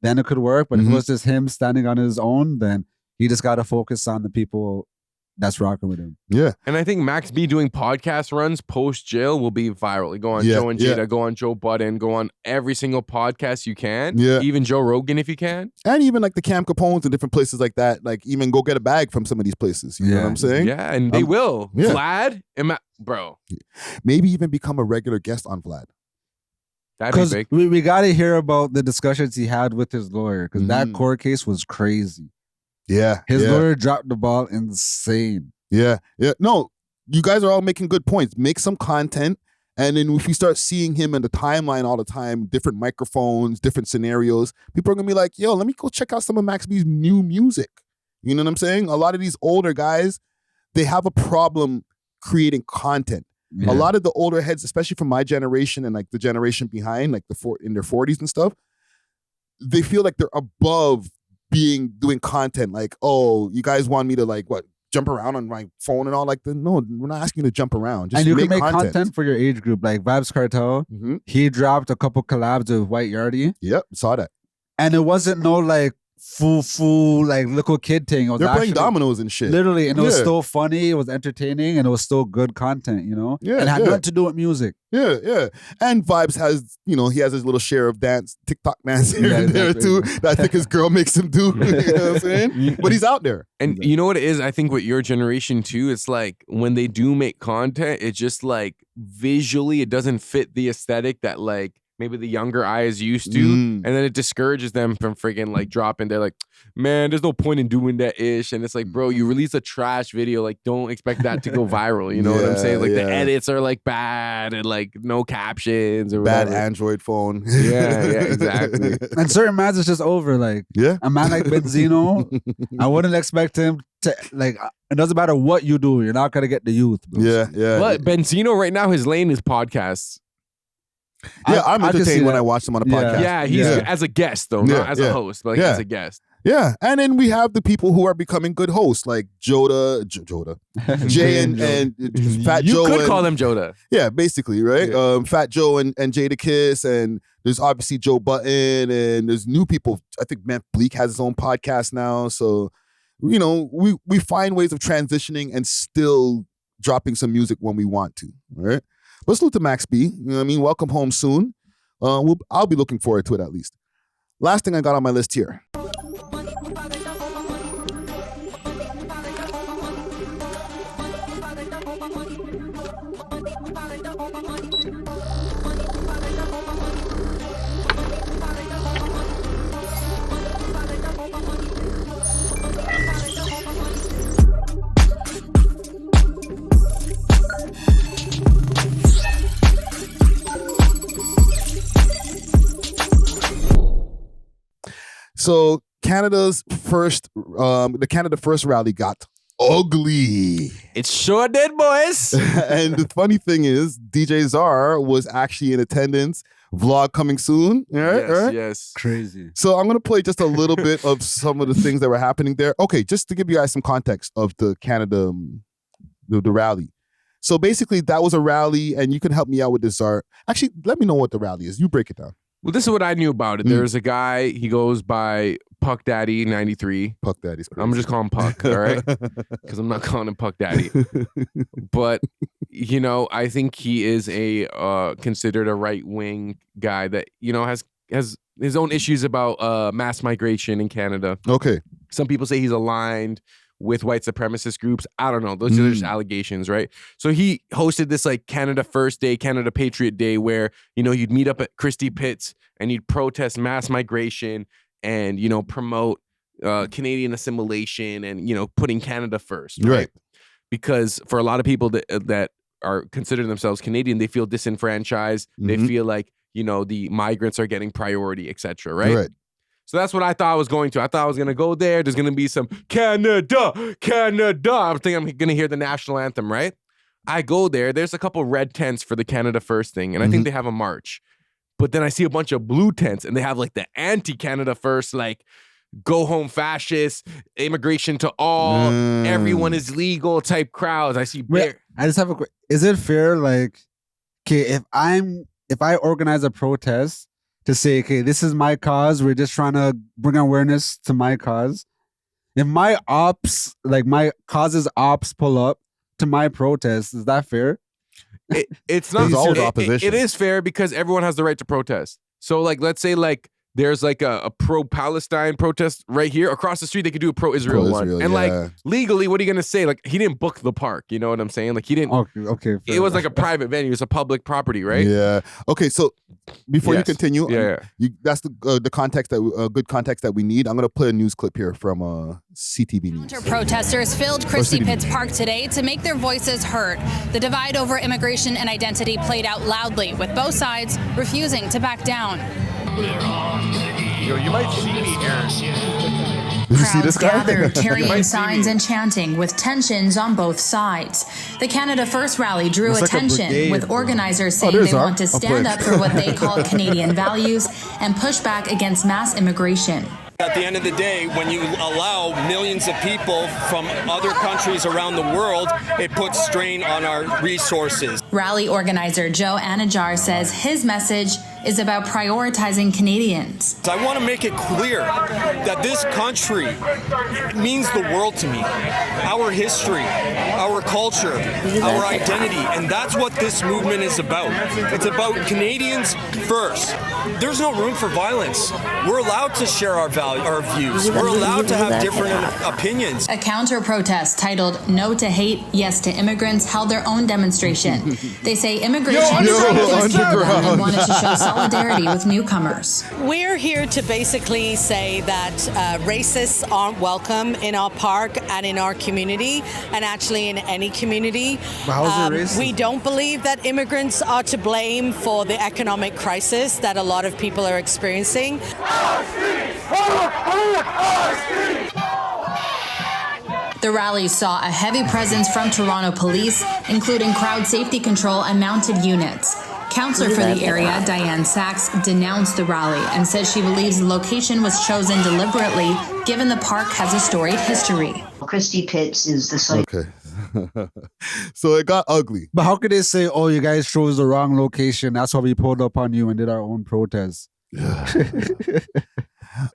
then it could work. But if it was just him standing on his own, then he just got to focus on the people that's rocking with him. Yeah. And I think Max B doing podcast runs post jail will be viral. You go on Joe and Jada, go on Joe Budden, go on every single podcast you can. Yeah. Even Joe Rogan if you can. And even like the Cam Capones and different places like that. Like even go get a bag from some of these places. You know what I'm saying? Yeah, and they will. Yeah. Vlad and bro. Maybe even become a regular guest on Vlad. That'd be big. We got to hear about the discussions he had with his lawyer because that court case was crazy. Yeah. His lawyer dropped the ball insane. Yeah. No, you guys are all making good points. Make some content. And then if we start seeing him in the timeline all the time, different microphones, different scenarios, people are going to be like, yo, let me go check out some of Max B's new music. You know what I'm saying? A lot of these older guys, they have a problem creating content. Yeah. A lot of the older heads, especially from my generation and like the generation behind, like in their 40s and stuff, they feel like they're above doing content. Like, oh, you guys want me to like jump around on my phone and all like that? No, we're not asking you to jump around. Just and you can make content for your age group. Like Vibes Cartel, he dropped a couple collabs with White Yardie. Yep, saw that. And it wasn't no like full like little kid thing. They're playing dominoes and shit. Literally, and it was still funny, it was entertaining, and it was still good content, you know? Yeah. And it had nothing to do with music. Yeah. And Vibes has, you know, he has his little share of TikTok dance here and there too. That I think his girl makes him do. You know what I'm saying? But he's out there. And you know what it is? I think with your generation too, it's like when they do make content, it's just like visually it doesn't fit the aesthetic that like maybe the younger eye is used to, and then it discourages them from freaking like dropping. They're like, man, there's no point in doing that ish. And it's like, bro, you release a trash video, like don't expect that to go viral. You know what I'm saying? Like the edits are like bad and like no captions or bad whatever. Android phone. Yeah, exactly. And certain mans is just over. Like a man like Benzino, I wouldn't expect him to like. It doesn't matter what you do, you're not gonna get the youth. Bro. Yeah. But Benzino right now, his lane is podcasts. Yeah, I'm entertained when I watch him on a podcast. Yeah, he's as a guest though, not as a host, but like as a guest. Yeah, and then we have the people who are becoming good hosts, like Joda, Jay and Fat Joe. You could call them Joda. Yeah, basically, right? Yeah. Fat Joe and Jada Kiss, and there's obviously Joe Button, and there's new people. I think Matt Bleak has his own podcast now, so you know we find ways of transitioning and still dropping some music when we want to, right? Let's salute to Max B. You know what I mean? Welcome home soon. I'll be looking forward to it at least. Last thing I got on my list here. So the Canada First rally got ugly. It sure did, boys. And the funny thing is, DJ Czar was actually in attendance. Vlog coming soon. Right? Yes. Crazy. So I'm going to play just a little bit of some of the things that were happening there. Okay, just to give you guys some context of the Canada, the rally. So basically, that was a rally, and you can help me out with this, Czar. Actually, let me know what the rally is. You break it down. Well, this is what I knew about it. There's a guy, he goes by Puck Daddy 93. Puck Daddy's crazy. I'm just calling Puck, all right? Because I'm not calling him Puck Daddy. But, you know, I think he is considered a right-wing guy that, you know, has his own issues about mass migration in Canada. Okay. Some people say he's aligned with white supremacist groups. I don't know. Those are just allegations, right? So he hosted this like Canada First Day, Canada Patriot Day, where, you know, you'd meet up at Christie Pitts and you'd protest mass migration and, you know, promote Canadian assimilation and, you know, putting Canada first, right? Because for a lot of people that are considering themselves Canadian, they feel disenfranchised. They feel like, you know, the migrants are getting priority, etc. Right? So that's what I thought I was going to. I thought I was going to go there. There's going to be some Canada, Canada. I'm thinking I'm going to hear the national anthem, right? I go there. There's a couple red tents for the Canada First thing, and I think they have a march. But then I see a bunch of blue tents, and they have like the anti-Canada First, like go home fascists, immigration to all, everyone is legal type crowds. I see. I just have a quick. Is it fair, like, okay, if I organize a protest to say, okay, this is my cause, we're just trying to bring awareness to my cause. If my ops, like my cause's ops pull up to my protest, is that fair? It's not always opposition. It is fair because everyone has the right to protest. So like, let's say like there's like a pro-Palestine protest right here across the street. They could do a pro-Israel one. And like legally, what are you going to say? Like he didn't book the park. You know what I'm saying? Like he didn't. Okay. It was like a private venue. It's a public property, right? Yeah. Okay. So before you continue, that's the context that good context that we need. I'm going to play a news clip here from CTV News. Protesters filled Christie Pitts Park today to make their voices heard. The divide over immigration and identity played out loudly, with both sides refusing to back down. Yo, you might see me, Aaron. Did you see this guy? Gathered, carrying signs and chanting, with tensions on both sides. The Canada First rally drew attention, with organizers saying they want to stand up for what they call Canadian values and push back against mass immigration. At the end of the day, when you allow millions of people from other countries around the world, it puts strain on our resources. Rally organizer Joe Anajar says his message is about prioritizing Canadians. I want to make it clear that this country means the world to me. Our history, our culture, our identity, and that's what this movement is about. It's about Canadians first. There's no room for violence. We're allowed to share our views. We're allowed to have different opinions. A counter-protest titled No to Hate, Yes to Immigrants held their own demonstration. They say immigration is and wanted to show solidarity with newcomers. We're here to basically say that racists aren't welcome in our park and in our community, and actually in any community. How is it racist? We don't believe that immigrants are to blame for the economic crisis that a lot of people are experiencing. The rally saw a heavy presence from Toronto police, including crowd safety control and mounted units. Councillor for the area, Diane Sachs, denounced the rally and said she believes the location was chosen deliberately, given the park has a storied history. Christie Pitts is the site. Okay. So it got ugly. But how could they say, oh, you guys chose the wrong location, that's why we pulled up on you and did our own protest?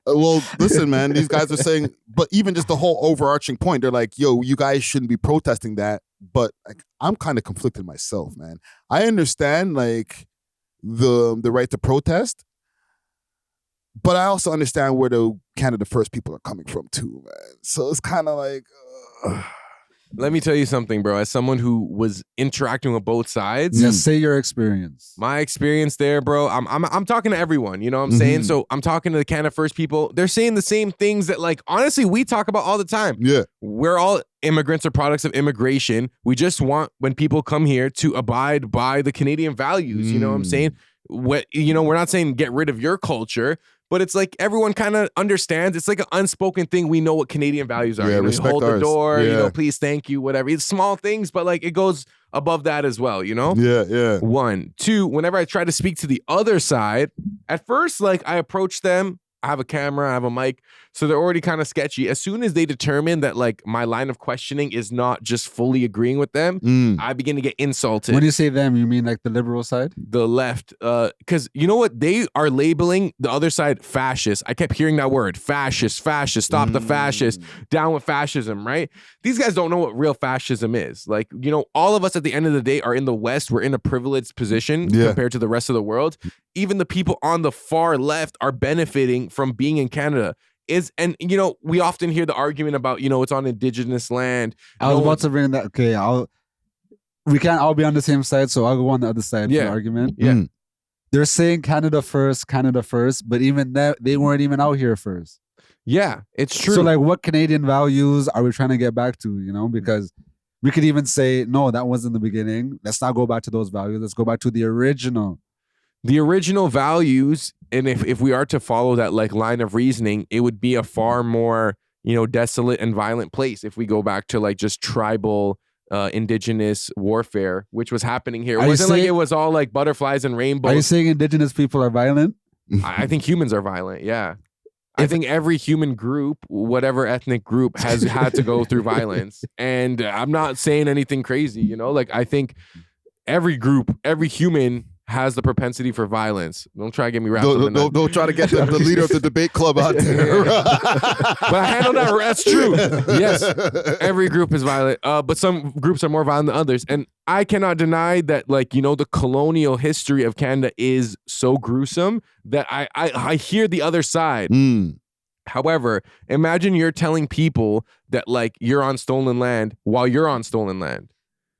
Well, listen, man, these guys are saying, but even just the whole overarching point, they're like, yo, you guys shouldn't be protesting that. But like, I'm kind of conflicted myself, man. I understand like the right to protest, but I also understand where the Canada First people are coming from too, man. So it's kind of like. Let me tell you something, bro. As someone who was interacting with both sides, Just say your experience. my experience there, bro. I'm talking to everyone. You know what I'm saying? So I'm talking to the Canada First people. They're saying the same things that, like, honestly, we talk about all the time. Yeah, we're all immigrants or products of immigration. We just want when people come here to abide by the Canadian values. You know what I'm saying? What we're not saying get rid of your culture. But it's like everyone kind of understands. It's like an unspoken thing. We know what Canadian values are. Yeah, respect hold ours. the door, Yeah. please, thank you, whatever. It's small things, but like it goes above that as well, Yeah. 1, 2, whenever I try to speak to the other side, at first, like I approach them, I have a camera, I have a mic, so they're already kind of sketchy. As soon as they determine that like my line of questioning is not just fully agreeing with them, I begin to get insulted. When you say them, you mean like the liberal side? The left, because you know what? They are labeling the other side fascist. I kept hearing that word, fascist, stop the fascist, down with fascism, right? These guys don't know what real fascism is. Like, all of us at the end of the day are in the West. We're in a privileged position compared to the rest of the world. Even the people on the far left are benefiting from being in Canada. We often hear the argument about, it's on Indigenous land. I was about to bring that. Okay, I'll be on the same side, so I'll go on the other side for the argument. Yeah. They're saying Canada first, but even that, they weren't even out here first. Yeah, it's true. So like, what Canadian values are we trying to get back to, because we could even say, no, that wasn't the beginning. Let's not go back to those values. Let's go back to the original. The original values, and if we are to follow that like line of reasoning, it would be a far more, desolate and violent place if we go back to like just tribal, indigenous warfare, which was happening here. It wasn't like it was all like butterflies and rainbows. Are you saying indigenous people are violent? I think humans are violent, yeah. I think every human group, whatever ethnic group, has had to go through violence. And I'm not saying anything crazy, like I think every group, every human has the propensity for violence. Don't try to get me wrapped up in that. Don't try to get the leader of the debate club out there. But I handle that. That's true. Yes, every group is violent, but some groups are more violent than others. And I cannot deny that, like, the colonial history of Canada is so gruesome that I hear the other side. However, imagine you're telling people that like you're on stolen land while you're on stolen land.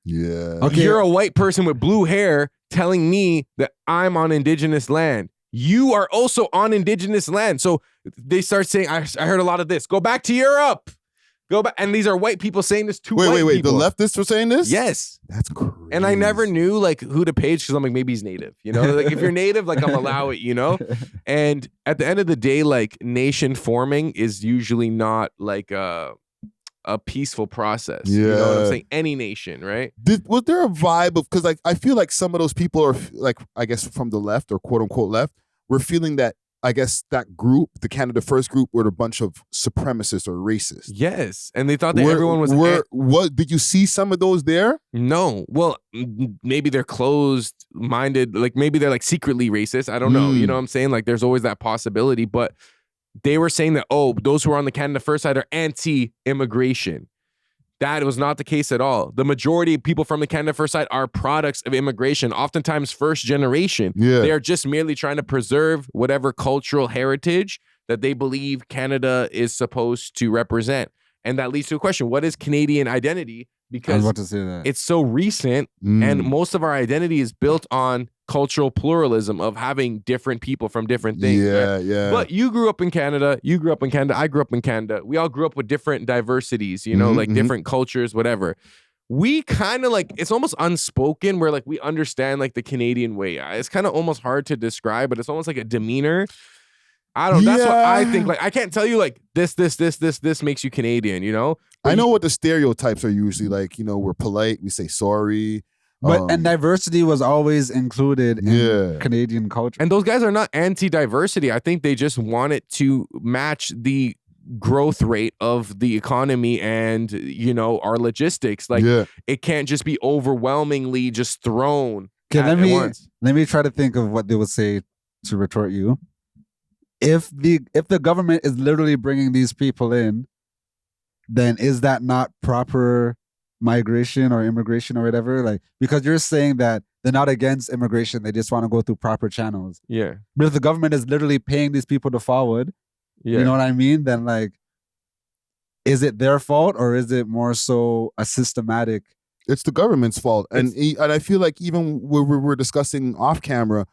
Yeah. Okay. You're a white person with blue hair telling me that I'm on Indigenous land. You are also on Indigenous land. So they start saying, I heard a lot of this. Go back to Europe. Go back. And these are white people saying this to white people. The leftists were saying this? Yes. That's crazy. And I never knew like who to page because I'm like, maybe he's native. Like if you're native, like I'll allow it, And at the end of the day, like nation forming is usually not like a peaceful process. Yeah. You know what I'm saying? Any nation, right? Was there a vibe of, because like I feel like some of those people are like, I guess from the left or quote unquote left, were feeling that I guess that group, the Canada First group, were a bunch of supremacists or racists. Yes, and they thought that everyone was. What did you see some of those there? No, well, maybe they're closed-minded, like maybe they're like secretly racist. I don't know. You know what I'm saying? Like, there's always that possibility. But they were saying that those who are on the Canada First side are anti-immigration. That was not the case at all. The majority of people from the Canada First side are products of immigration, oftentimes first generation. Yeah. They are just merely trying to preserve whatever cultural heritage that they believe Canada is supposed to represent. And that leads to a question, what is Canadian identity? Because I was about to say that. It's so recent and most of our identity is built on cultural pluralism of having different people from different things. Yeah, right? yeah. But you grew up in Canada, I grew up in Canada. We all grew up with different diversities, different cultures, whatever. We kind of like, it's almost unspoken where like we understand like the Canadian way. It's kind of almost hard to describe, but it's almost like a demeanor. I don't know. That's what I think. Like, I can't tell you like this makes you Canadian, But I know what the stereotypes are usually like, we're polite, we say sorry. But and diversity was always included in Canadian culture. And those guys are not anti-diversity. I think they just want it to match the growth rate of the economy and, our logistics. Like, it can't just be overwhelmingly just thrown at once. Let me try to think of what they would say to retort you. If the government is literally bringing these people in, then is that not proper migration or immigration or whatever? Like, because you're saying that they're not against immigration. They just want to go through proper channels. Yeah. But if the government is literally paying these people to forward, Yeah. you know what I mean? Then like, is it their fault or is it more so a systematic? It's the government's fault. And I feel like even when we were discussing off camera,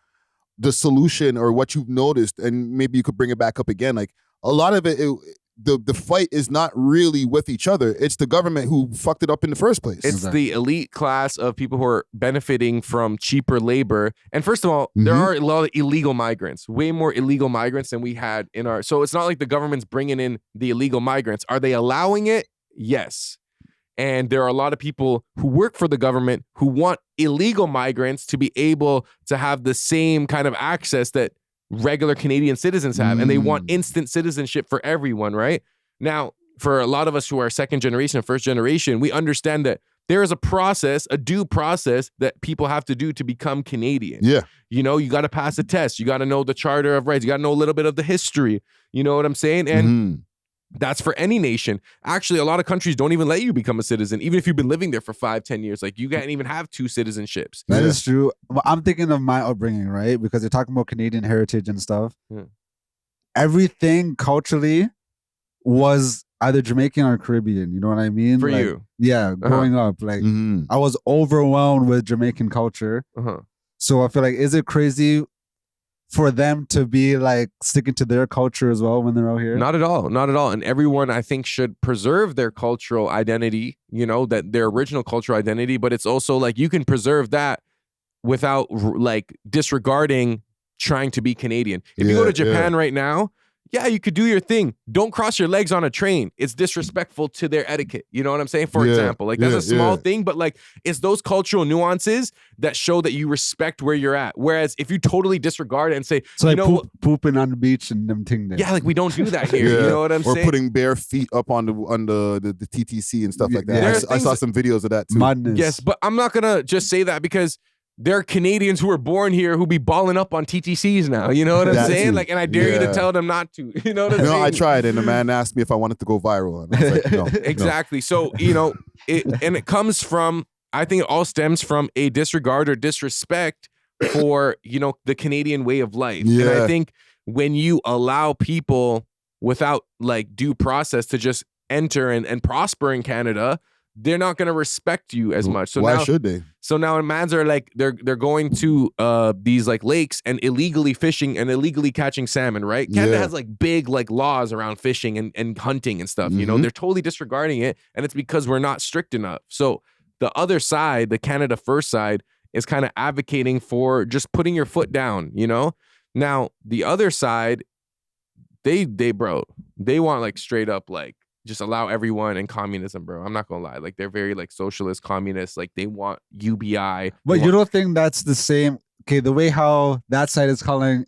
the solution or what you've noticed, and maybe you could bring it back up again, like a lot of the fight is not really with each other. It's the government who fucked it up in the first place. It's the elite class of people who are benefiting from cheaper labor. And first of all, there are a lot of illegal migrants, way more illegal migrants than we had in our. So it's not like the government's bringing in the illegal migrants. Are they allowing it? Yes. And there are a lot of people who work for the government who want illegal migrants to be able to have the same kind of access that regular Canadian citizens have. And they want instant citizenship for everyone, right? Now, for a lot of us who are second generation, first generation, we understand that there is a process, a due process that people have to do to become Canadian. Yeah. You know, you got to pass a test. You got to know the Charter of Rights. You got to know a little bit of the history. You know what I'm saying? And that's for any nation. Actually, a lot of countries don't even let you become a citizen, even if you've been living there for 5-10 years. Like, you can't even have 2 citizenships. That is true. I'm thinking of my upbringing, right? Because you're talking about Canadian heritage and stuff. Yeah. Everything culturally was either Jamaican or Caribbean. You know what I mean? For like, you. Yeah, growing up. Like, I was overwhelmed with Jamaican culture. So I feel like, is it crazy for them to be like sticking to their culture as well when they're out here? Not at all. Not at all. And everyone, I think, should preserve their cultural identity, you know, that their original cultural identity. But it's also like you can preserve that without like disregarding trying to be Canadian. If you go to Japan right now, yeah, you could do your thing. Don't cross your legs on a train. It's disrespectful to their etiquette. You know what I'm saying? For example, like that's a small thing, but like it's those cultural nuances that show that you respect where you're at. Whereas if you totally disregard it and say, so you like know, pooping on the beach and them thing there. yeah, like we don't do that here. You know what I'm saying? Or putting bare feet up on the TTC and stuff like that. I saw some videos of that too. Madness. Yes, but I'm not gonna just say that because there are Canadians who were born here who be balling up on TTCs now. You know what I'm saying? Too. Like, and I dare you to tell them not to. You know what I'm saying? I tried, and the man asked me if I wanted to go viral. And I was like, no. Exactly. So, you know, it comes from, I think it all stems from a disregard or disrespect for, you know, the Canadian way of life. And I think when you allow people without like due process to just enter and prosper in Canada, they're not going to respect you as much. So why now, should they? So now mans are like they're going to these like lakes and illegally fishing and illegally catching salmon, right? Canada has like big like laws around fishing and hunting and stuff. You know, they're totally disregarding it, and it's because we're not strict enough. So the other side, the Canada First side, is kind of advocating for just putting your foot down. You know, now the other side, they want like straight up like, just allow everyone in communism, bro. I'm not gonna lie. Like they're very like socialist, communist. Like they want UBI. But you don't think that's the same? Okay, the way how that side is calling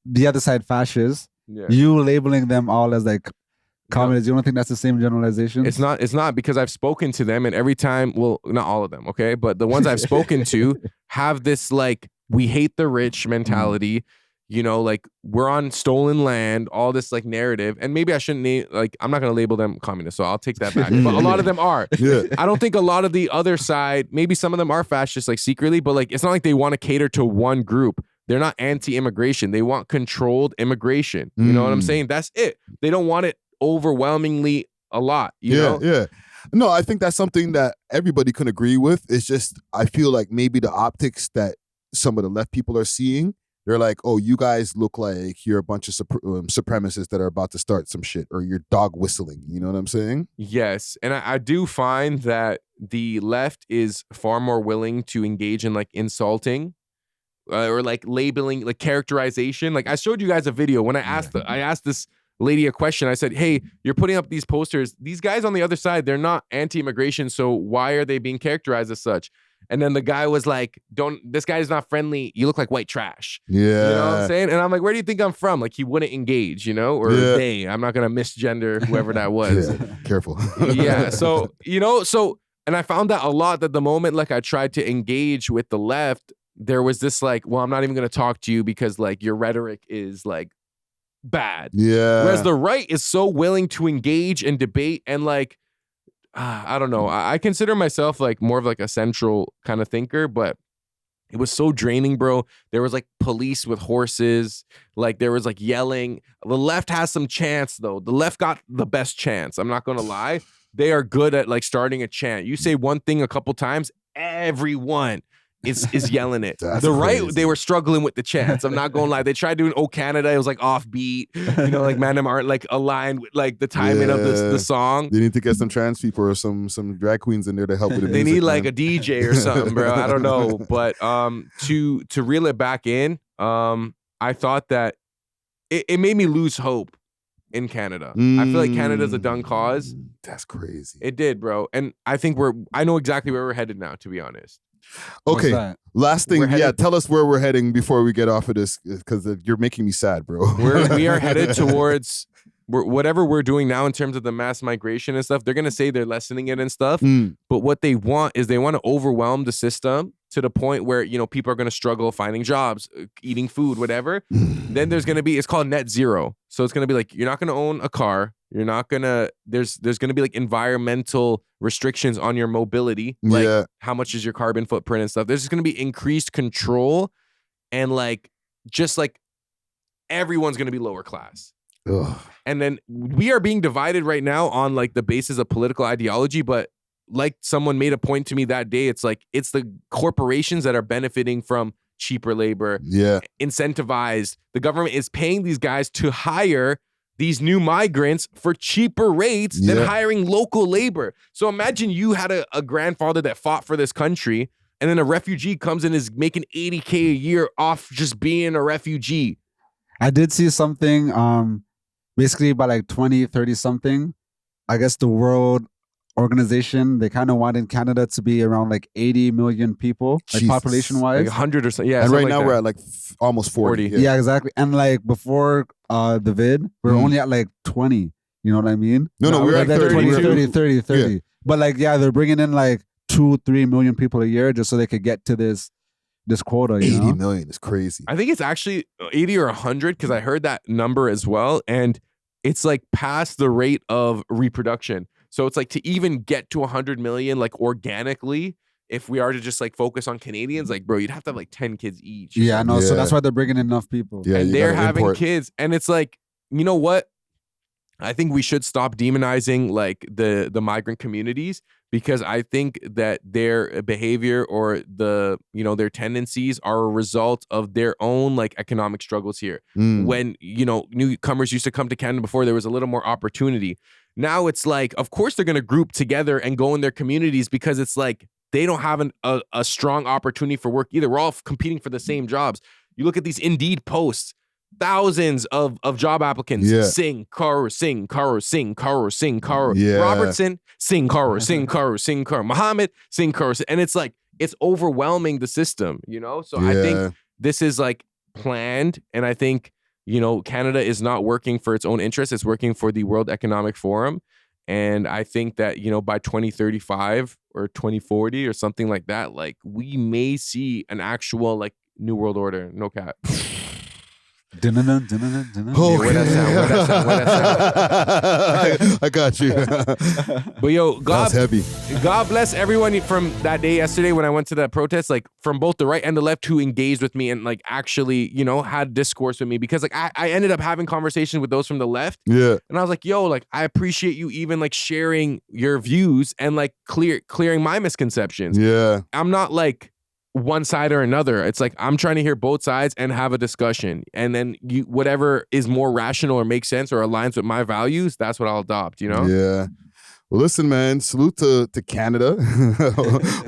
the other side fascist, you labeling them all as like communists. You don't think that's the same generalization? It's not because I've spoken to them, and every time, well, not all of them, okay, but the ones I've spoken to have this like we hate the rich mentality. You know, like we're on stolen land, all this like narrative. And maybe I shouldn't name, like, I'm not going to label them communists, so I'll take that back. But a lot of them are. I don't think a lot of the other side, maybe some of them are fascist, like secretly, but like, it's not like they want to cater to one group. They're not anti-immigration. They want controlled immigration. You know what I'm saying? That's it. They don't want it overwhelmingly a lot. You know? Yeah. No, I think that's something that everybody can agree with. It's just, I feel like maybe the optics that some of the left people are seeing, they're like, oh, you guys look like you're a bunch of supremacists that are about to start some shit, or you're dog whistling. You know what I'm saying? Yes. And I do find that the left is far more willing to engage in like insulting or like labeling, like characterization. Like I showed you guys a video when I asked this lady a question. I said, hey, you're putting up these posters. These guys on the other side, they're not anti-immigration. So why are they being characterized as such? And then the guy was like, this guy is not friendly. You look like white trash. Yeah. You know what I'm saying? And I'm like, where do you think I'm from? Like he wouldn't engage, you know, or they. I'm not going to misgender whoever that was. Careful. Yeah. So, you know, and I found that a lot that the moment like I tried to engage with the left, there was this like, well, I'm not even going to talk to you because like your rhetoric is like bad. Yeah. Whereas the right is so willing to engage and debate and like, I don't know. I consider myself like more of like a central kind of thinker, but It was so draining, bro. There was like police with horses. Like there was like yelling. The left has some chance though. The left got the best chance. I'm not going to lie. They are good at like starting a chant. You say one thing a couple times, everyone is yelling it. The right, they were struggling with the chants. I'm not gonna lie. They tried doing "Oh Canada," it was like offbeat. You know, like man, them aren't like aligned with like the timing of the song. They need to get some trans people or some drag queens in there to help with the They music, need like man. a DJ or something, bro. I don't know, but to reel it back in, I thought that it made me lose hope in Canada. I feel like Canada's a done cause. That's crazy. It did, bro. And I think I know exactly where we're headed now, to be honest. Okay, last thing. Yeah, tell us where we're heading before we get off of this, because you're making me sad, bro. We are headed towards whatever we're doing now in terms of the mass migration and stuff. They're going to say they're lessening it and stuff. But what they want is they want to overwhelm the system to the point where, you know, people are going to struggle finding jobs, eating food, whatever. Then there's going to be, it's called net zero. So it's going to be like, you're not going to own a car. You're not going to, there's going to be like environmental restrictions on your mobility. Like how much is your carbon footprint and stuff. There's just going to be increased control and like, just like everyone's going to be lower class. Ugh. And then we are being divided right now on like the basis of political ideology. But like someone made a point to me that day, it's like, it's the corporations that are benefiting from cheaper labor, incentivized. The government is paying these guys to hire these new migrants for cheaper rates than hiring local labor. So imagine you had a grandfather that fought for this country, and then a refugee comes in and is making $80K a year off just being a refugee. I did see something, basically by like 2030 something, I guess the World Organization, they kind of wanted Canada to be around like 80 million people, like population wise. Like 100 or something. Yeah. And right like now that. we're at like almost 40. Yeah, exactly. And like before the vid, we're only at like 20. You know what I mean? No, we're at 30. 30. Yeah. But like, yeah, they're bringing in like 2-3 million people a year just so they could get to this quota. You 80 know? million is crazy. I think it's actually 80 or 100 because I heard that number as well. And it's like past the rate of reproduction. So it's like to even get to 100 million, like organically, if we are to just like focus on Canadians, like, bro, you'd have to have like 10 kids each. Yeah, no. So that's why they're bringing in enough people. Yeah, and they're having kids. And it's like, you know what? I think we should stop demonizing like the migrant communities, because I think that their behavior or their tendencies are a result of their own like economic struggles here. When, newcomers used to come to Canada before, there was a little more opportunity. Now it's like, of course they're going to group together and go in their communities because it's like they don't have a strong opportunity for work either. We're all competing for the same jobs. You look at these Indeed posts, thousands of job applicants. Sing, Karo, sing, Karo, sing, Karo, sing, Karo. Robertson, sing, Karo, sing, Karo, sing, Karo. Muhammad, sing, Karo. And it's like, it's overwhelming the system, you know? So I think this is like planned. And I think, Canada is not working for its own interests. It's working for the World Economic Forum. And I think that, by 2035 or 2040 or something like that, like we may see an actual like new world order. No cap. Okay. Where that sound? I got you. But yo, That's heavy. God bless everyone from that day yesterday when I went to that protest, like from both the right and the left, who engaged with me and like actually, had discourse with me, because like I ended up having conversations with those from the left. Yeah. And I was like, yo, like I appreciate you even like sharing your views and like clearing my misconceptions. Yeah. I'm not like one side or another. It's like I'm trying to hear both sides and have a discussion, and then whatever is more rational or makes sense or aligns with my values, that's what I'll adopt. Yeah. Well, listen, man. Salute to Canada.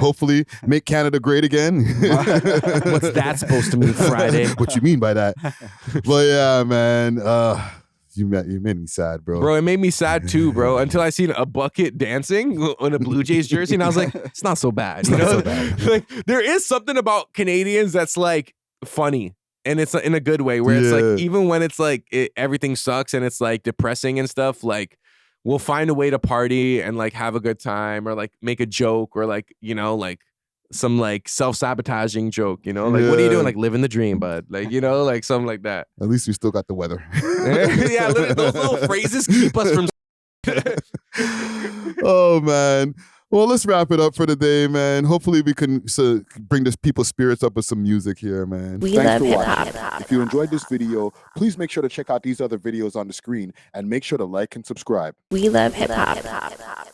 Hopefully, make Canada great again. What's that supposed to mean, Friday? What you mean by that? But yeah, man. You made me sad, bro. Bro, it made me sad too, bro. Until I seen a bucket dancing in a Blue Jays jersey, and I was like, it's not so bad. Like there is something about Canadians that's like funny, and it's in a good way. Where it's like even when it's like everything sucks and it's like depressing and stuff, like we'll find a way to party and like have a good time, or like make a joke, or like like some like self-sabotaging joke, like what are you doing? Like living the dream, bud. Like like something like that. At least we still got the weather. Yeah, those little phrases keep us from. Oh man. Well, let's wrap it up for the day, man. Hopefully we can bring this people's spirits up with some music here, man. We Thanks love for hip watching. hop. If you enjoyed this video, please make sure to check out these other videos on the screen and make sure to like and subscribe. We love hip hop.